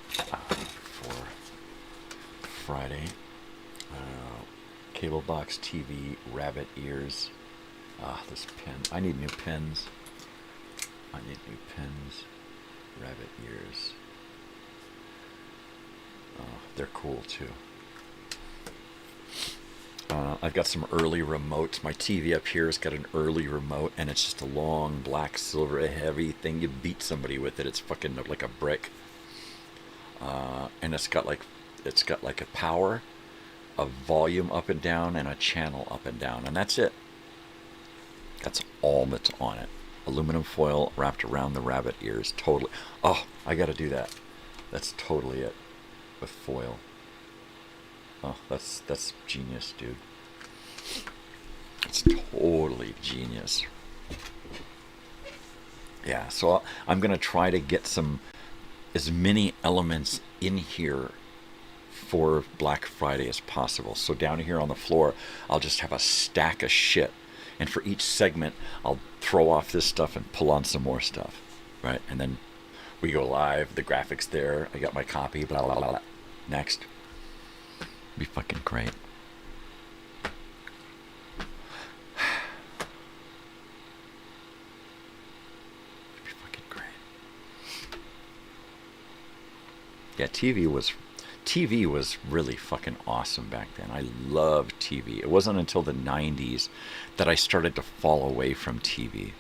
for Friday. Cable box TV, rabbit ears. This pen. I need new pens. Rabbit ears. They're cool too. I've got some early remotes. My TV up here has got an early remote, and it's just a long black silver heavy thing. You beat somebody with it. It's fucking like a brick. And it's got like a power, a volume up and down, and a channel up and down, and that's it. That's all that's on it. Aluminum foil wrapped around the rabbit ears. Totally. Oh, I got to do that. That's totally it. With foil. Oh, that's genius, dude. It's totally genius. Yeah, so I'm gonna try to get as many elements in here for Black Friday as possible. So down here on the floor, I'll just have a stack of shit, and for each segment, I'll throw off this stuff and pull on some more stuff, right? And then we go live, the graphics there, I got my copy, blah, blah, blah, blah. Next. Be fucking great. Be fucking great. Yeah, TV was really fucking awesome back then. I loved TV. It wasn't until the 90s that I started to fall away from TV.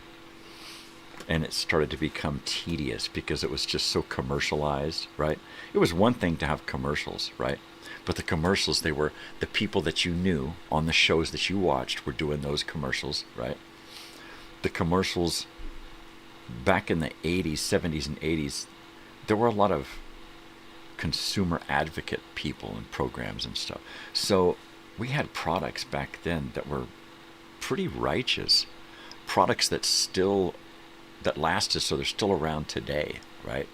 And it started to become tedious because it was just so commercialized, right? It was one thing to have commercials, right? But the commercials, they were the people that you knew on the shows that you watched were doing those commercials, right? The commercials back in the 80s, 70s, and 80s, there were a lot of consumer advocate people and programs and stuff. So we had products back then that were pretty righteous. Products that lasted, so they're still around today, right?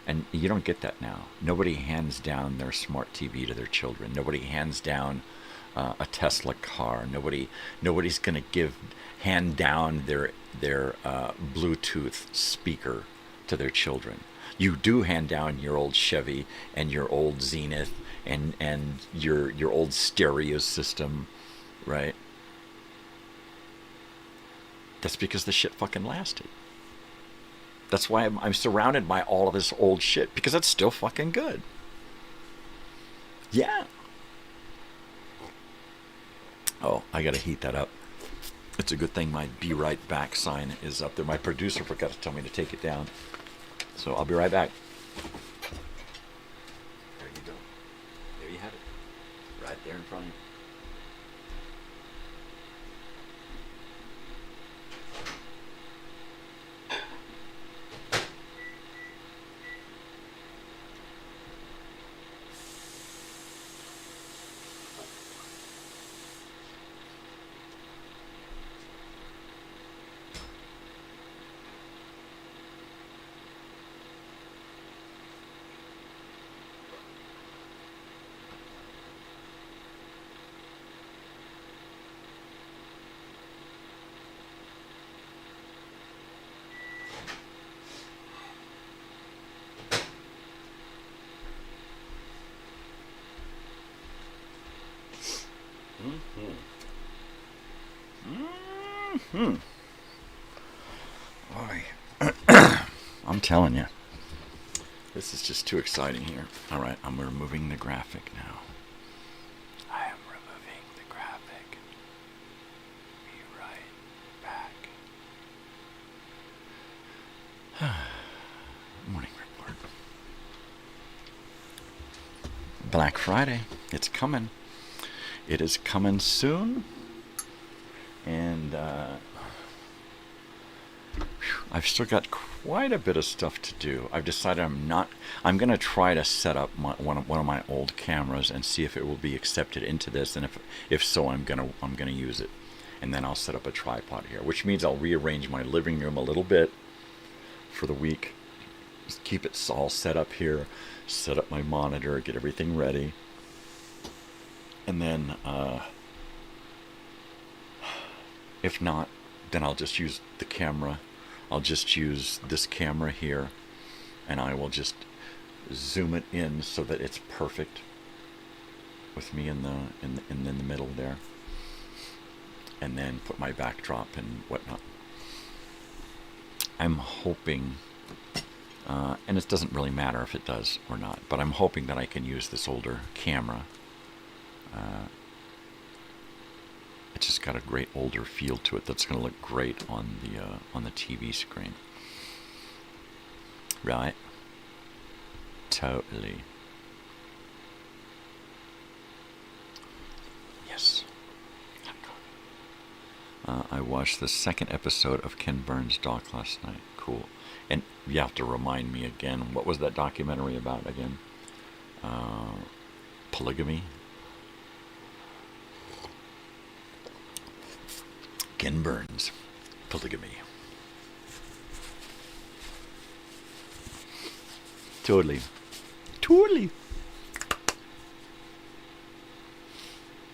And you don't get that now. Nobody hands down their smart TV to their children. Nobody hands down a Tesla car. Nobody's going to hand down their Bluetooth speaker to their children. You do hand down your old Chevy and your old Zenith and your old stereo system, right? That's because the shit fucking lasted. That's why I'm surrounded by all of this old shit, because it's still fucking good. Yeah. Oh, I gotta heat that up. It's a good thing my be right back sign is up there. My producer forgot to tell me to take it down. So I'll be right back. There you go. There you have it. Right there in front of you. Boy. I'm telling you, this is just too exciting here. All right, I'm removing the graphic now. I am removing the graphic. Be right back. Morning report. Black Friday. It's coming. It is coming soon. And I've still got quite a bit of stuff to do. I've decided I'm going to try to set up one of my old cameras and see if it will be accepted into this, and if so, I'm going to use it. And then I'll set up a tripod here, which means I'll rearrange my living room a little bit for the week. Just keep it all set up here, set up my monitor, get everything ready. And then if not, then I'll just use the camera. I'll just use this camera here, and I will just zoom it in so that it's perfect with me in the middle there, and then put my backdrop and whatnot. I'm hoping, and it doesn't really matter if it does or not, but I'm hoping that I can use this older camera. It's just got a great older feel to it that's going to look great on the TV screen. Right? Totally. Yes. I watched the second episode of Ken Burns' doc last night. Cool. And you have to remind me again, what was that documentary about again? Polygamy? Ken Burns, polygamy. Totally. Totally.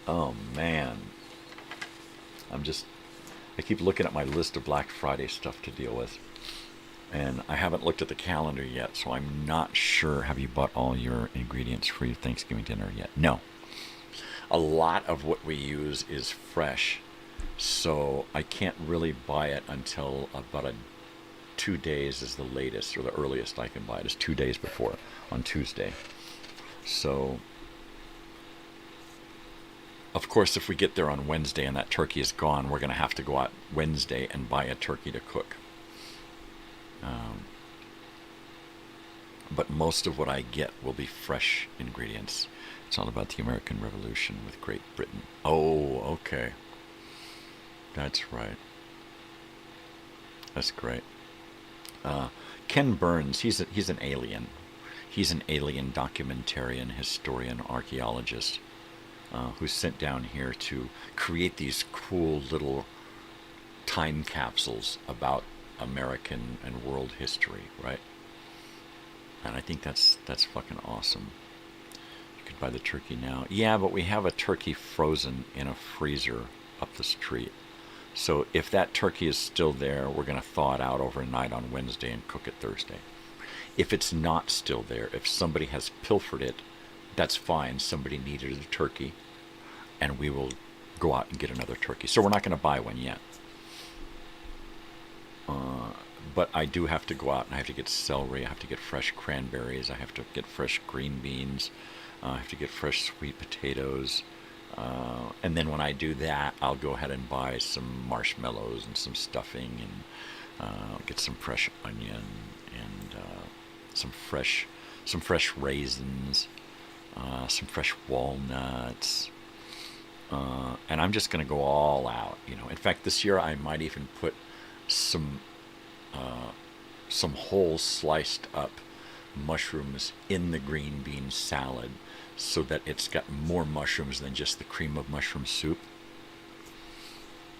Oh, man. I keep looking at my list of Black Friday stuff to deal with. And I haven't looked at the calendar yet, so I'm not sure. Have you bought all your ingredients for your Thanksgiving dinner yet? No. A lot of what we use is fresh. So I can't really buy it until about 2 days is the latest, or the earliest I can buy it is 2 days before, on Tuesday. So, of course, if we get there on Wednesday and that turkey is gone, we're going to have to go out Wednesday and buy a turkey to cook. But most of what I get will be fresh ingredients. It's all about the American Revolution with Great Britain. Oh, okay. That's right. That's great. Ken Burns, he's an alien. He's an alien documentarian, historian, archaeologist who's sent down here to create these cool little time capsules about American and world history, right? And I think that's fucking awesome. You could buy the turkey now. Yeah, but we have a turkey frozen in a freezer up the street. So if that turkey is still there, we're going to thaw it out overnight on Wednesday and cook it Thursday. If it's not still there, if somebody has pilfered it, that's fine. Somebody needed a turkey, and we will go out and get another turkey. So we're not going to buy one yet. But I do have to go out and I have to get celery. I have to get fresh cranberries. I have to get fresh green beans. I have to get fresh sweet potatoes. And then when I do that, I'll go ahead and buy some marshmallows and some stuffing and get some fresh onion and some fresh raisins, some fresh walnuts. And I'm just going to go all out, you know. In fact, this year I might even put some whole sliced up mushrooms in the green bean salad so that it's got more mushrooms than just the cream of mushroom soup.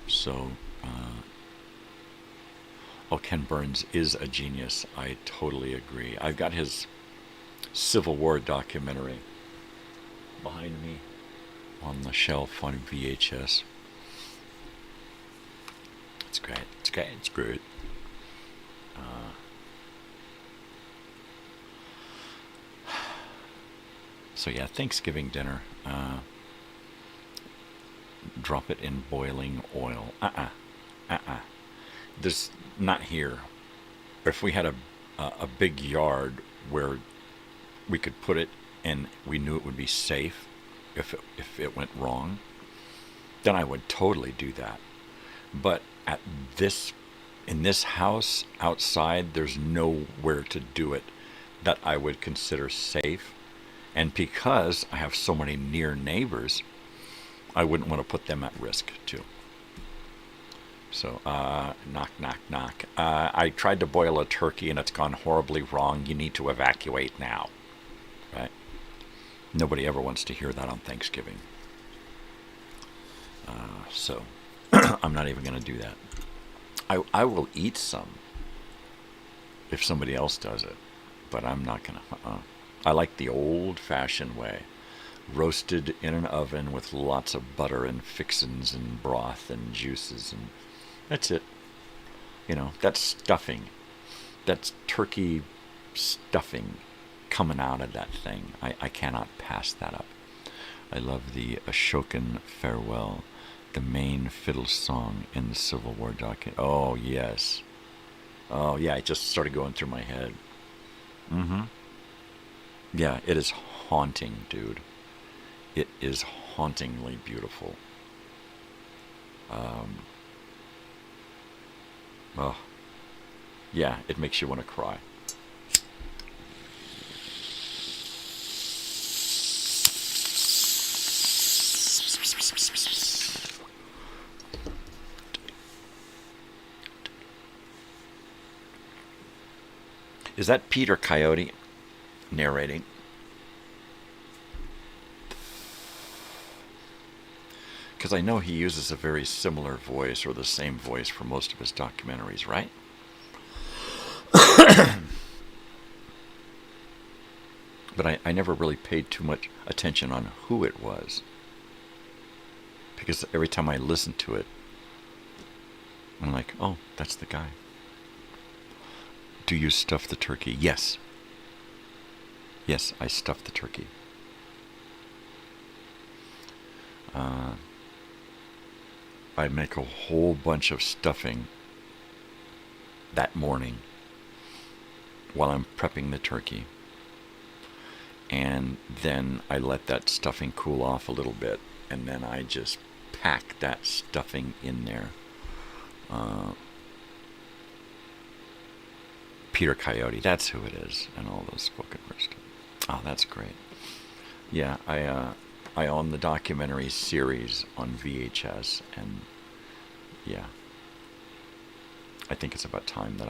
So, Ken Burns is a genius. I totally agree. I've got his Civil War documentary behind me on the shelf on VHS. It's great. It's great. It's great. So yeah, Thanksgiving dinner. Drop it in boiling oil. There's not here. If we had a big yard where we could put it and we knew it would be safe if it went wrong, then I would totally do that. But in this house outside, there's nowhere to do it that I would consider safe. And because I have so many near neighbors, I wouldn't want to put them at risk too. So, knock, knock, knock. I tried to boil a turkey and it's gone horribly wrong. You need to evacuate now. Right? Nobody ever wants to hear that on Thanksgiving. So, I'm not even going to do that. I will eat some if somebody else does it, but I'm not going to. I like the old-fashioned way. Roasted in an oven with lots of butter and fixins and broth and juices, and that's it. You know, that's stuffing. That's turkey stuffing coming out of that thing. I cannot pass that up. I love the Ashokan Farewell, the main fiddle song in the Civil War document. Oh, yes. Oh, yeah, it just started going through my head. Yeah, it is haunting, dude. It is hauntingly beautiful. Oh, yeah, it makes you want to cry. Is that Peter Coyote narrating? Because I know he uses a very similar voice or the same voice for most of his documentaries, right? But I never really paid too much attention on who it was. Because every time I listen to it, I'm like, oh, that's the guy. Do you stuff the turkey? Yes. Yes, I stuff the turkey. I make a whole bunch of stuffing that morning while I'm prepping the turkey. And then I let that stuffing cool off a little bit, and then I just pack that stuffing in there. Peter Coyote, that's who it is, and all those spoken words. Oh, that's great. Yeah, I own the documentary series on VHS, and yeah, I think it's about time that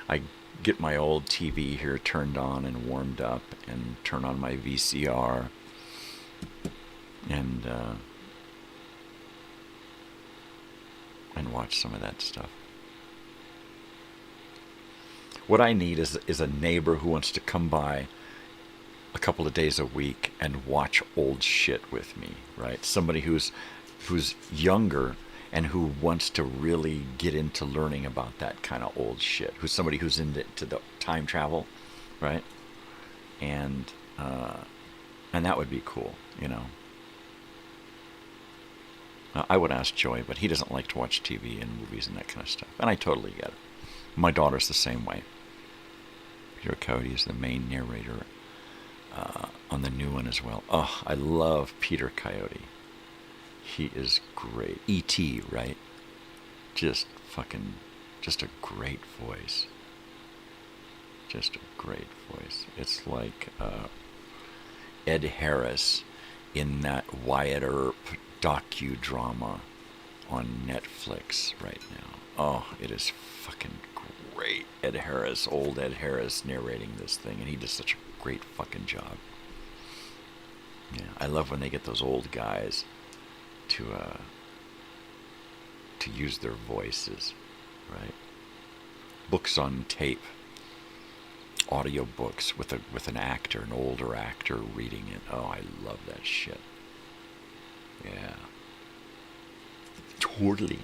I get my old TV here turned on and warmed up, and turn on my VCR, and watch some of that stuff. What I need is a neighbor who wants to come by a couple of days a week and watch old shit with me, right? Somebody who's younger and who wants to really get into learning about that kind of old shit. Who's somebody who's into the time travel, right? And that would be cool, you know. I would ask Joey, but he doesn't like to watch TV and movies and that kind of stuff, and I totally get it. My daughter's the same way. Peter Coyote is the main narrator on the new one as well. Oh, I love Peter Coyote. He is great. E.T., right? Just a great voice. Just a great voice. It's like Ed Harris in that Wyatt Earp docudrama on Netflix right now. Oh, it is fucking great. Ed Harris, old Ed Harris narrating this thing, and he does such a great fucking job. Yeah, I love when they get those old guys to use their voices, right? Books on tape, audio books with an actor, an older actor reading it. Oh, I love that shit. Yeah. Totally.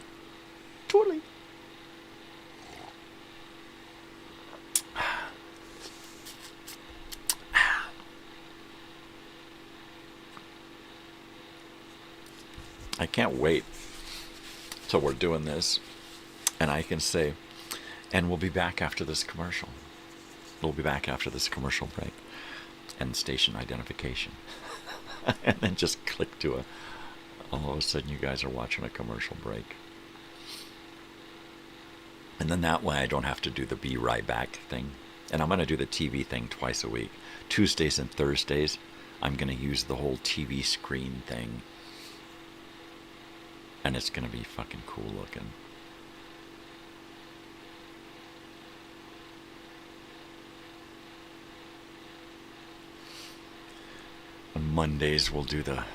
I can't wait till we're doing this and I can say, and we'll be back after this commercial. We'll be back after this commercial break and station identification. And then just click to all of a sudden you guys are watching a commercial break. And then that way I don't have to do the be right back thing. And I'm going to do the TV thing twice a week. Tuesdays and Thursdays, I'm going to use the whole TV screen thing. And it's going to be fucking cool looking. On Mondays we'll do the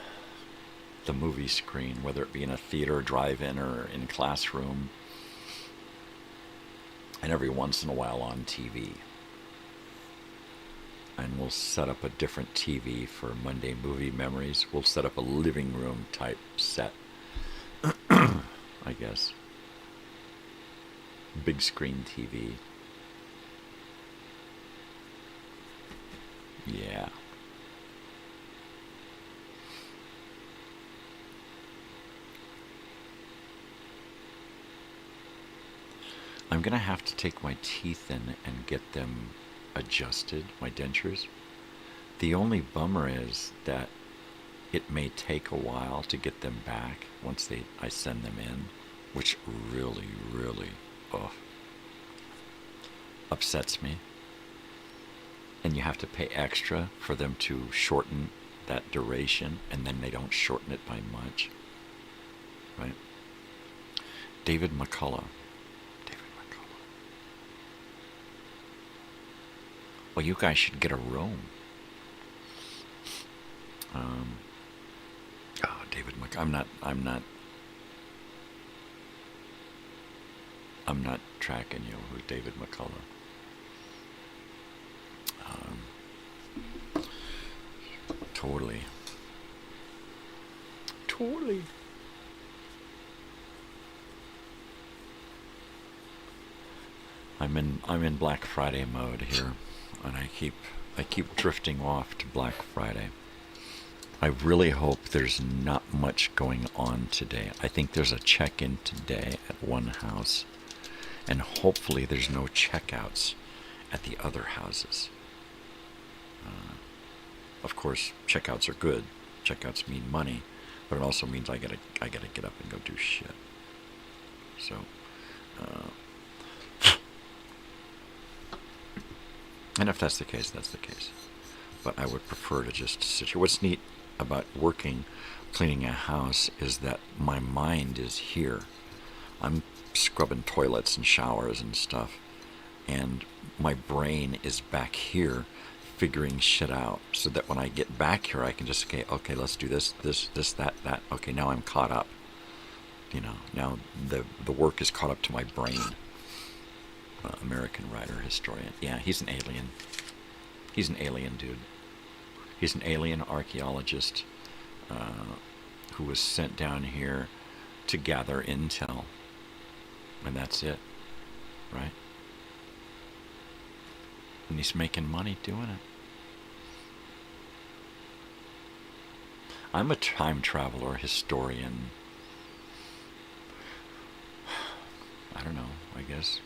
movie screen, whether it be in a theater, drive-in, or in a classroom. And every once in a while on TV. And we'll set up a different TV for Monday Movie Memories. We'll set up a living room type set. I guess. Big screen TV. Yeah. I'm going to have to take my teeth in and get them adjusted, my dentures. The only bummer is that it may take a while to get them back once I send them in, which really, really upsets me. And you have to pay extra for them to shorten that duration, and then they don't shorten it by much. Right? David McCullough. Well, you guys should get a room. David McCullough. I'm not tracking you. Who's David McCullough? Totally. I'm in Black Friday mode here, and I keep drifting off to Black Friday. I really hope there's not much going on today. I think there's a check-in today at one house, and hopefully there's no checkouts at the other houses. Of course, checkouts are good. Checkouts mean money, but it also means I gotta get up and go do shit. So, and if that's the case, that's the case. But I would prefer to just sit here. What's neat about cleaning a house is that my mind is here. I'm scrubbing toilets and showers and stuff, and my brain is back here figuring shit out, so that when I get back here I can just say, okay, let's do this, that. Okay, now I'm caught up. Now the work is caught up to my brain. American writer, historian. Yeah, he's an alien. He's an alien dude. He's an alien archaeologist who was sent down here to gather intel. And that's it, right? And he's making money doing it. I'm a time traveler, historian. I don't know, I guess.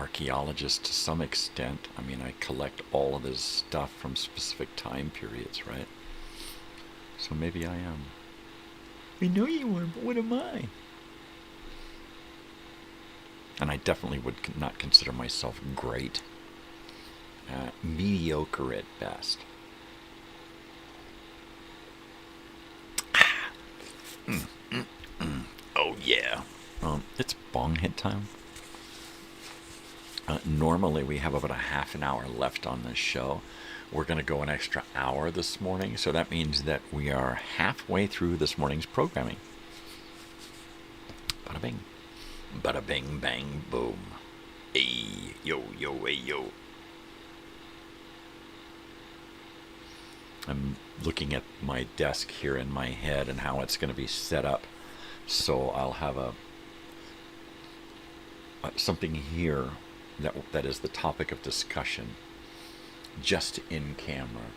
archaeologist to some extent. I mean, I collect all of this stuff from specific time periods, right? So maybe I am. I know you are, but what am I? And I definitely would not consider myself great. Mediocre at best. Oh yeah. It's bong hit time. Normally we have about a half an hour left on this show. We're going to go an extra hour this morning, so that means that we are halfway through this morning's programming. Bada bing. Bada bing, bang, boom. Hey, yo, yo, hey, yo. I'm looking at my desk here in my head and how it's going to be set up. So I'll have something here that is the topic of discussion, just in camera.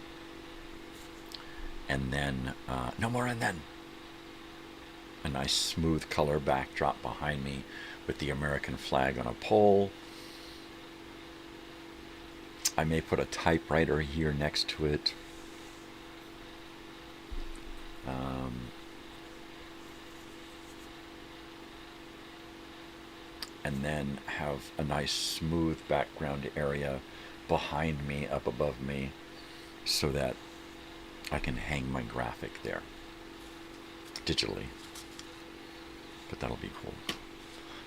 And then, no more and then. A nice smooth color backdrop behind me with the American flag on a pole. I may put a typewriter here next to it. And then have a nice smooth background area behind me, up above me, so that I can hang my graphic there digitally. But that'll be cool.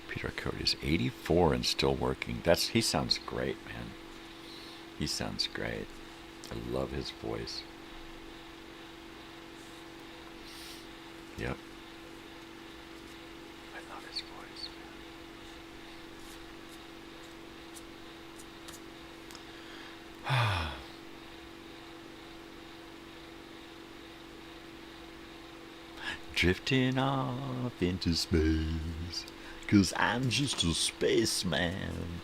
Peter Cody is 84 and still working. He sounds great, man. He sounds great. I love his voice. Yep. I love his voice. Drifting off into space, 'cause I'm just a spaceman.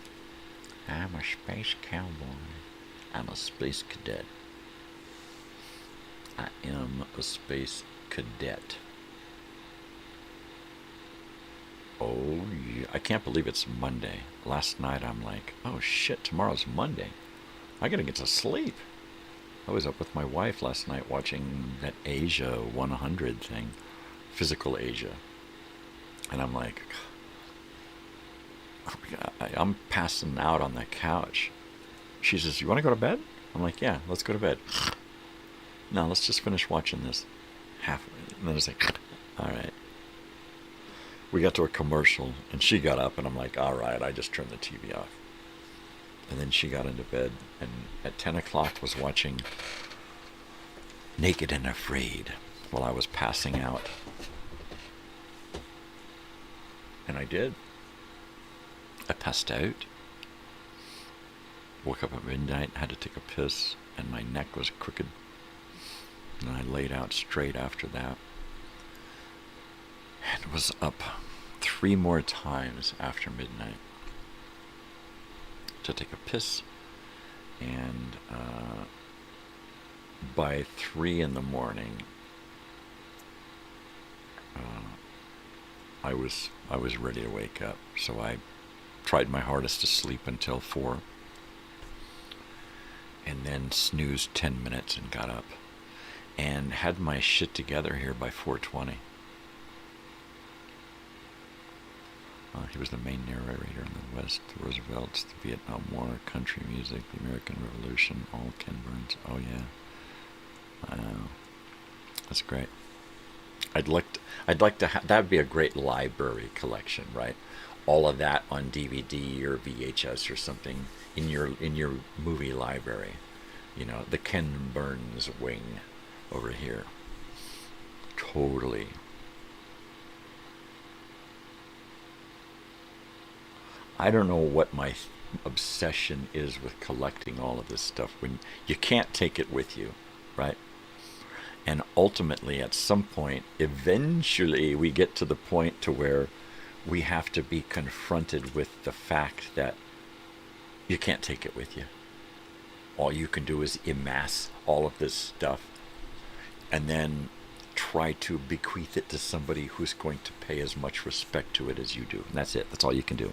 I'm a space cowboy. I'm a space cadet. I am a space cadet. Oh yeah, I can't believe it's Monday. Last night I'm like, oh shit, tomorrow's Monday. I gotta get to sleep. I was up with my wife last night watching that Asia 100 thing, Physical Asia. And I'm like, I'm passing out on the couch. She says, you want to go to bed? I'm like, yeah, let's go to bed. No, let's just finish watching this. Halfway. And then it's like, all right. We got to a commercial, and she got up, and I'm like, all right, I just turned the TV off. And then she got into bed, and at 10 o'clock was watching Naked and Afraid while I was passing out. And I did. I passed out. Woke up at midnight, had to take a piss, and my neck was crooked. And I laid out straight after that. And was up 3 more times after midnight to take a piss. And by 3 in the morning, I was ready to wake up. So I tried my hardest to sleep until 4. And then snoozed 10 minutes and got up. And had my shit together here by 4:20. He was the main narrator in the West, the Roosevelts, the Vietnam War, country music, the American Revolution, all Ken Burns. Oh yeah, wow, that's great. I'd like to have that'd be a great library collection, right? All of that on DVD or VHS or something in your movie library. You know, the Ken Burns wing over here. Totally. I don't know what my obsession is with collecting all of this stuff when you can't take it with you, right? And ultimately, at some point, eventually, we get to the point to where we have to be confronted with the fact that you can't take it with you. All you can do is amass all of this stuff and then try to bequeath it to somebody who's going to pay as much respect to it as you do. And that's it. That's all you can do.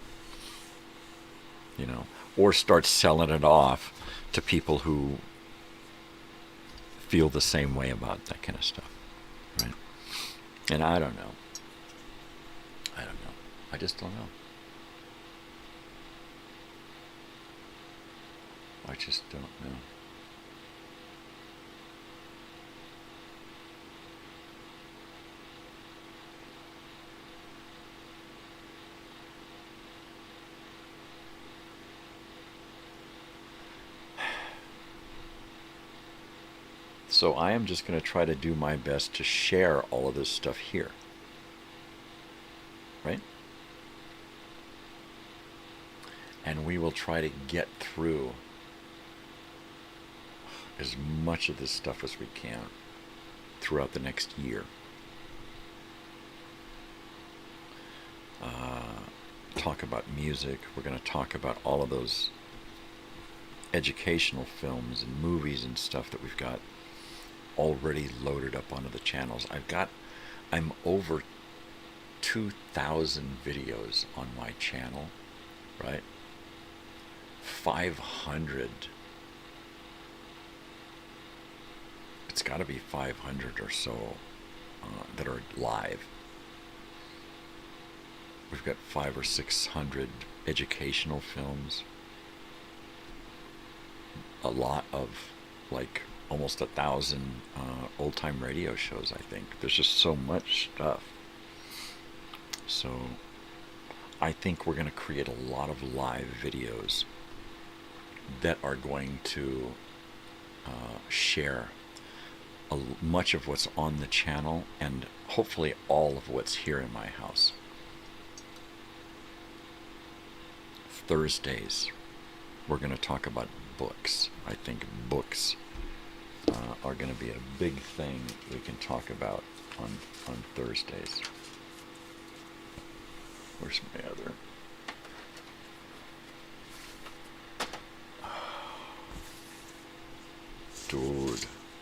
you know, or start selling it off to people who feel the same way about that kind of stuff, right? And I don't know. I just don't know. I just don't know. So I am just going to try to do my best to share all of this stuff here. Right? And we will try to get through as much of this stuff as we can throughout the next year. Talk about music. We're going to talk about all of those educational films and movies and stuff that we've got already loaded up onto the channels. I'm over 2,000 videos on my channel, right? 500. It's got to be 500 or so that are live. We've got 500 or 600 educational films. A lot of, like, almost 1,000 old-time radio shows, I think. There's just so much stuff. So I think we're going to create a lot of live videos that are going to share much of what's on the channel and hopefully all of what's here in my house. Thursdays, we're going to talk about books. I think books are going to be a big thing we can talk about on Thursdays. Where's my other?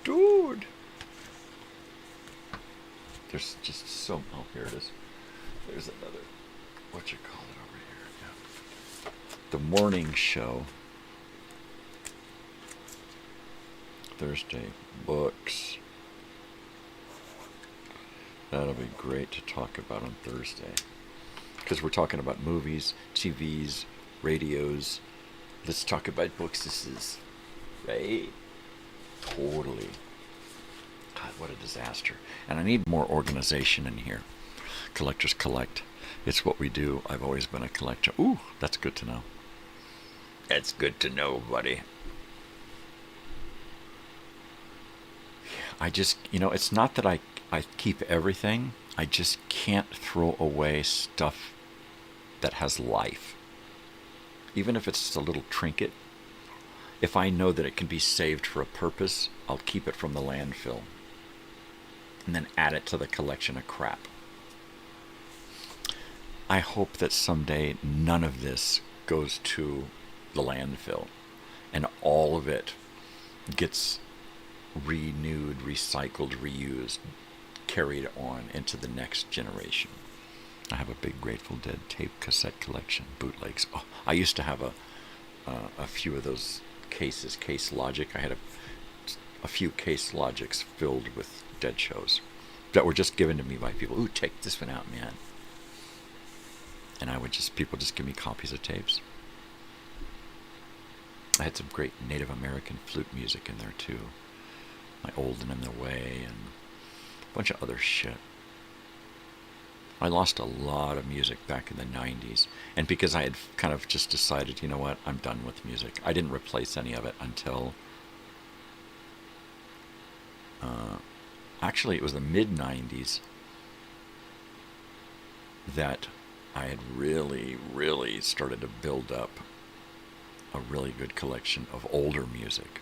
Dude. There's just so. Oh, here it is. There's another. What you call it over here? Yeah. The morning show. Thursday books. That'll be great to talk about on Thursday. Because we're talking about movies, TVs, radios. Let's talk about books. This is, right? Totally. God, what a disaster. And I need more organization in here. Collectors collect. It's what we do. I've always been a collector. Ooh, that's good to know. That's good to know, buddy. I just, it's not that I keep everything. I just can't throw away stuff that has life. Even if it's just a little trinket. If I know that it can be saved for a purpose, I'll keep it from the landfill. And then add it to the collection of crap. I hope that someday none of this goes to the landfill. And all of it gets renewed, recycled, reused, carried on into the next generation. I have a big Grateful Dead tape cassette collection, bootlegs. Oh, I used to have a few of those cases, Case Logic. I had a few Case Logics filled with Dead shows that were just given to me by people. Ooh, take this one out, man. And people just give me copies of tapes. I had some great Native American flute music in there too. My Old and in the Way and a bunch of other shit. I lost a lot of music back in the 90s. And because I had kind of just decided, you know what, I'm done with music. I didn't replace any of it until... actually, it was the mid-90s that I had really, really started to build up a really good collection of older music.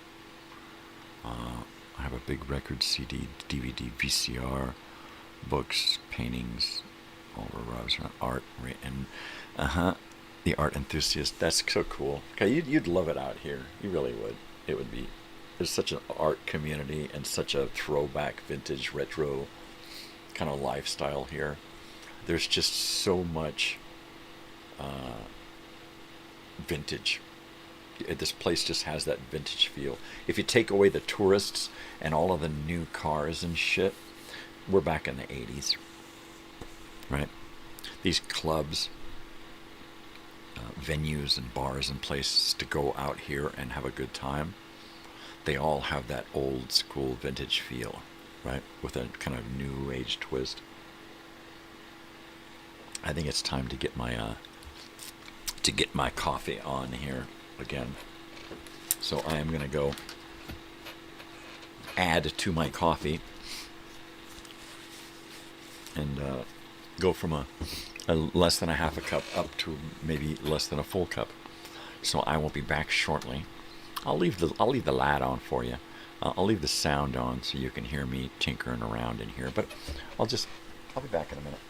I have a big record, CD, DVD, VCR, books, paintings, all where I was around art, and the art enthusiast. That's so cool. Okay, you'd love it out here. You really would. It would be. There's such an art community and such a throwback, vintage, retro kind of lifestyle here. There's just so much vintage. This place just has that vintage feel. If you take away the tourists and all of the new cars and shit, we're back in the 80s, right? These clubs, venues and bars and places to go out here and have a good time, they all have that old school vintage feel, right? With a kind of new age twist. I think it's time to get my coffee on here again. So I am going to go add to my coffee and go from a less than a half a cup up to maybe less than a full cup. So I will be back shortly. I'll leave the lad on for you. I'll leave the sound on so you can hear me tinkering around in here. But I'll be back in a minute.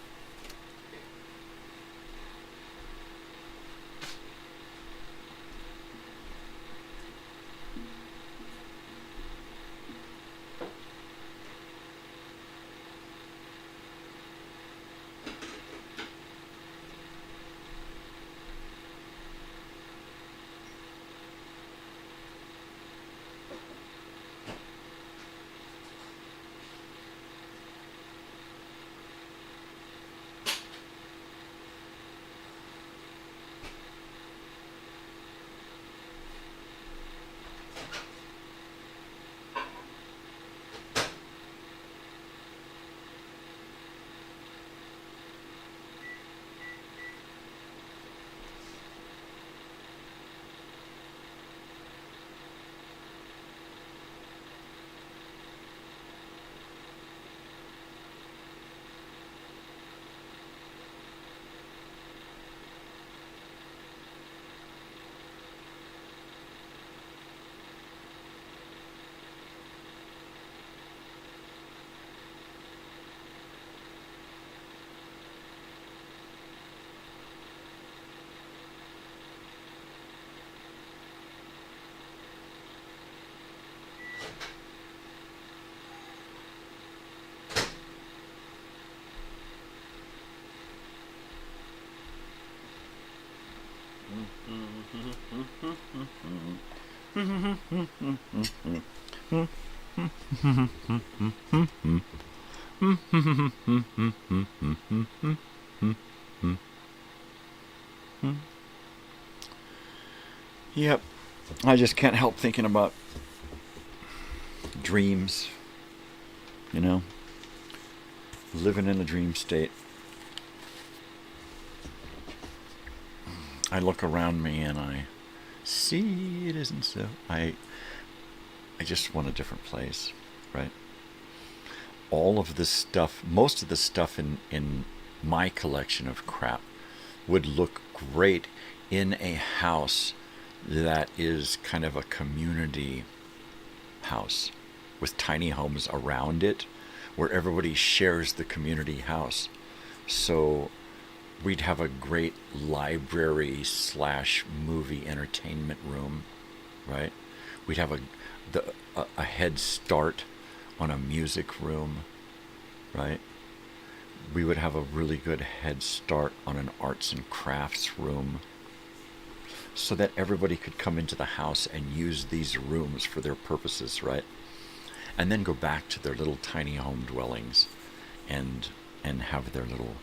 Yep, I just can't help thinking about dreams, you know, living in a dream state. I look around me and I see it isn't so. I just want a different place, right? All of this stuff, most of the stuff in my collection of crap would look great in a house that is kind of a community house with tiny homes around it where everybody shares the community house. So we'd have a great library / movie entertainment room, right? We'd have a head start on a music room, right? We would have a really good head start on an arts and crafts room so that everybody could come into the house and use these rooms for their purposes, right? And then go back to their little tiny home dwellings and have their little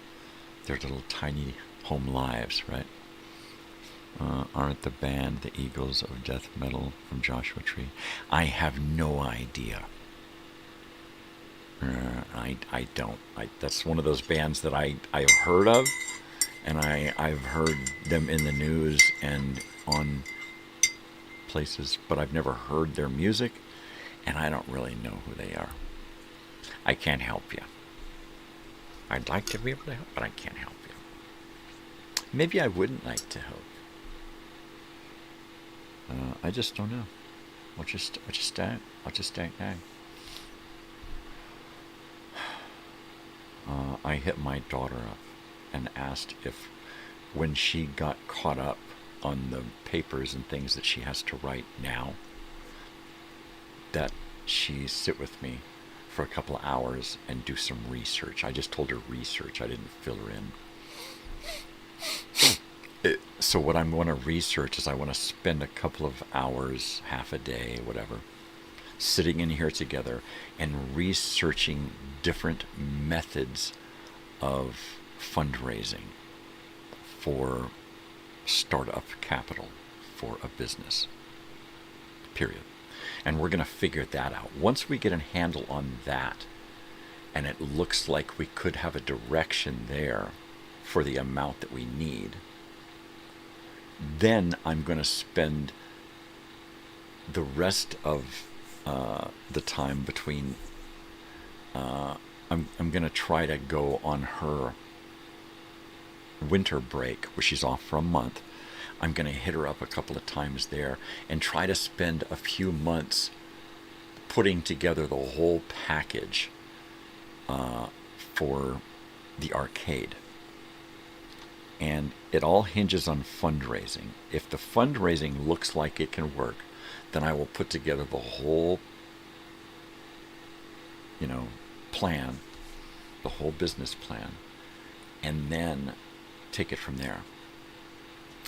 tiny home lives, right? Aren't the band the Eagles of death metal from Joshua Tree? I have no idea. I don't. That's one of those bands that I've heard of, and I've heard them in the news and on places, but I've never heard their music, and I don't really know who they are. I can't help you. I'd like to be able to help, but I can't help you. Maybe I wouldn't like to help. I just don't know. I'll just stay now. I hit my daughter up and asked if, when she got caught up on the papers and things that she has to write now, that she sit with me for a couple of hours and do some research. I just told her research. I didn't fill her in. So what I'm going to research is I want to spend a couple of hours, half a day, whatever, sitting in here together and researching different methods of fundraising for startup capital for a business, period. And we're going to figure that out. Once we get a handle on that, and it looks like we could have a direction there for the amount that we need, then I'm going to spend the rest of the time between, I'm going to try to go on her winter break, where she's off for a month. I'm going to hit her up a couple of times there and try to spend a few months putting together the whole package for the arcade. And it all hinges on fundraising. If the fundraising looks like it can work, then I will put together the whole, plan, the whole business plan, and then take it from there.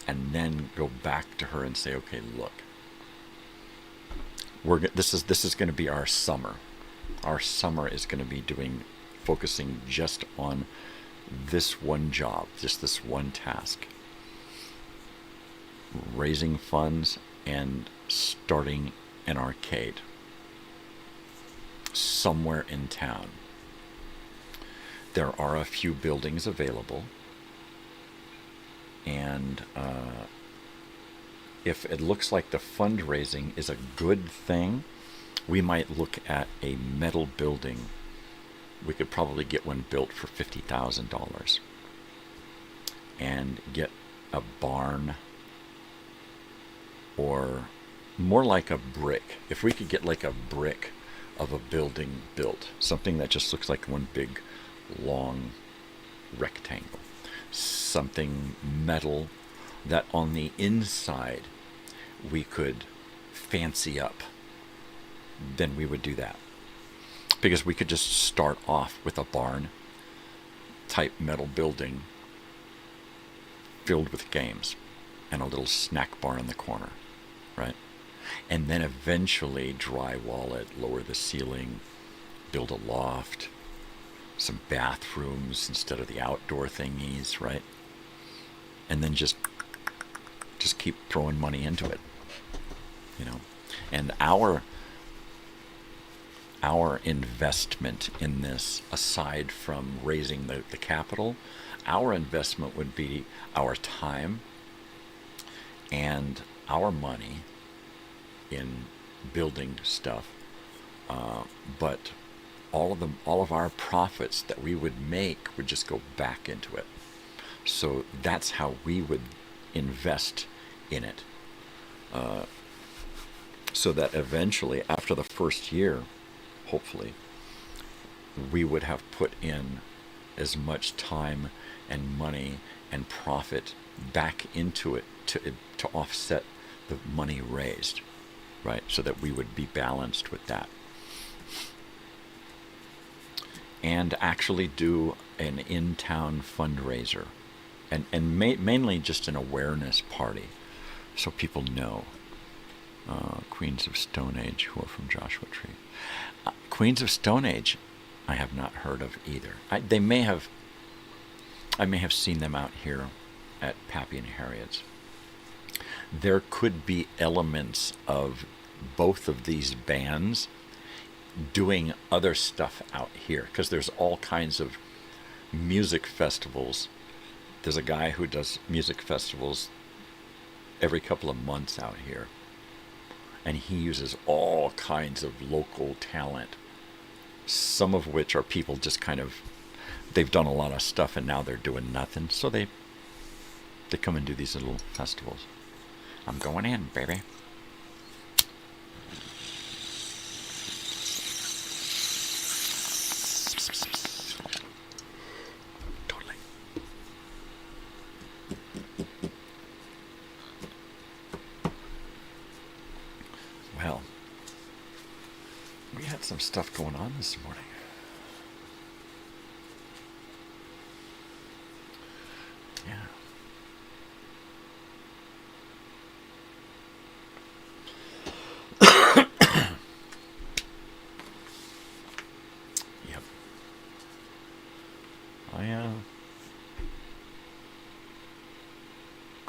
And then go back to her and say, okay, look, this is going to be our summer. Our summer is going to be focusing just on this one job, just this one task. Raising funds and starting an arcade somewhere in town. There are a few buildings available, and if it looks like the fundraising is a good thing, we might look at a metal building. We could probably get one built for $50,000 and get a barn, or more like a brick. If we could get like a brick of a building built, something that just looks like one big long rectangle, something metal that on the inside we could fancy up, then we would do that. Because we could just start off with a barn type metal building filled with games and a little snack bar in the corner, right? And then eventually drywall it, lower the ceiling, build a loft, some bathrooms instead of the outdoor thingies, right? And then just keep throwing money into it, And our investment in this, aside from raising the capital, our investment would be our time and our money in building stuff, but all of our profits that we would make would just go back into it. So that's how we would invest in it, so that eventually, after the first year, hopefully, we would have put in as much time and money and profit back into it to offset the money raised, right? So that we would be balanced with that. And actually do an in-town fundraiser, and mainly just an awareness party, so people know. Queens of Stone Age, who are from Joshua Tree. Queens of Stone Age, I have not heard of either. I may have seen them out here at Pappy and Harriet's. There could be elements of both of these bands doing other stuff out here, because there's all kinds of music festivals. There's a guy who does music festivals every couple of months out here, and he uses all kinds of local talent, some of which are people just they've done a lot of stuff and now they're doing nothing, so they come and do these little festivals. I'm going in, baby. Totally. Well, we had some stuff going on this morning. Yeah.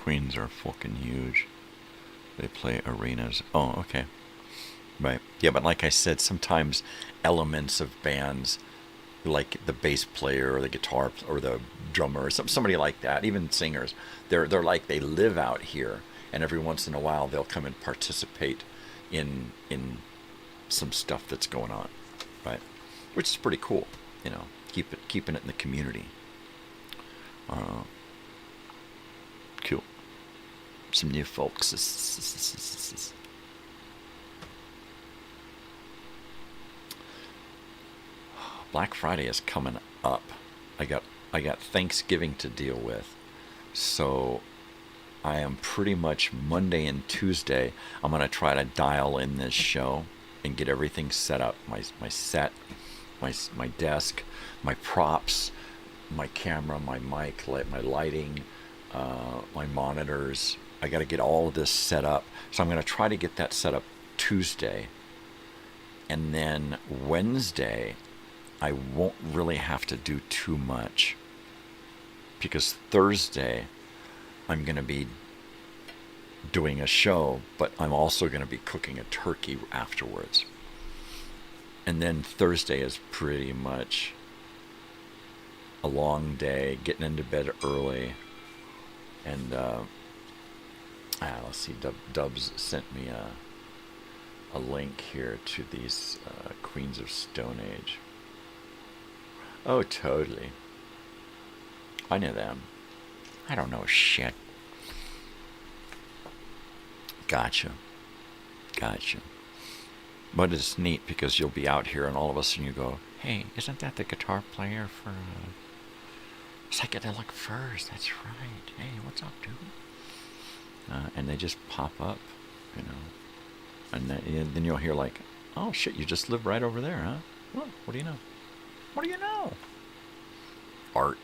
Queens are fucking huge. They play arenas. Oh, okay. Right. Yeah, but like I said, sometimes elements of bands, like the bass player or the guitar or the drummer or somebody like that, even singers, they're like they live out here, and every once in a while they'll come and participate in some stuff that's going on, right? Which is pretty cool, you know, keeping it in the community. Cool. Some new folks. Black Friday is coming up. I got Thanksgiving to deal with, so I am pretty much Monday and Tuesday. I'm gonna try to dial in this show and get everything set up. My set, my desk, my props, my camera, my mic, my lighting, my monitors. I got to get all of this set up. So I'm going to try to get that set up Tuesday. And then Wednesday, I won't really have to do too much. Because Thursday, I'm going to be doing a show, but I'm also going to be cooking a turkey afterwards. And then Thursday is pretty much a long day, getting into bed early. And let's see, Dubs sent me a link here to these Queens of Stone Age. Oh, totally. I know them. I don't know shit. Gotcha. But it's neat because you'll be out here and all of a sudden you go, hey, isn't that the guitar player for Psychedelic Furs? That's right. Hey, what's up, dude? And they just pop up, you know. And then you'll hear like, oh shit, you just live right over there, huh? Well, what do you know? What do you know? Art,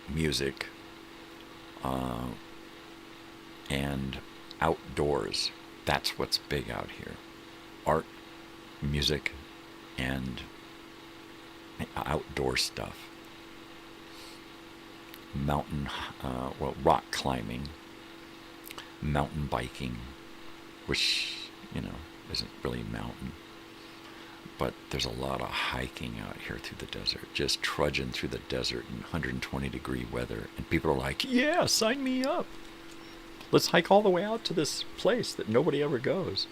music, and outdoors. That's what's big out here. Art, music, and outdoor stuff. Mountain, rock climbing, mountain biking, which, you know, isn't really mountain. But there's a lot of hiking out here through the desert, just trudging through the desert in 120-degree weather. And people are like, yeah, sign me up. Let's hike all the way out to this place that nobody ever goes.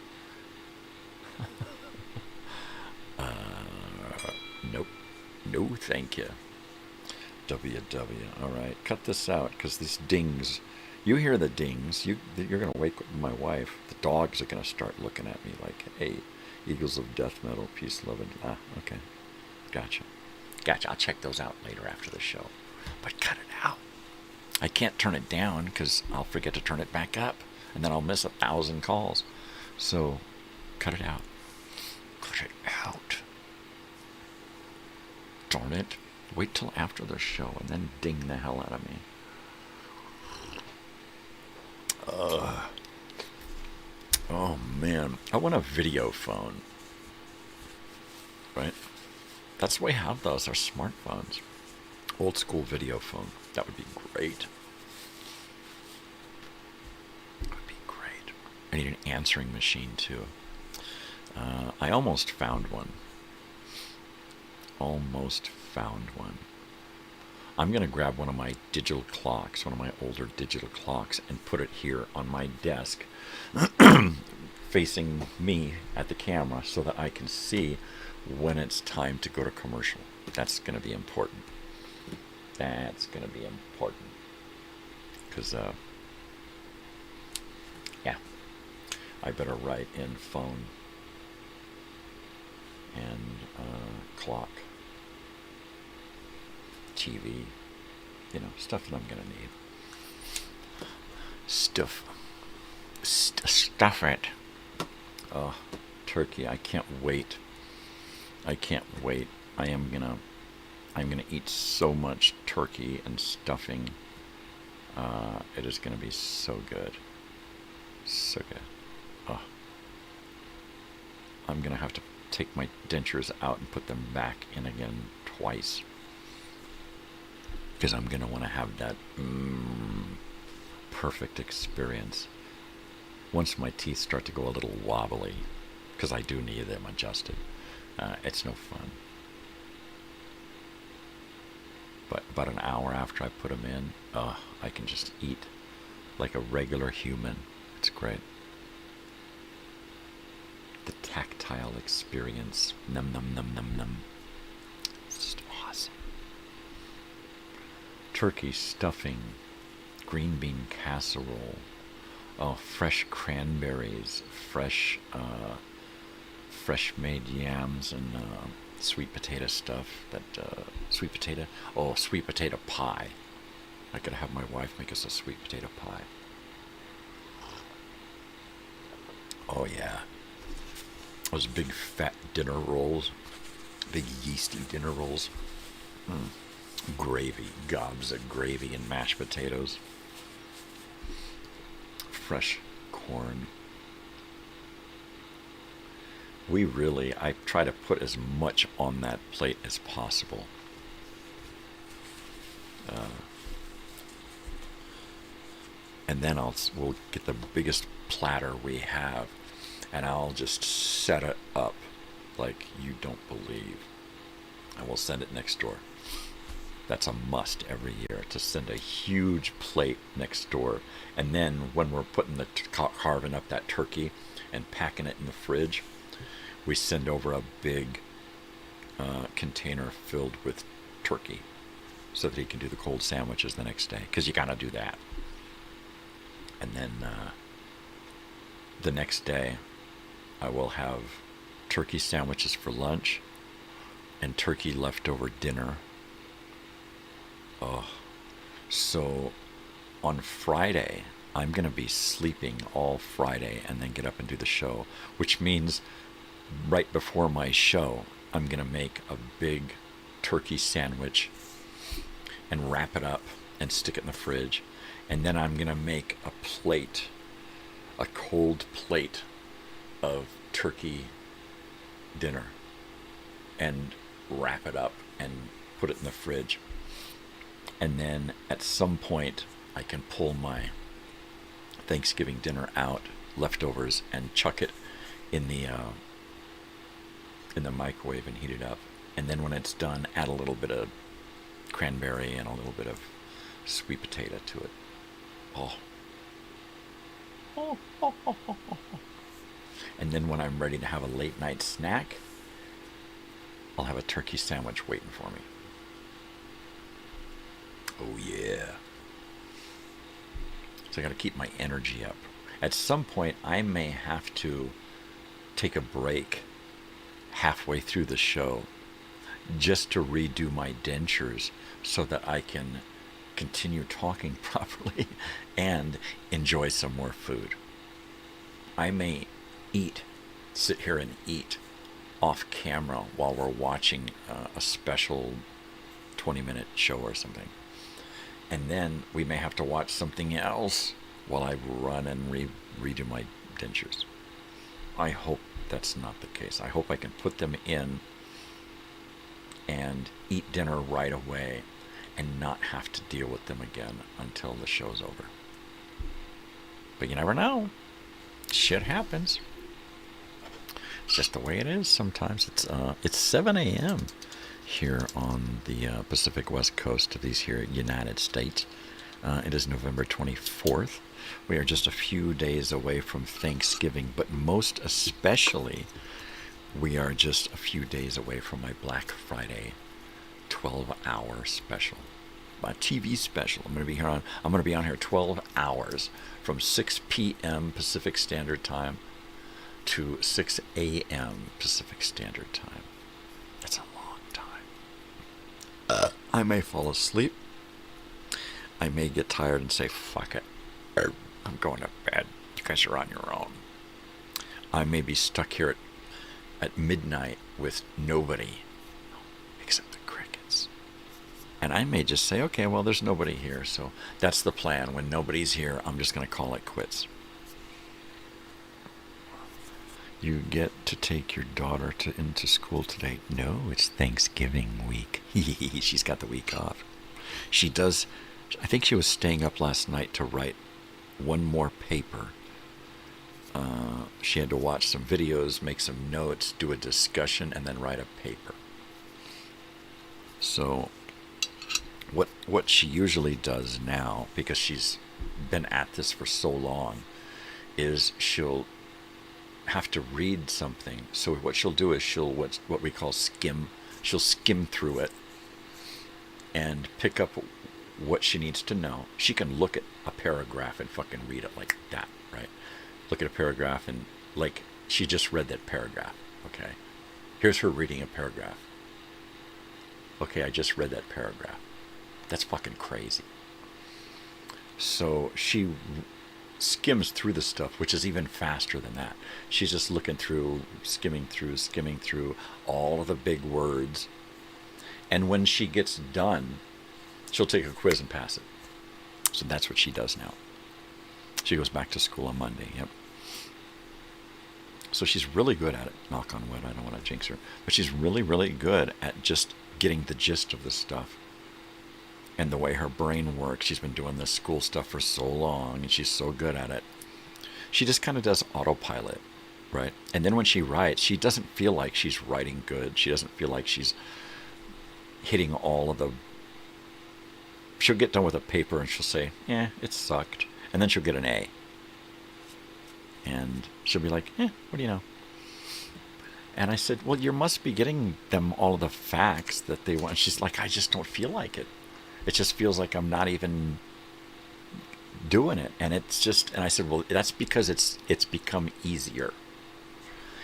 Nope. No, thank you. WW. All right, cut this out because these dings. You hear the dings. You're going to wake my wife. The dogs are going to start looking at me like, hey, Eagles of Death Metal, Peace, Love, and... okay. Gotcha. I'll check those out later after the show. But cut it out. I can't turn it down because I'll forget to turn it back up. And then I'll miss 1,000 calls. So, cut it out. Cut it out. Darn it. Wait till after the show and then ding the hell out of me. Oh man, I want a video phone. Right? That's the way we have those, our smartphones. Old school video phone. That would be great. That would be great. I need an answering machine too. I almost found one. I'm going to grab one of my digital clocks, one of my older digital clocks, and put it here on my desk, facing me at the camera so that I can see when it's time to go to commercial. That's going to be important. That's going to be important. Because, yeah, I better write in phone and clock. TV, you know, stuff that I'm gonna need. Stuff it. Oh, turkey! I can't wait. I'm gonna eat so much turkey and stuffing. It is gonna be so good. So good. Oh, I'm gonna have to take my dentures out and put them back in again twice. Because I'm going to want to have that perfect experience. Once my teeth start to go a little wobbly, because I do need them adjusted, it's no fun. But about an hour after I put them in, I can just eat like a regular human. It's great. The tactile experience. Num num num num num. It's just awesome. Turkey stuffing, green bean casserole, fresh cranberries, fresh made yams, and sweet potato stuff. Sweet potato pie. I could have my wife make us a sweet potato pie. Oh yeah. Those big fat dinner rolls, big yeasty dinner rolls. Gravy, gobs of gravy and mashed potatoes. Fresh corn. I try to put as much on that plate as possible. And then we'll get the biggest platter we have, and I'll just set it up like you don't believe. And we'll send it next door. That's a must every year, to send a huge plate next door. And then when we're putting carving up that turkey and packing it in the fridge, we send over a big container filled with turkey so that he can do the cold sandwiches the next day, because you gotta do that. And then the next day I will have turkey sandwiches for lunch and turkey leftover dinner. So on Friday I'm gonna be sleeping all Friday and then get up and do the show, which means right before my show I'm gonna make a big turkey sandwich and wrap it up and stick it in the fridge, and then I'm gonna make a cold plate of turkey dinner and wrap it up and put it in the fridge. And then at some point I can pull my Thanksgiving dinner out, leftovers, and chuck it in the microwave and heat it up. And then when it's done, add a little bit of cranberry and a little bit of sweet potato to it. And then when I'm ready to have a late night snack, I'll have a turkey sandwich waiting for me. Oh yeah. So I gotta keep my energy up. At some point I may have to take a break halfway through the show just to redo my dentures so that I can continue talking properly and enjoy some more food. I may sit here and eat off camera while we're watching a special 20-minute show or something. And then we may have to watch something else while I run and redo my dentures. I hope that's not the case. I hope I can put them in and eat dinner right away and not have to deal with them again until the show's over. But you never know. Shit happens. It's just the way it is sometimes. It's 7 a.m. here on the Pacific West Coast of these here United States. It is November 24th. We are just a few days away from Thanksgiving, but most especially, we are just a few days away from my Black Friday 12-hour special, my TV special. I'm going to be on here 12 hours from 6 p.m. Pacific Standard Time to 6 a.m. Pacific Standard Time. That's a long time. I may fall asleep. I may get tired and say, fuck it, I'm going to bed. You guys are on your own. I may be stuck here at midnight with nobody except the crickets. And I may just say, okay, well, there's nobody here, so that's the plan. When nobody's here, I'm just going to call it quits. You get to take your daughter into school today. No, it's Thanksgiving week. She's got the week off. She does. I think she was staying up last night to write one more paper. She had to watch some videos, make some notes, do a discussion, and then write a paper. So what she usually does now, because she's been at this for so long, is she'll have to read something. So what she'll do is she'll what we call skim. She'll skim through it and pick up what she needs to know. She can look at a paragraph and fucking read it like that, right? Look at a paragraph and like she just read that paragraph. Okay, here's her reading a paragraph. Okay, I just read that paragraph. That's fucking crazy. So she skims through the stuff, which is even faster than that. She's just looking through, skimming through all of the big words. And when she gets done, she'll take a quiz and pass it. So that's what she does now. She goes back to school on Monday. Yep. So she's really good at it. Knock on wood. I don't want to jinx her. But she's really, really good at just getting the gist of the stuff. And the way her brain works. She's been doing this school stuff for so long, and she's so good at it. She just kind of does autopilot, right? And then when she writes, she doesn't feel like she's writing good. She doesn't feel like she's hitting all of the... She'll get done with a paper and she'll say, yeah, it sucked. And then she'll get an A. And she'll be like, what do you know? And I said, well, you must be getting them all of the facts that they want. And she's like, I just don't feel like it. It just feels like I'm not even doing it. And it's just, and I said, well, that's because it's become easier.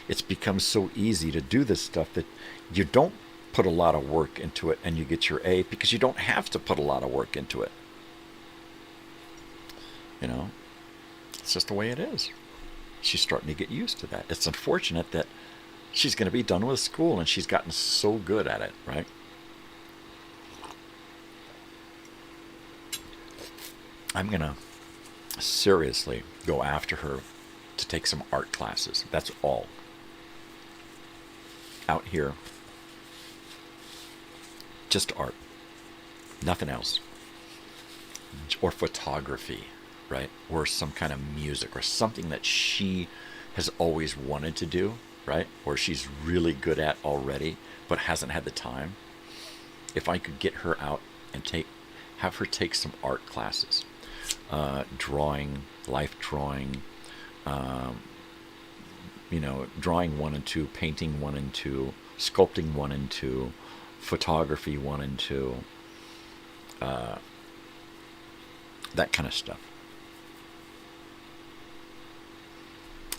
It's become so easy to do this stuff that you don't put a lot of work into it and you get your A because you don't have to put a lot of work into it. You know, it's just the way it is. She's starting to get used to that. It's unfortunate that she's going to be done with school and she's gotten so good at it, right? I'm going to seriously go after her to take some art classes. That's all. Out here. Just art. Nothing else. Or photography, right? Or some kind of music or something that she has always wanted to do, right? Or she's really good at already, but hasn't had the time. If I could get her out and have her take some art classes. Drawing, life drawing, drawing 1 and 2, painting 1 and 2, sculpting 1 and 2, photography 1 and 2, that kind of stuff.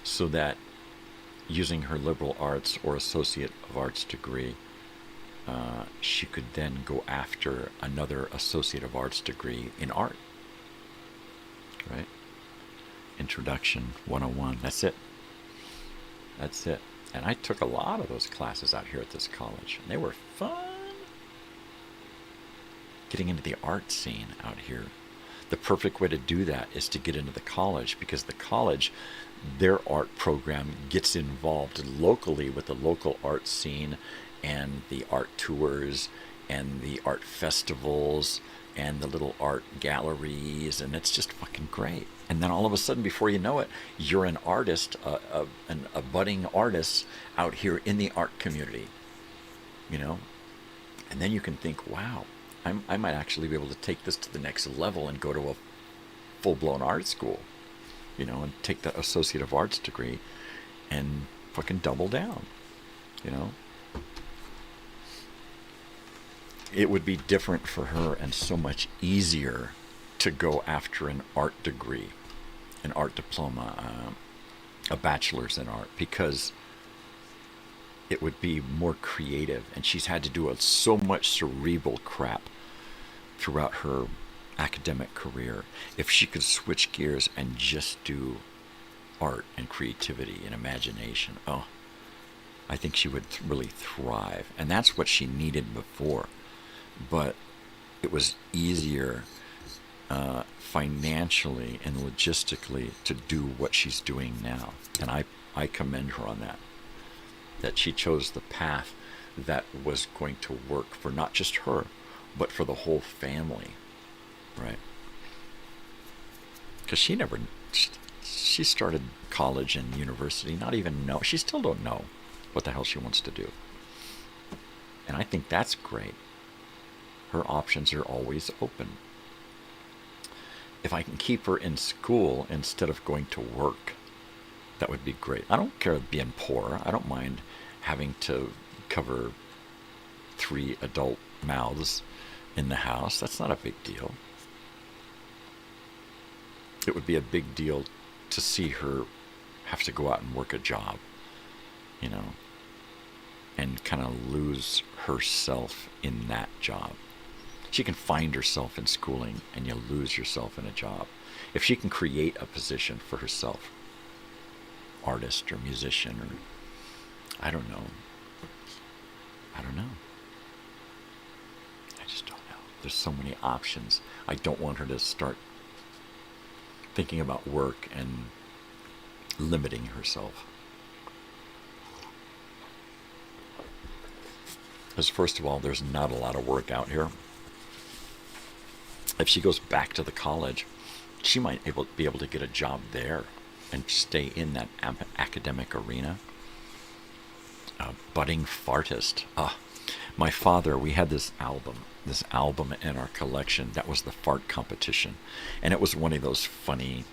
So that using her liberal arts or associate of arts degree, she could then go after another associate of arts degree in art. Right? Introduction 101. That's it. That's it. And I took a lot of those classes out here at this college. And they were fun. Getting into the art scene out here. The perfect way to do that is to get into the college, because the college, their art program gets involved locally with the local art scene and the art tours and the art festivals and the little art galleries, and it's just fucking great. And then all of a sudden, before you know it, you're an artist, a budding artist out here in the art community, you know? And then you can think, wow, I might actually be able to take this to the next level and go to a full-blown art school, you know, and take the Associate of Arts degree and fucking double down, you know? It would be different for her and so much easier to go after an art degree, an art diploma, a bachelor's in art, because it would be more creative. And she's had to do so much cerebral crap throughout her academic career. If she could switch gears and just do art and creativity and imagination, oh, I think she would really thrive. And that's what she needed before. But it was easier financially and logistically to do what she's doing now. And I commend her on that. That she chose the path that was going to work for not just her, but for the whole family, right? Because she started college and university, not even know. She still don't know what the hell she wants to do. And I think that's great. Her options are always open. If I can keep her in school instead of going to work, that would be great. I don't care being poor. I don't mind having to cover 3 adult mouths in the house. That's not a big deal. It would be a big deal to see her have to go out and work a job, you know, and kind of lose herself in that job. She can find herself in schooling, and you lose yourself in a job. If she can create a position for herself, artist or musician, or I don't know. I just don't know. There's so many options. I don't want her to start thinking about work and limiting herself. Because first of all, there's not a lot of work out here. If she goes back to the college, she might be able to get a job there and stay in that academic arena. Budding fartist. My father, we had this album in our collection. That was the fart competition. And it was one of those funny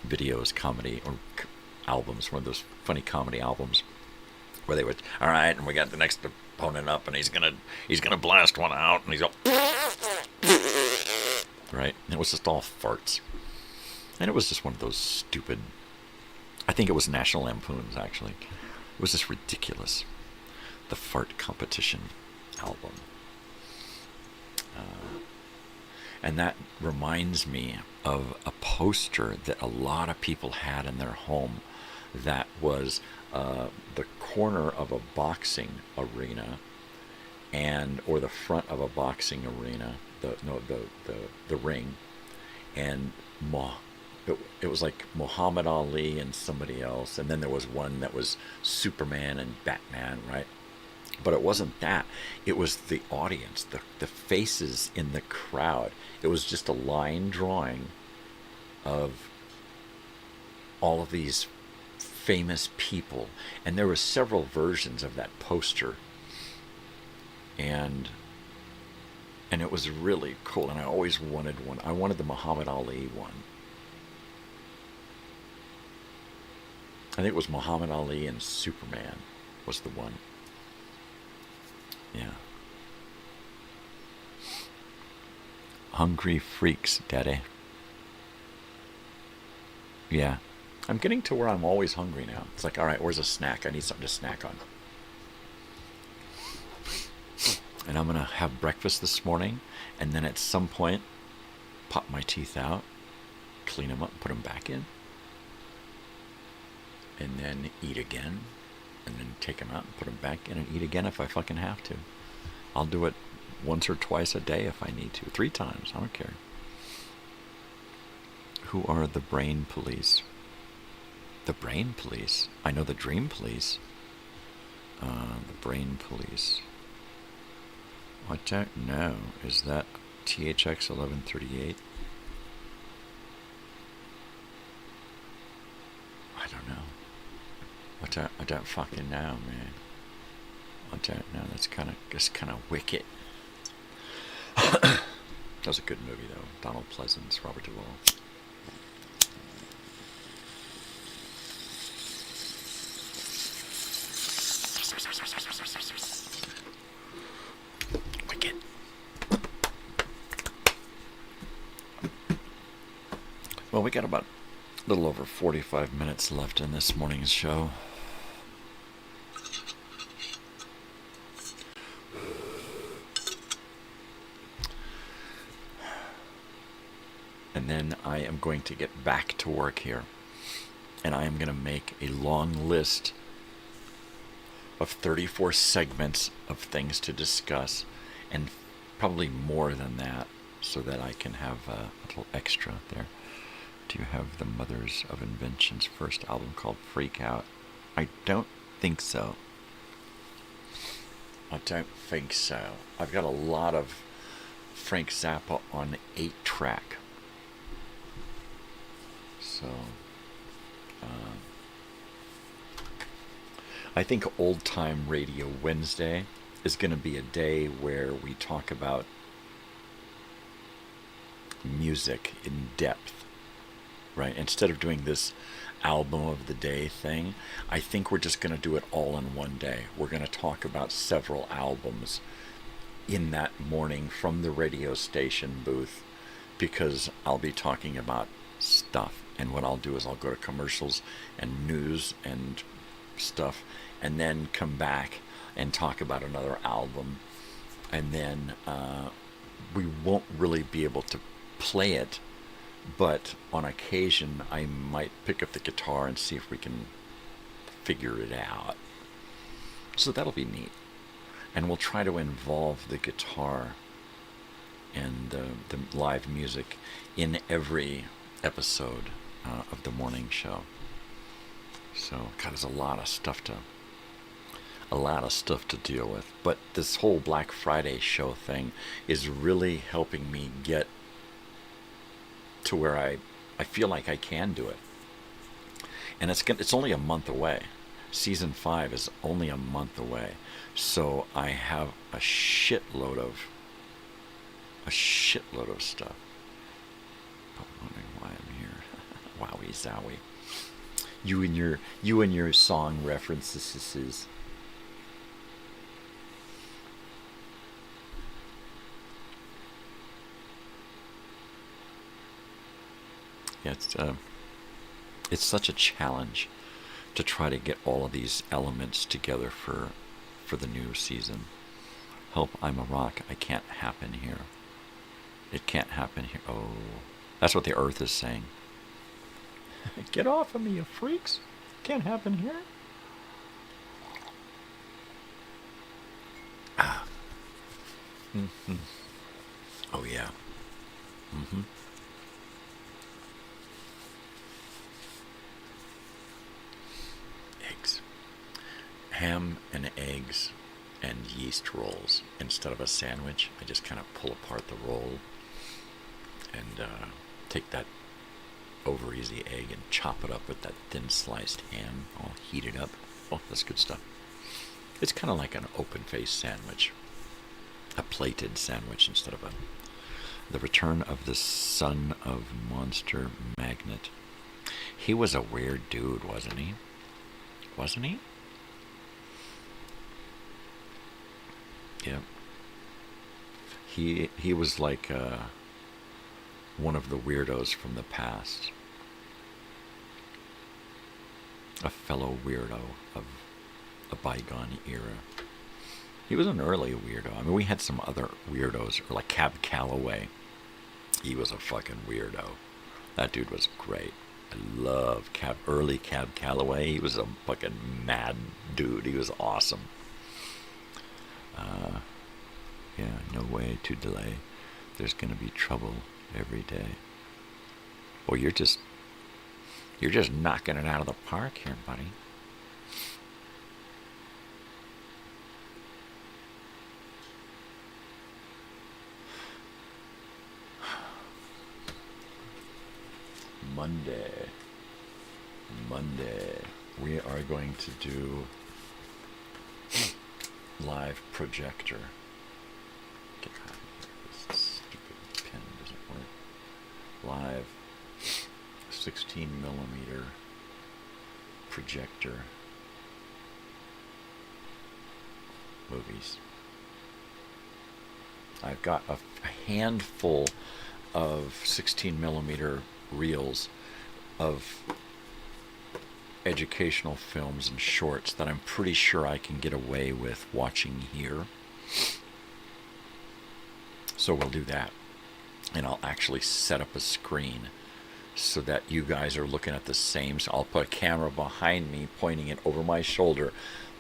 videos, comedy, or albums, one of those funny comedy albums where they would, all right, and we got the next opponent up, and he's gonna blast one out, and he's all, right? And it was just all farts. And it was just one of those stupid, I think it was National Lampoon's, actually. It was just ridiculous. The fart competition album. And that reminds me of a poster that a lot of people had in their home that was the corner of a boxing arena or the front of a boxing arena, the ring, and it was like Muhammad Ali and somebody else, and then there was one that was Superman and Batman, right? But it wasn't that. It was the audience, the faces in the crowd. It was just a line drawing of all of these famous people, and there were several versions of that poster, and it was really cool. And I always wanted one. I wanted the Muhammad Ali one. I think it was Muhammad Ali and Superman was the one. Yeah. Hungry freaks, Daddy. Yeah. I'm getting to where I'm always hungry now. It's like, all right, where's a snack? I need something to snack on. And I'm going to have breakfast this morning, and then at some point, pop my teeth out, clean them up, and put them back in, and then eat again, and then take them out and put them back in and eat again if I fucking have to. I'll do it once or twice a day if I need to. 3 times, I don't care. Who are the brain police? The brain police? I know the dream police. The brain police. I don't know. Is that THX 1138? I don't know. I don't fucking know, man. I don't know. That's kind of wicked. That was a good movie, though. Donald Pleasance, Robert Duvall. Wicked. Well, we got about a little over 45 minutes left in this morning's show. And then I am going to get back to work here. And I am going to make a long list of 34 segments of things to discuss, and probably more than that, so that I can have a little extra there. Do you have the Mothers of Invention's first album called Freak Out? I don't think so. I don't think so. I've got a lot of Frank Zappa on 8-track. So, I think Old Time Radio Wednesday is going to be a day where we talk about music in depth, right? Instead of doing this album of the day thing, I think we're just going to do it all in one day. We're going to talk about several albums in that morning from the radio station booth, because I'll be talking about stuff. And what I'll do is I'll go to commercials and news and stuff, and then come back and talk about another album. And then we won't really be able to play it, but on occasion I might pick up the guitar and see if we can figure it out. So that'll be neat. And we'll try to involve the guitar and the live music in every episode of the morning show. So, God, there's a lot of stuff to deal with. But this whole Black Friday show thing is really helping me get to where I feel like I can do it. And it's only a month away. Season 5 is only a month away. So I have a shitload of stuff. I'm wondering why I'm here. Wowie zowie. You and your song references. Yeah, it's such a challenge to try to get all of these elements together for the new season. Help, I'm a rock. I can't happen here. It can't happen here. Oh, that's what the earth is saying. Get off of me, you freaks. Can't happen here. Ah. Mm-hmm. Oh, yeah. Mm-hmm. Eggs. Ham and eggs and yeast rolls. Instead of a sandwich, I just kind of pull apart the roll and take that over easy egg and chop it up with that thin sliced ham. I'll heat it up. Oh, that's good stuff. It's kind of like an open-faced sandwich. A plated sandwich instead of the return of the son of Monster Magnet. He was a weird dude, wasn't he? Wasn't he? Yeah. He was like one of the weirdos from the past. A fellow weirdo of a bygone era. He was an early weirdo. I mean, we had some other weirdos, like Cab Calloway. He was a fucking weirdo. That dude was great. I love early Cab Calloway. He was a fucking mad dude. He was awesome. Yeah, no way to delay. There's gonna be trouble every day. Well, you're just knocking it out of the park here, buddy. Monday, we are going to do live projector. Get out of here. This stupid pen doesn't work. Live 16mm projector movies. I've got a handful of 16mm reels of educational films and shorts that I'm pretty sure I can get away with watching here. So we'll do that. And I'll actually set up a screen so that you guys are looking at the same. So I'll put a camera behind me pointing it over my shoulder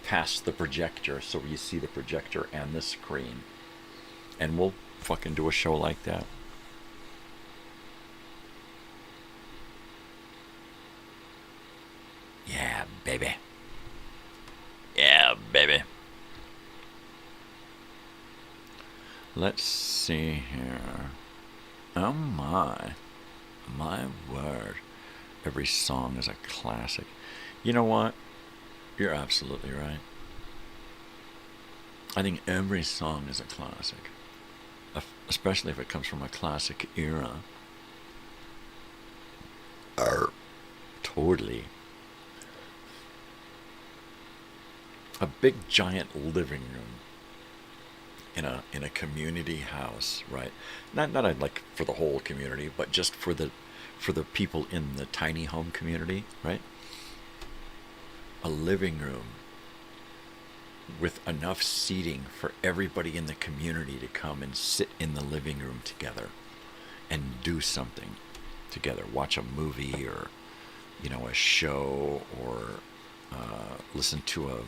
past the projector so you see the projector and the screen. And we'll fucking do a show like that. Yeah, baby. Yeah, baby. Let's see here. Oh my word. every song is a classic. You know what? You're absolutely right. I think every song is a classic, especially if it comes from a classic era. Totally. A big giant living room in a community house, right? Not like for the whole community, but just for the people in the tiny home community, right? A living room with enough seating for everybody in the community to come and sit in the living room together and do something together, watch a movie or, you know, a show, or listen to a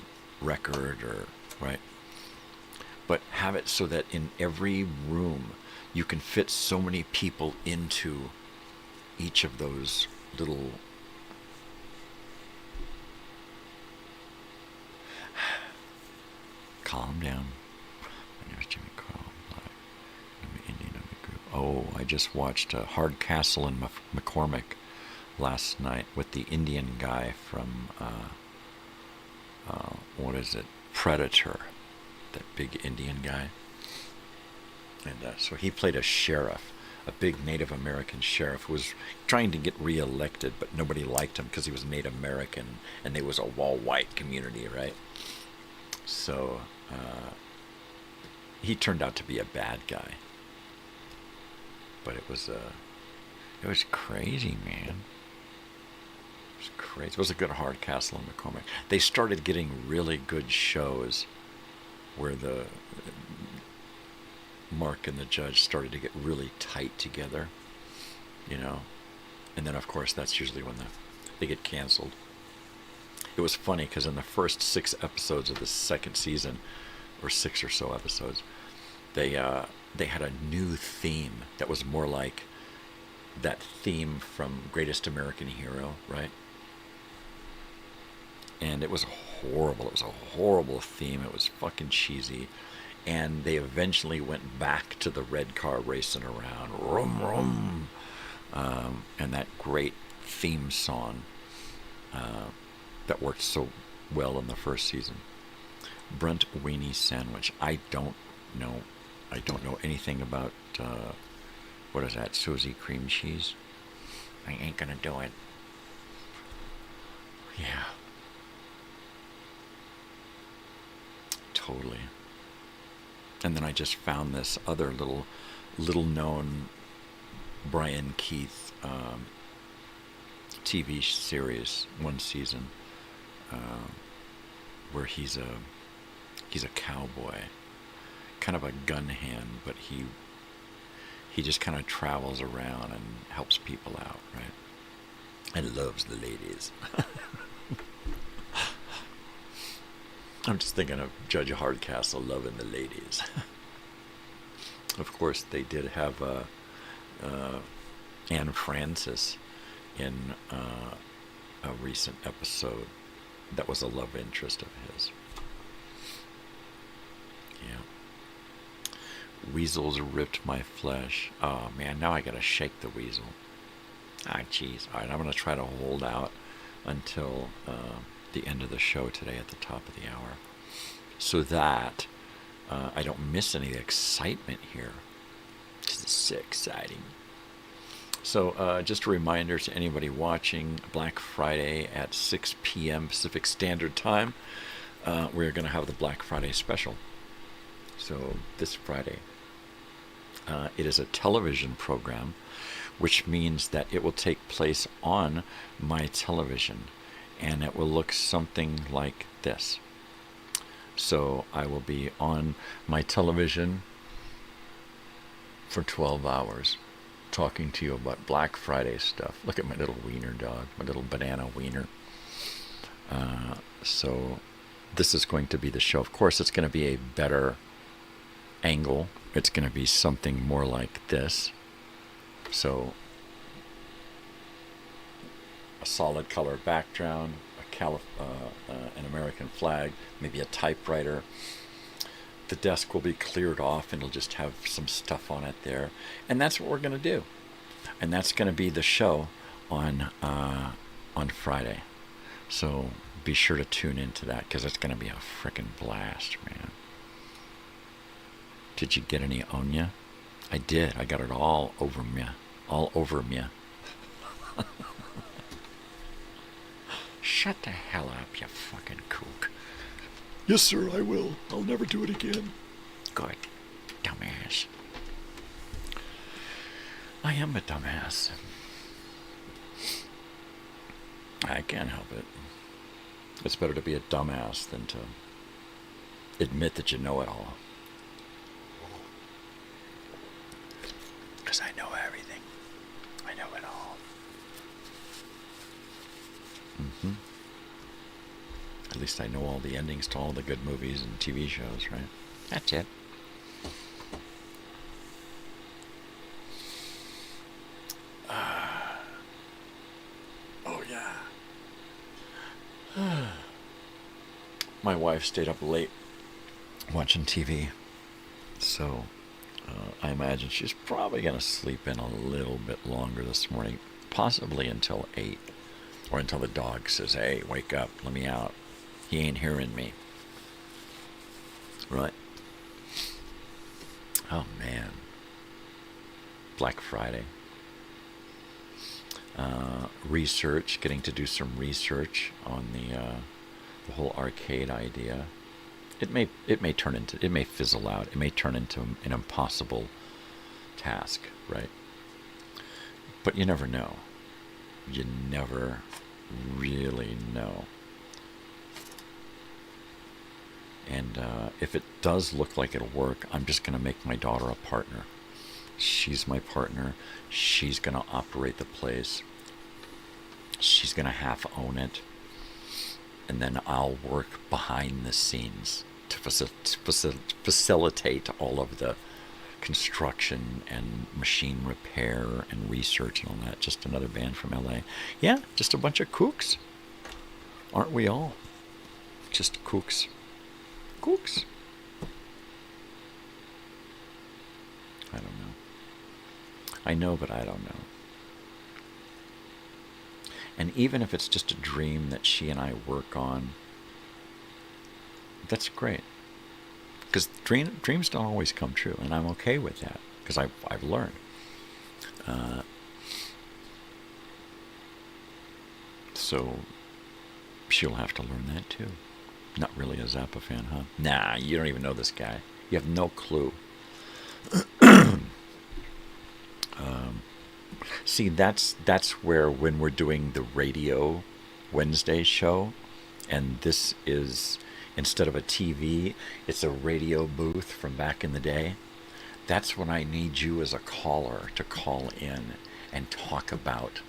record, or, right? But have it so that in every room you can fit so many people into each of those little calm down. My name is Jimmy Crow. I'm an Indian of the group. Oh, I just watched Hardcastle in McCormick last night with the Indian guy from what is it? Predator. That big Indian guy. And so he played a sheriff, a big Native American sheriff who was trying to get reelected, but nobody liked him because he was Native American and they was a all-white community, right? So he turned out to be a bad guy. But it was crazy, man. It was crazy. It was a good Hardcastle in McCormick. They started getting really good shows where the Mark and the Judge started to get really tight together, you know. And then, of course, that's usually when they get canceled. It was funny because in the first 6 episodes of the second season, or 6 or so episodes, they had a new theme that was more like that theme from Greatest American Hero, right? And it was horrible. It was a horrible theme. It was fucking cheesy. And they eventually went back to the red car racing around. Rum, rum. And that great theme song that worked so well in the first season. Brunt Weenie Sandwich. I don't know anything about, what is that, Susie Cream Cheese? I ain't gonna do it. Yeah. Totally. And then I just found this other little known Brian Keith TV series, one season, where he's a cowboy, kind of a gun hand, but he just kind of travels around and helps people out, right? And loves the ladies. I'm just thinking of Judge Hardcastle loving the ladies. Of course, they did have Anne Francis in a recent episode that was a love interest of his. Yeah. Weasels ripped my flesh. Oh, man, now I gotta shake the weasel. Ah, jeez. All right, I'm gonna try to hold out until the end of the show today at the top of the hour, so that I don't miss any excitement here. This is so exciting. So just a reminder to anybody watching, Black Friday at 6 p.m. Pacific Standard Time, we're going to have the Black Friday special. So this Friday. It is a television program, which means that it will take place on my television. And it will look something like this. So I will be on my television for 12 hours talking to you about Black Friday stuff. Look at my little wiener dog, my little banana wiener. So this is going to be the show. Of course, it's going to be a better angle. It's going to be something more like this. So a solid color background, an American flag, maybe a typewriter. The desk will be cleared off and it'll just have some stuff on it there. And that's what we're going to do. And that's going to be the show on Friday. So be sure to tune into that because it's going to be a frickin' blast, man. Did you get any Onya? I did. I got it all over me. All over me. Shut the hell up, you fucking kook. Yes, sir, I will. I'll never do it again. Good. Dumbass. I am a dumbass. I can't help it. It's better to be a dumbass than to admit that you know it all. Because I know everything. I know it all. Mm-hmm. At least I know all the endings to all the good movies and TV shows, right? That's it. Oh, yeah. My wife stayed up late watching TV, so I imagine she's probably going to sleep in a little bit longer this morning, possibly until 8, or until the dog says, hey, wake up, let me out. He ain't hearing me. Right. Oh, man. Black Friday. Research, getting to do some research on the whole arcade idea. It may fizzle out. It may turn into an impossible task, right? But you never know. You never really know. And if it does look like it'll work, I'm just going to make my daughter a partner. She's my partner. She's going to operate the place. She's going to half own it. And then I'll work behind the scenes to facilitate all of the construction and machine repair and research and all that. Just another band from LA. Yeah, just a bunch of kooks. Aren't we all? Just kooks. Kooks. I don't know. I know, but I don't know. And even if it's just a dream that she and I work on, that's great. Because dreams don't always come true, and I'm okay with that, because I've learned. So she'll have to learn that too. Not really a Zappa fan, huh? Nah, you don't even know this guy. You have no clue. See, that's where, when we're doing the radio Wednesday show, and this is, instead of a TV, it's a radio booth from back in the day, that's when I need you as a caller to call in and talk about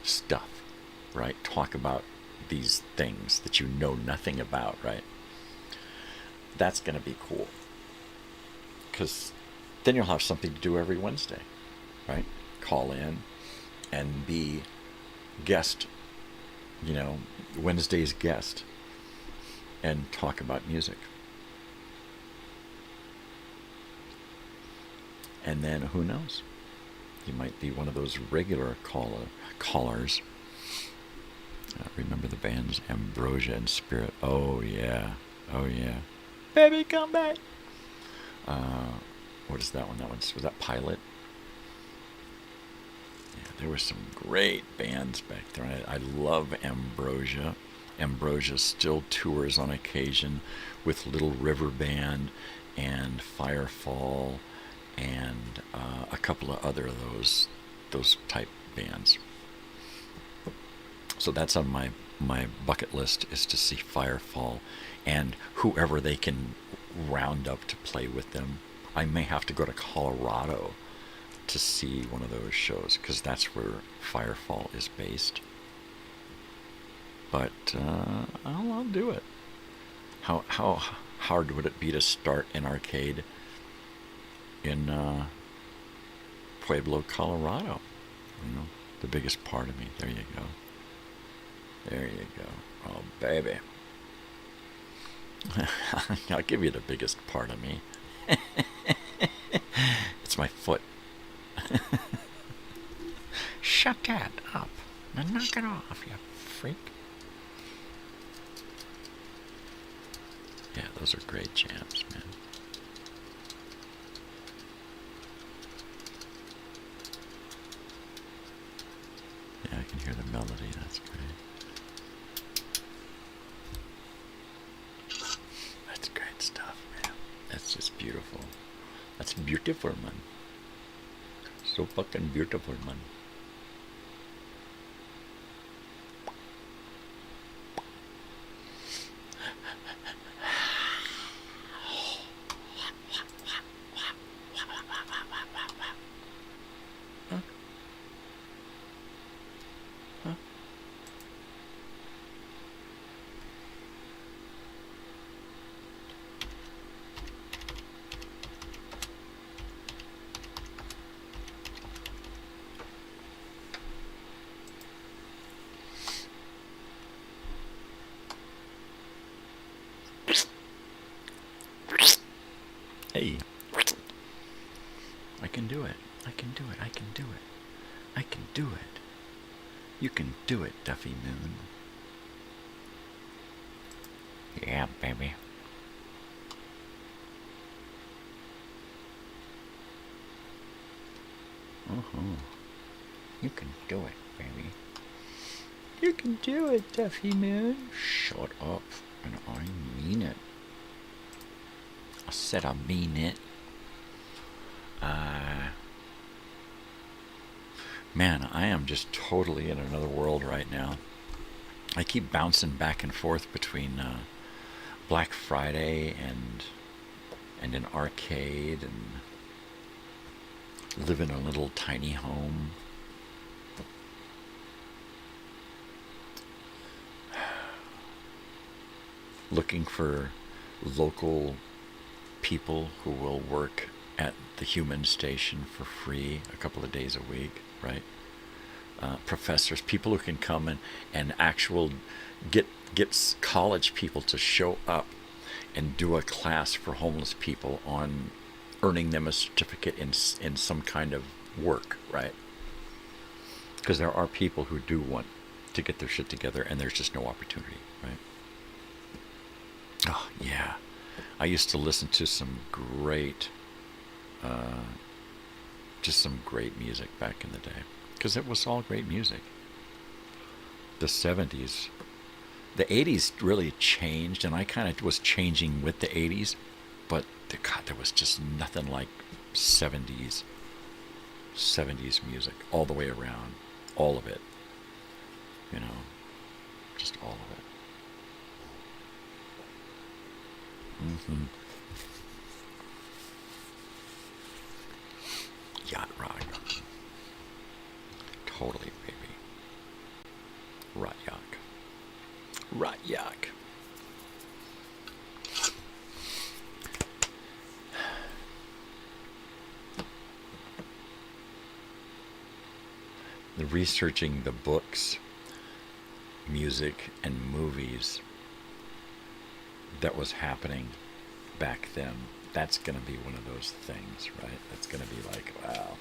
stuff, right? Talk about these things that you know nothing about, right? That's going to be cool. Because then you'll have something to do every Wednesday, right? Call in and be guest, Wednesday's guest, and talk about music. And then who knows? You might be one of those regular callers. Remember the bands Ambrosia and Spirit? Oh yeah, oh yeah. Baby, come back. What is that one? Was that Pilot? Yeah, there were some great bands back there. I love Ambrosia. Ambrosia still tours on occasion with Little River Band and Firefall and a couple of other of those type bands. So that's on my bucket list, is to see Firefall and whoever they can round up to play with them. I may have to go to Colorado to see one of those shows, because that's where Firefall is based. But I'll do it. How hard would it be to start an arcade in Pueblo, Colorado? The biggest part of me. There you go. There you go. Oh, baby. I'll give you the biggest part of me. It's my foot. shut that up. Now knock it off, you freak. Yeah, those are great jams, man. Yeah, I can hear the melody. That's great. That's great stuff, man. That's just beautiful. That's beautiful, man. So fucking beautiful, man. Hey, I can do it. I can do it. I can do it. I can do it. You can do it, Duffy Moon. Yeah, baby. You can do it, baby. You can do it, Duffy Moon. Shut up, and I mean it. I said I mean it. Man, I am just totally in another world right now. I keep bouncing back and forth between Black Friday and an arcade and live in a little tiny home. Looking for local people who will work at the human station for free a couple of days a week, right? Professors, people who can come and actual get college people to show up and do a class for homeless people on earning them a certificate in some kind of work, right? Because there are people who do want to get their shit together and there's just no opportunity, right? Oh, yeah. I used to listen to some great, just some great music back in the day. Because it was all great music. The 70s. The 80s really changed, and I kind of was changing with the 80s. But, God, there was just nothing like 70s music all the way around. All of it. You know, just all of it. Yacht rock. Totally, baby. Rot yak. Rot yak. The researching the books, music, and movies that was happening back then, that's going to be one of those things, right? That's going to be like, wow,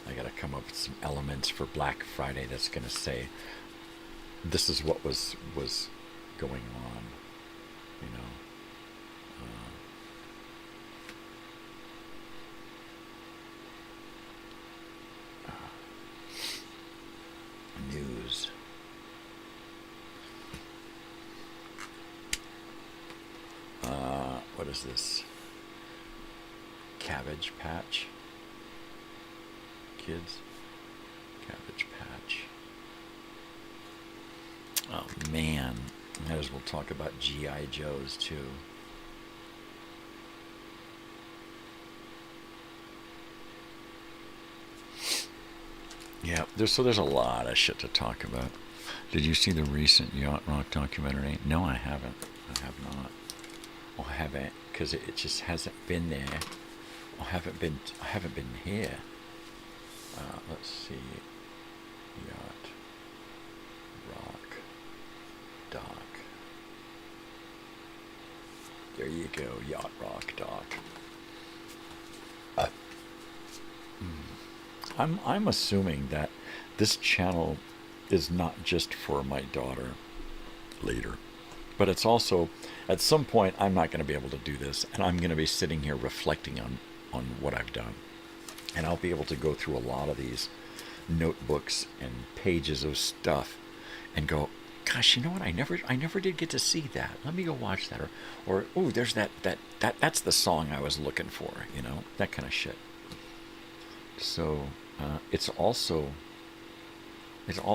I got to come up with some elements for Black Friday that's going to say, this is what was going on, you know. News. What is this? Cabbage Patch? Kids? Cabbage Patch. Oh man, might as well talk about G.I. Joes too. Yeah, there's a lot of shit to talk about. Did you see the recent Yacht Rock documentary? No, I haven't. I have not. I haven't, because it just hasn't been there. I haven't been here. Let's see. Yacht Rock Doc. There you go, Yacht Rock Doc. I'm assuming that this channel is not just for my daughter later, but it's also, at some point, I'm not going to be able to do this, and I'm going to be sitting here reflecting on what I've done. And I'll be able to go through a lot of these notebooks and pages of stuff and go, gosh, you know what? I never did get to see that. Let me go watch that. Or oh, there's that's the song I was looking for, you know, that kind of shit. So it's all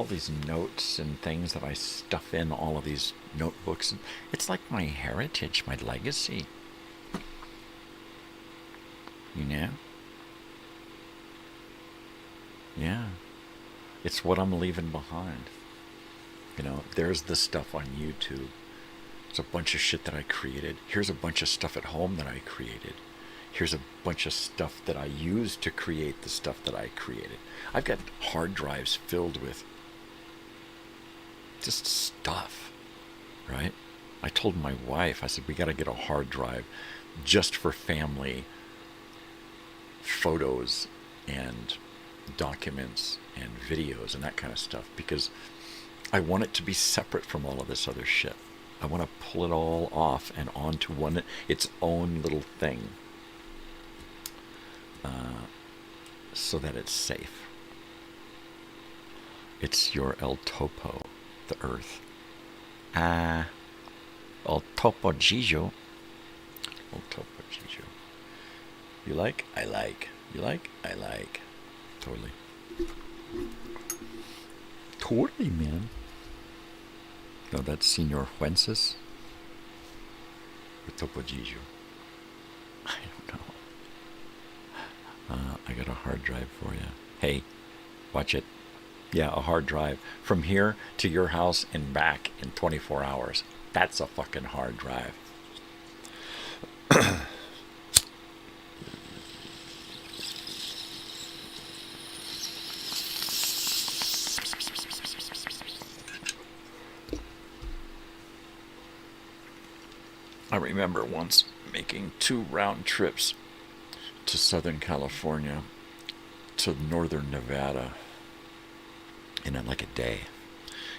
these notes and things that I stuff in all of these notebooks. It's like my heritage, my legacy. You know? Yeah. It's what I'm leaving behind. You know, there's the stuff on YouTube. It's a bunch of shit that I created. Here's a bunch of stuff at home that I created. Here's a bunch of stuff that I used to create the stuff that I created. I've got hard drives filled with just stuff, right? I told my wife, I said, we got to get a hard drive just for family photos and documents and videos and that kind of stuff, because I want it to be separate from all of this other shit. I want to pull it all off and onto its own little thing, so that it's safe. It's your El Topo, the earth. El Topo Gijo. El Topo Gijo. You like? I like. You like? I like. Totally. Totally, man. No, that's Senor Wences. Or Topo Gijo. I don't know. I got a hard drive for you. Hey, watch it. Yeah, a hard drive. From here to your house and back in 24 hours. That's a fucking hard drive. I remember once making 2 round trips to Southern California to Northern Nevada in like a day.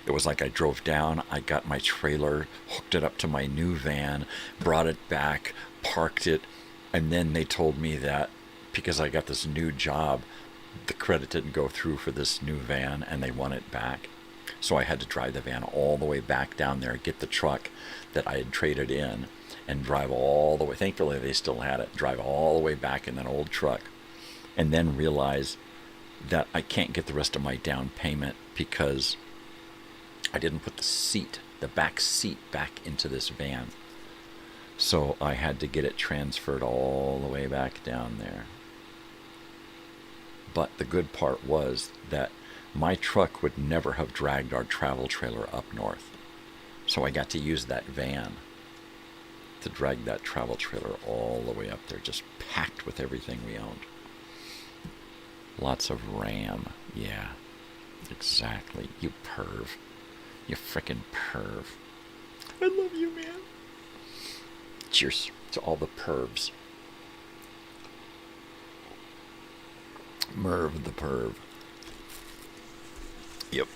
It was like I drove down, I got my trailer, hooked it up to my new van, brought it back, parked it, and then they told me that because I got this new job, the credit didn't go through for this new van and they want it back. So I had to drive the van all the way back down there, get the truck that I had traded in, and drive all the way. Thankfully, they still had it. Drive all the way back in that old truck, and then realize that I can't get the rest of my down payment because I didn't put the back seat back into this van. So I had to get it transferred all the way back down there. But the good part was that my truck would never have dragged our travel trailer up north. So I got to use that van to drag that travel trailer all the way up there, just packed with everything we owned. Lots of RAM. Yeah, exactly. You perv. You frickin' perv. I love you, man. Cheers to all the pervs. Merv the perv. Yep.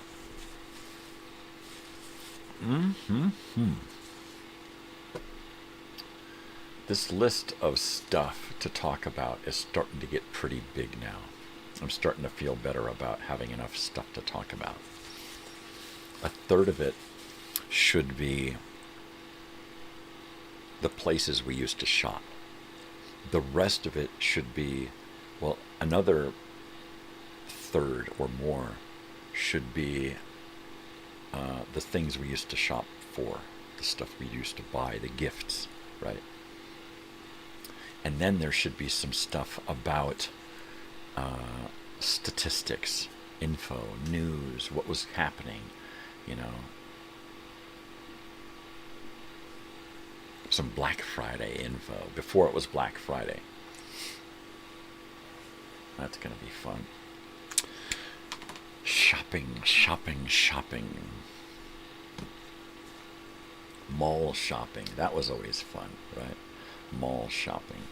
This list of stuff to talk about is starting to get pretty big now. I'm starting to feel better about having enough stuff to talk about. A third of it should be the places we used to shop. The rest of it should be, well, another third or more should be the things we used to shop for, the stuff we used to buy, the gifts, right? And then there should be some stuff about statistics, info, news, what was happening, you know. Some Black Friday info, before it was Black Friday. That's going to be fun. Shopping, shopping, shopping. Mall shopping, that was always fun, right? Mall shopping.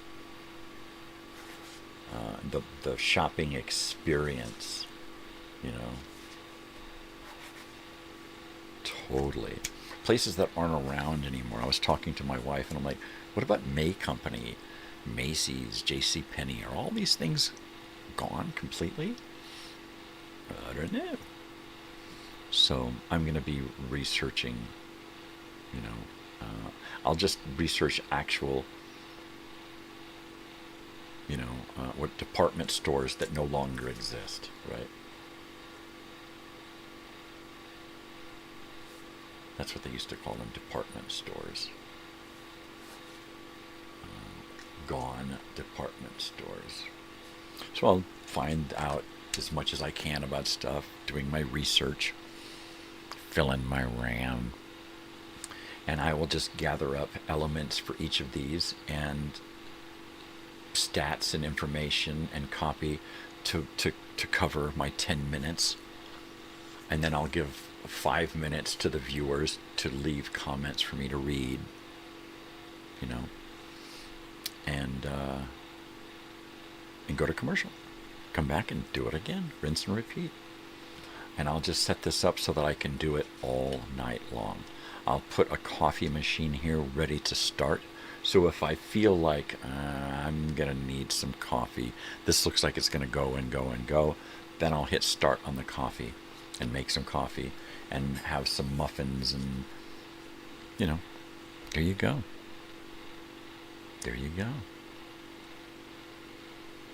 The shopping experience, you know. Totally. Places that aren't around anymore. I was talking to my wife, and I'm like, what about May Company, Macy's, J.C. Penney? Are all these things gone completely? I don't know. So I'm going to be researching, I'll just research actual, what department stores that no longer exist, right? That's what they used to call them, department stores. Gone department stores. So I'll find out as much as I can about stuff, doing my research, fill in my RAM, and I will just gather up elements for each of these and stats and information and copy to cover my 10 minutes. And then I'll give 5 minutes to the viewers to leave comments for me to read, and go to commercial. Come back and do it again, rinse and repeat. And I'll just set this up so that I can do it all night long. I'll put a coffee machine here ready to start. So if I feel like I'm going to need some coffee, this looks like it's going to go and go and go, then I'll hit start on the coffee and make some coffee and have some muffins and, there you go. There you go.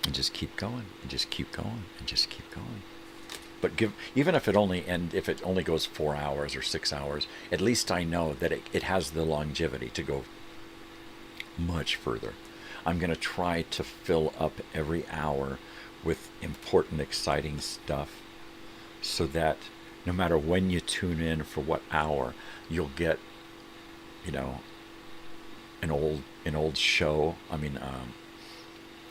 And just keep going, and just keep going, and just keep going. But even if it only goes 4 hours or 6 hours, at least I know that it has the longevity to go much further. I'm going to try to fill up every hour with important, exciting stuff, so that no matter when you tune in for what hour, you'll get, an old show.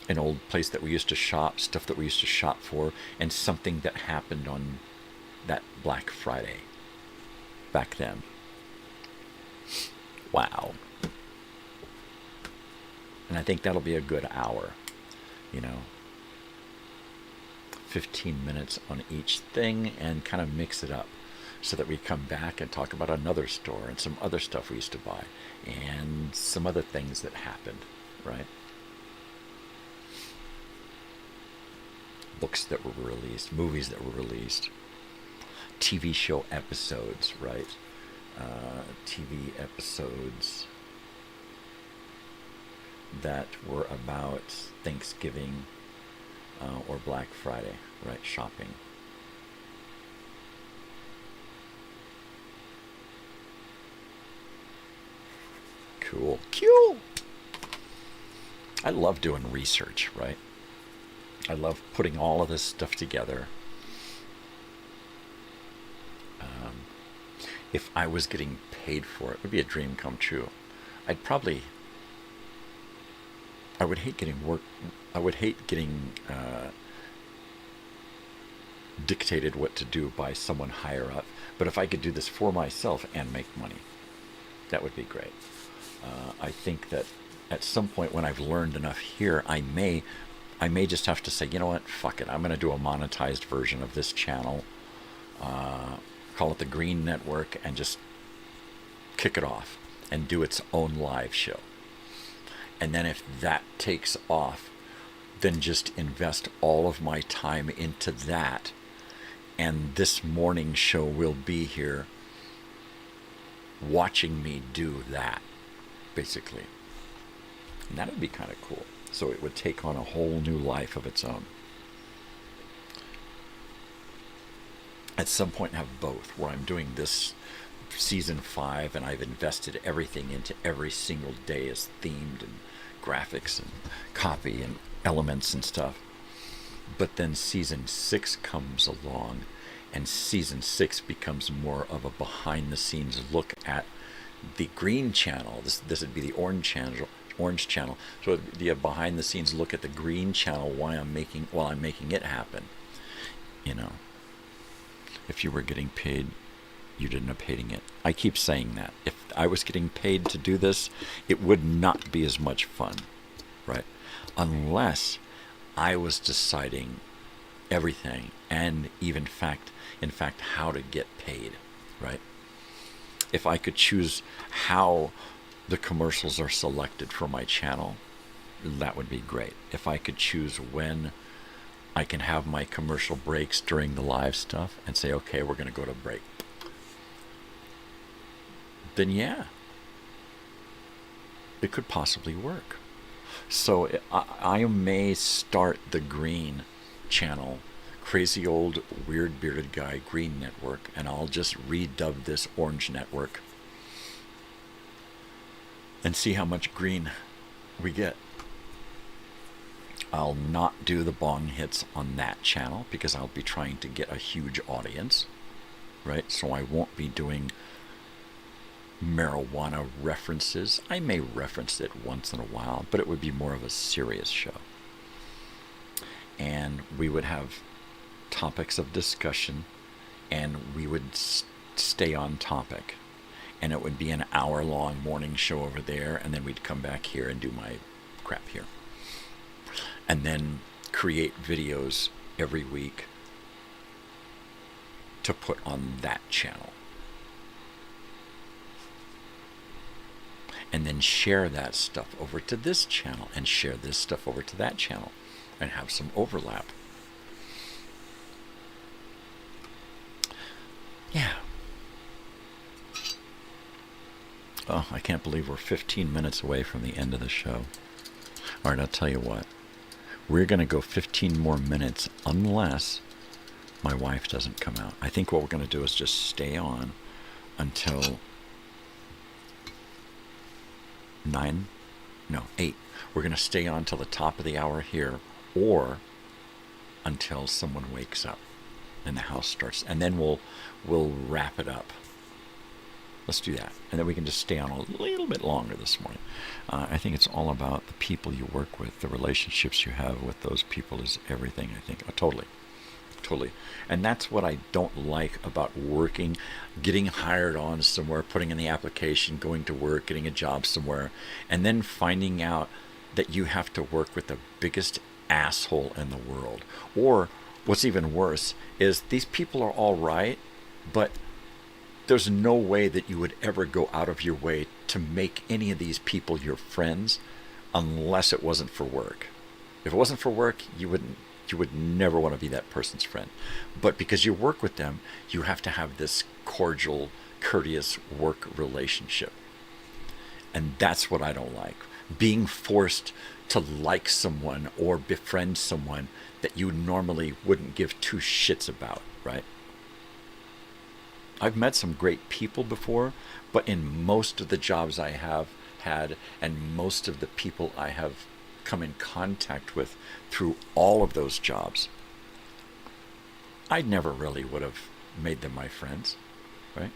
An old place that we used to shop, stuff that we used to shop for, and something that happened on that Black Friday back then. Wow. And I think that'll be a good hour, 15 minutes on each thing, and kind of mix it up so that we come back and talk about another store and some other stuff we used to buy and some other things that happened, right? Books that were released, movies that were released, TV show episodes, right? TV episodes that were about Thanksgiving or Black Friday, right? Shopping. Cool. Cool. I love doing research, right? I love putting all of this stuff together. If I was getting paid for it, it would be a dream come true. I would hate getting work. I would hate getting dictated what to do by someone higher up. But if I could do this for myself and make money, that would be great. I think that at some point when I've learned enough here, I may just have to say, you know what, fuck it. I'm going to do a monetized version of this channel, call it the Green Network, and just kick it off and do its own live show. And then if that takes off, then just invest all of my time into that. And this morning show will be here watching me do that, basically. And that would be kind of cool. So it would take on a whole new life of its own. At some point have both, where I'm doing this season 5 and I've invested everything into every single day as themed and graphics and copy and elements and stuff. But then season 6 comes along, and season 6 becomes more of a behind the scenes look at the green channel. This would be the orange channel. So it'd be a behind the scenes look at the green channel while I'm making it happen. If you were getting paid, you'd end up hating it. I keep saying that. If I was getting paid to do this, it would not be as much fun, right? Unless I was deciding everything, and even in fact how to get paid, right? if I could choose how the commercials are selected for my channel, that would be great. If I could choose when I can have my commercial breaks during the live stuff and say, okay, we're going to go to break, then yeah, it could possibly work. So I may start the green channel, Crazy Old Weird Bearded Guy Green Network, and I'll just redub this Orange Network and see how much green we get. I'll not do the Bong hits on that channel because I'll be trying to get a huge audience, right? So I won't be doing marijuana references. I may reference it once in a while, but it would be more of a serious show. And we would have topics of discussion, and we would stay on topic. And it would be an hour-long morning show over there, and then we'd come back here and do my crap here. And then create videos every week to put on that channel. And then share that stuff over to this channel, and share this stuff over to that channel, and have some overlap. Yeah. Oh, I can't believe we're 15 minutes away from the end of the show. All right, I'll tell you what. We're going to go 15 more minutes unless my wife doesn't come out. I think what we're going to do is just stay on until 8. We're going to stay on till the top of the hour here, or until someone wakes up and the house starts, and then we'll wrap it up. Let's do that, and then we can just stay on a little bit longer this morning. I think it's all about the people you work with, the relationships you have with those people is everything, I think. Totally. And that's what I don't like about working, getting hired on somewhere, putting in the application, going to work, getting a job somewhere, and then finding out that you have to work with the biggest asshole in the world. Or what's even worse is these people are all right, but there's no way that you would ever go out of your way to make any of these people your friends unless it wasn't for work. If it wasn't for work, you would never want to be that person's friend. But because you work with them, you have to have this cordial, courteous work relationship. And that's what I don't like. Being forced to like someone or befriend someone that you normally wouldn't give two shits about, right? I've met some great people before, but in most of the jobs I have had and most of the people I have come in contact with through all of those jobs, I never really would have made them my friends, right?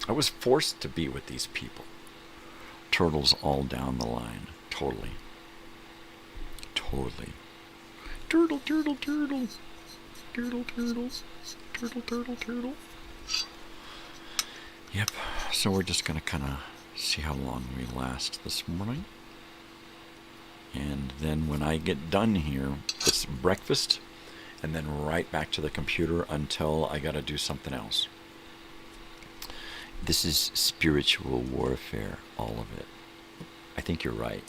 I was forced to be with these people. Turtles all down the line. Totally. Turtle, turtle, turtle. Turtle, turtle. Turtle, turtle, turtle. Yep, so we're just going to kind of see how long we last this morning. And then when I get done here, it's breakfast, and then right back to the computer until I got to do something else. This is spiritual warfare, all of it. I think you're right.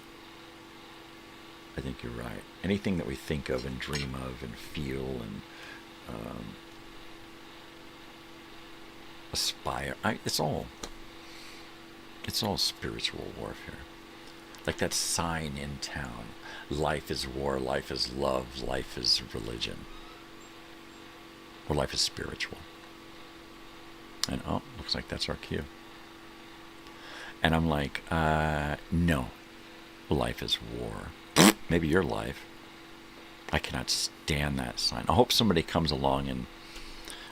Anything that we think of and dream of and feel and aspire, it's all spiritual warfare. Like that sign in town, life is war, life is love, life is religion, or life is spiritual. And looks like that's our cue. And I'm like, no, life is war. Maybe your life. I cannot stand that sign. I hope somebody comes along and,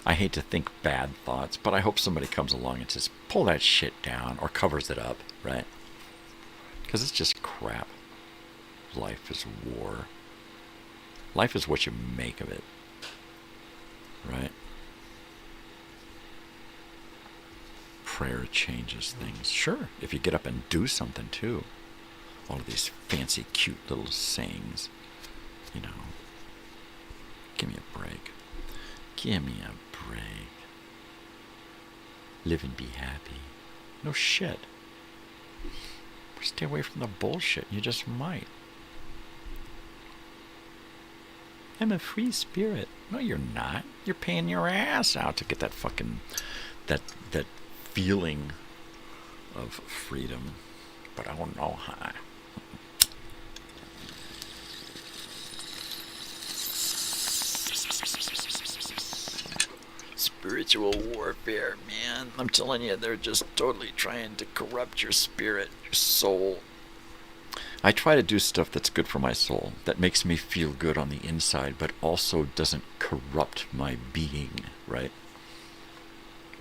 I hate to think bad thoughts, but I hope somebody comes along and says, pull that shit down, or covers it up, right? Because it's just crap. Life is war. Life is what you make of it, right? Prayer changes things. Sure, if you get up and do something too. All of these fancy, cute little sayings, you know. Give me a break. Give me a break. Live and be happy. No shit. Stay away from the bullshit. You just might. I'm a free spirit. No, you're not. You're paying your ass out to get that fucking that feeling of freedom. But I don't know how. Spiritual warfare, man. I'm telling you, they're just totally trying to corrupt your spirit, your soul. I try to do stuff that's good for my soul, that makes me feel good on the inside, but also doesn't corrupt my being, right?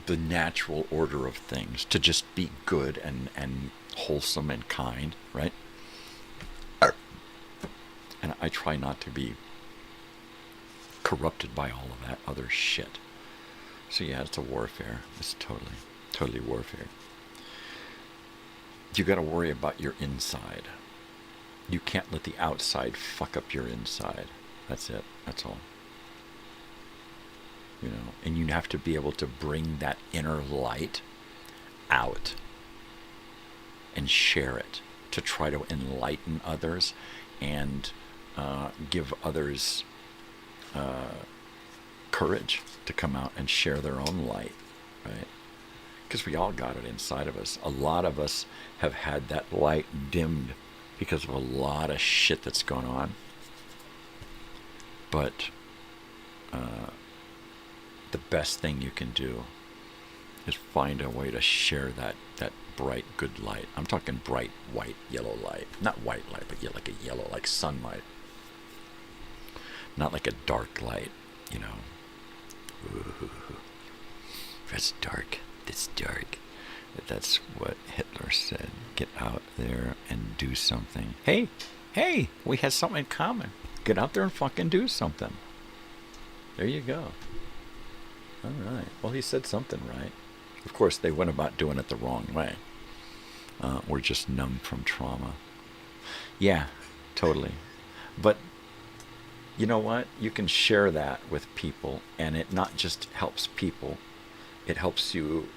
The natural order of things, to just be good and wholesome and kind, right? And I try not to be corrupted by all of that other shit. So yeah, it's a warfare. It's totally warfare. You got to worry about your inside. You can't let the outside fuck up your inside. That's it. That's all. You know, and you have to be able to bring that inner light out and share it to try to enlighten others and give others courage to come out and share their own light, right? Because we all got it inside of us. A lot of us have had that light dimmed because of a lot of shit that's going on. But the best thing you can do is find a way to share that bright, good light. I'm talking bright, white, yellow light. Not white light, but like a yellow, like sunlight. Not like a dark light, you know. Ooh, that's dark. That's dark. That's what Hitler said. Get out there and do something. Hey, we had something in common. Get out there and fucking do something. There you go. All right. Well, he said something right. Of course, they went about doing it the wrong way. We're just numb from trauma. Yeah, totally. But you know what? You can share that with people, and it not just helps people, it helps you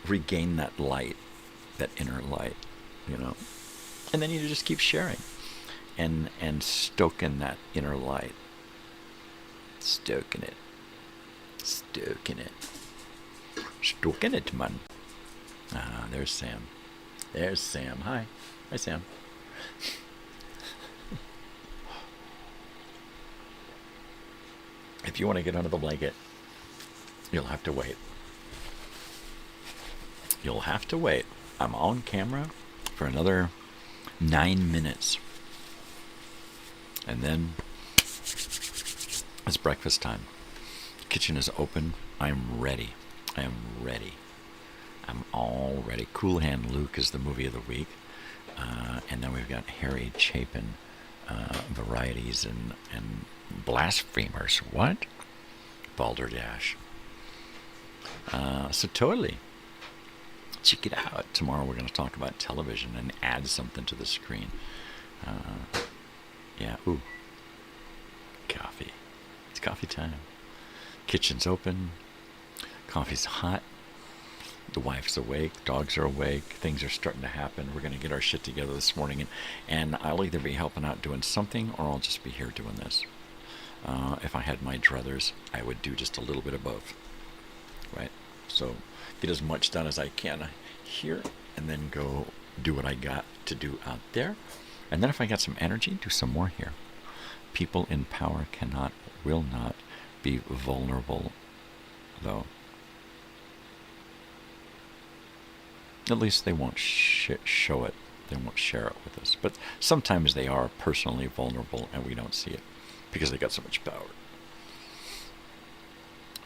regain that light, that inner light, you know. And then you just keep sharing and stoking that inner light. Stoking it. Stoking it, man. Ah, there's Sam. There's Sam. Hi. Hi, Sam. If you want to get under the blanket, you'll have to wait. You'll have to wait. I'm on camera for another 9 minutes. And then it's breakfast time. The kitchen is open. I'm ready. I am ready. I'm all ready. Cool Hand Luke is the movie of the week. And then we've got Harry Chapin, varieties and blasphemers. What? Balderdash. So totally. Check it out. Tomorrow we're going to talk about television and add something to the screen. Yeah. Ooh. Coffee. It's coffee time. Kitchen's open. Coffee's hot. The wife's awake. Dogs are awake. Things are starting to happen. We're going to get our shit together this morning. And I'll either be helping out doing something or I'll just be here doing this. If I had my druthers, I would do just a little bit of both. Right? So get as much done as I can here and then go do what I got to do out there. And then if I got some energy, do some more here. People in power will not be vulnerable, though. At least they won't show it. They won't share it with us. But sometimes they are personally vulnerable and we don't see it because they got so much power.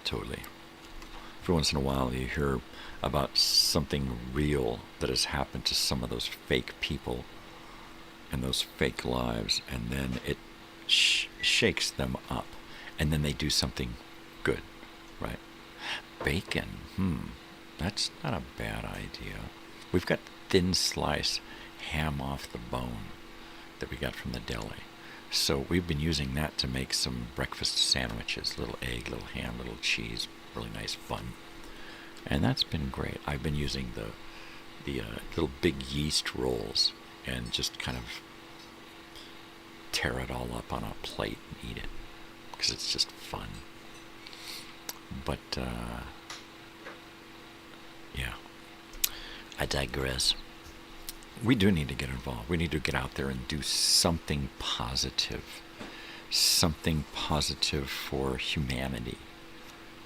Totally. Every once in a while you hear about something real that has happened to some of those fake people and those fake lives, and then it shakes them up, and then they do something good, right? Bacon, that's not a bad idea. We've got thin slice ham off the bone that we got from the deli. So we've been using that to make some breakfast sandwiches, little egg, little ham, little cheese, really nice bun. And that's been great. I've been using the little big yeast rolls and just kind of tear it all up on a plate and eat it because it's just fun. But yeah, I digress. We do need to get involved. We need to get out there and do something positive for humanity,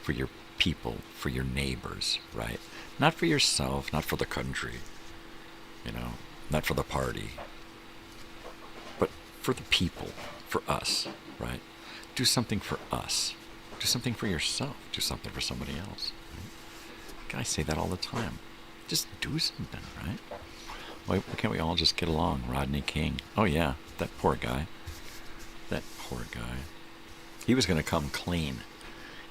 for your people, for your neighbors, right? Not for yourself, not for the country, not for the party, but for the people, for us, right? Do something for us. Do something for yourself. Do something for somebody else. Right? I say that all the time. Just do something, right? Why can't we all just get along? Rodney King. Oh yeah, that poor guy. That poor guy. He was going to come clean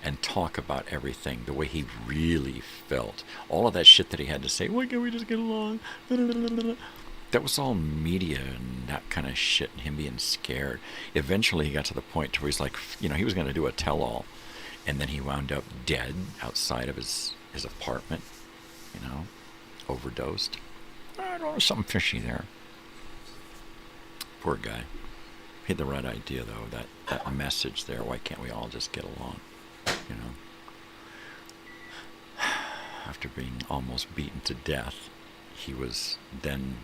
and talk about everything the way he really felt. All of that shit that he had to say, why can't we just get along? That was all media and that kind of shit and him being scared. Eventually he got to the point where he's like, he was going to do a tell-all. And then he wound up dead outside of his apartment, overdosed. I don't know, something fishy there. Poor guy. He had the right idea, though, that message there. Why can't we all just get along? After being almost beaten to death, he was then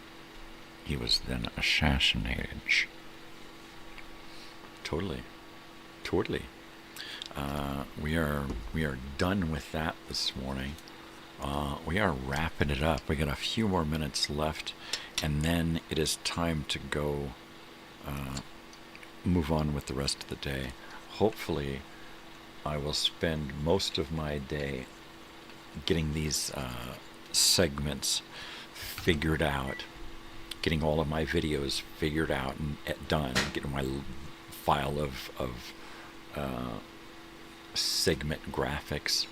assassinated. Totally. We are done with that this morning. We are wrapping it up. We got a few more minutes left, and then it is time to go move on with the rest of the day. Hopefully, I will spend most of my day getting these segments figured out, getting all of my videos figured out and done, getting my file of segment graphics.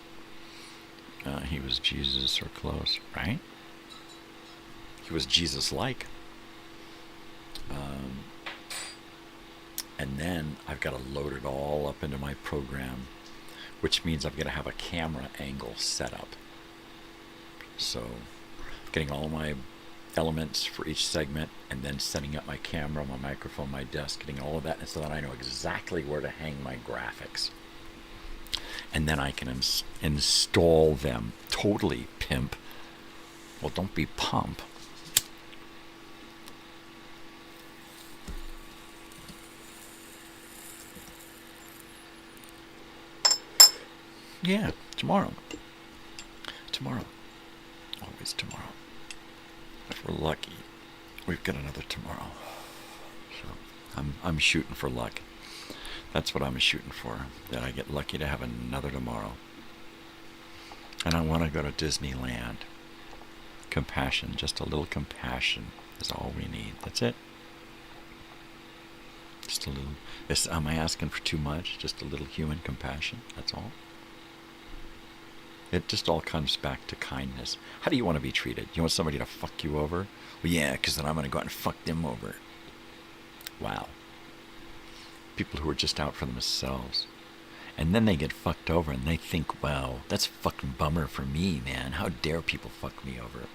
He was Jesus or close, right? He was Jesus-like. And then I've got to load it all up into my program, which means I've got to have a camera angle set up. So getting all my elements for each segment and then setting up my camera, my microphone, my desk, getting all of that so that I know exactly where to hang my graphics. And then I can install them. Totally pimp. Well, don't be pump. Yeah, tomorrow. Always tomorrow. If we're lucky, we've got another tomorrow. So I'm shooting for luck. That's what I'm shooting for. That I get lucky to have another tomorrow. And I want to go to Disneyland. Compassion, just a little compassion is all we need. That's it. Just a little. Am I asking for too much? Just a little human compassion. That's all. It just all comes back to kindness. How do you want to be treated? You want somebody to fuck you over? Well, yeah, because then I'm going to go out and fuck them over. Wow. People who are just out for themselves. And then they get fucked over and they think, wow, that's a fucking bummer for me, man. How dare people fuck me over?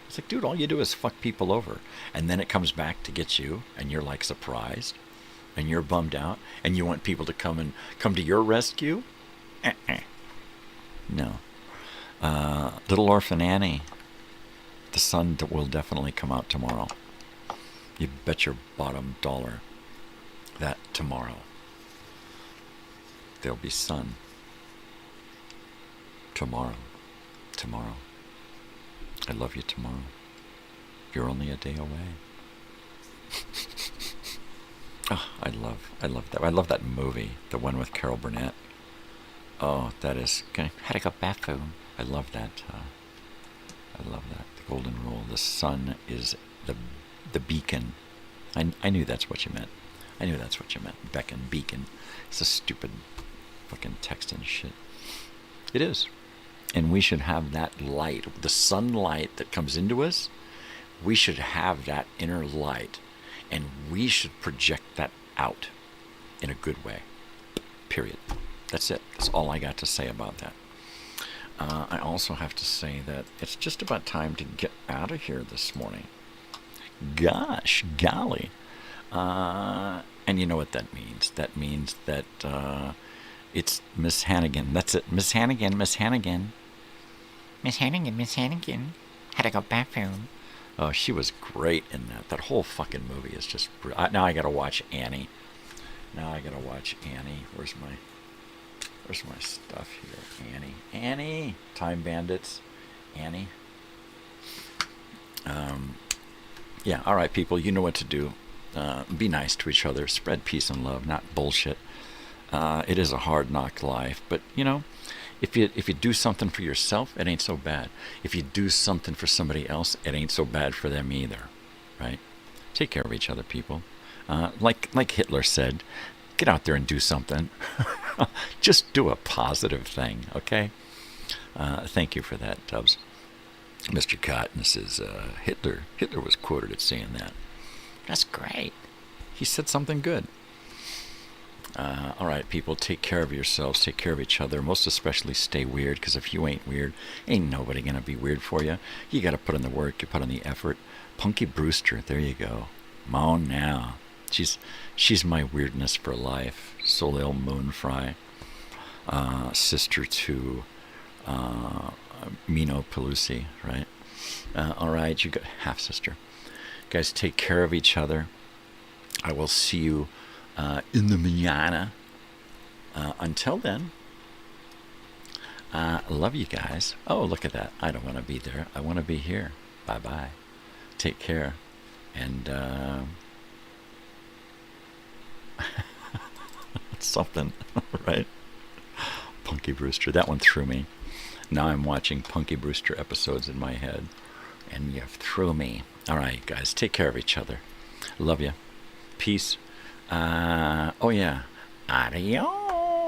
It's like, dude, all you do is fuck people over. And then it comes back to get you and you're like surprised. And you're bummed out. And you want people to come to your rescue? No. Little Orphan Annie. The sun will definitely come out tomorrow. You bet your bottom dollar that tomorrow there'll be sun. Tomorrow. I love you tomorrow. You're only a day away. Oh, I love that. I love that movie, the one with Carol Burnett. Oh, that is. Had to go bathroom. I love that. The golden rule. The sun is the beacon. I knew that's what you meant. Beacon. It's a stupid fucking text and shit. It is. And we should have that light. The sunlight that comes into us, we should have that inner light. And we should project that out in a good way. Period. That's it. That's all I got to say about that. I also have to say that it's just about time to get out of here this morning. Gosh, golly. And you know what that means. That means that it's Miss Hannigan. That's it. Miss Hannigan, Miss Hannigan. Miss Hannigan, Miss Hannigan. Had to go bathroom. Oh, she was great in that. That whole fucking movie is just... Now I gotta watch Annie. Where's my stuff here? Annie. Time Bandits. Annie. Yeah, all right, people. You know what to do. Be nice to each other. Spread peace and love, not bullshit. It is a hard knock life, but you know, if you do something for yourself, it ain't so bad. If you do something for somebody else, it ain't so bad for them either, right? Take care of each other, people. Like Hitler said, get out there and do something. Just do a positive thing, okay? Thank you for that, Tubbs. Mr. Cotton says Hitler was quoted as saying that. That's great. He said something good. All right, people, take care of yourselves, take care of each other, most especially stay weird, because if you ain't weird, ain't nobody going to be weird for you. You got to put in the work, you put in the effort. Punky Brewster, there you go. Moan now. She's my weirdness for life. Soleil Moonfry. Sister to Mino Pelusi, right? All right, you got half-sister. Guys, take care of each other. I will see you in the mañana. Until then, love you guys. Oh, look at that. I don't want to be there. I want to be here. Bye-bye. Take care. And something, right? Punky Brewster. That one threw me. Now I'm watching Punky Brewster episodes in my head. And you threw me. All right, guys. Take care of each other. Love you. Peace. Oh, yeah. Adios.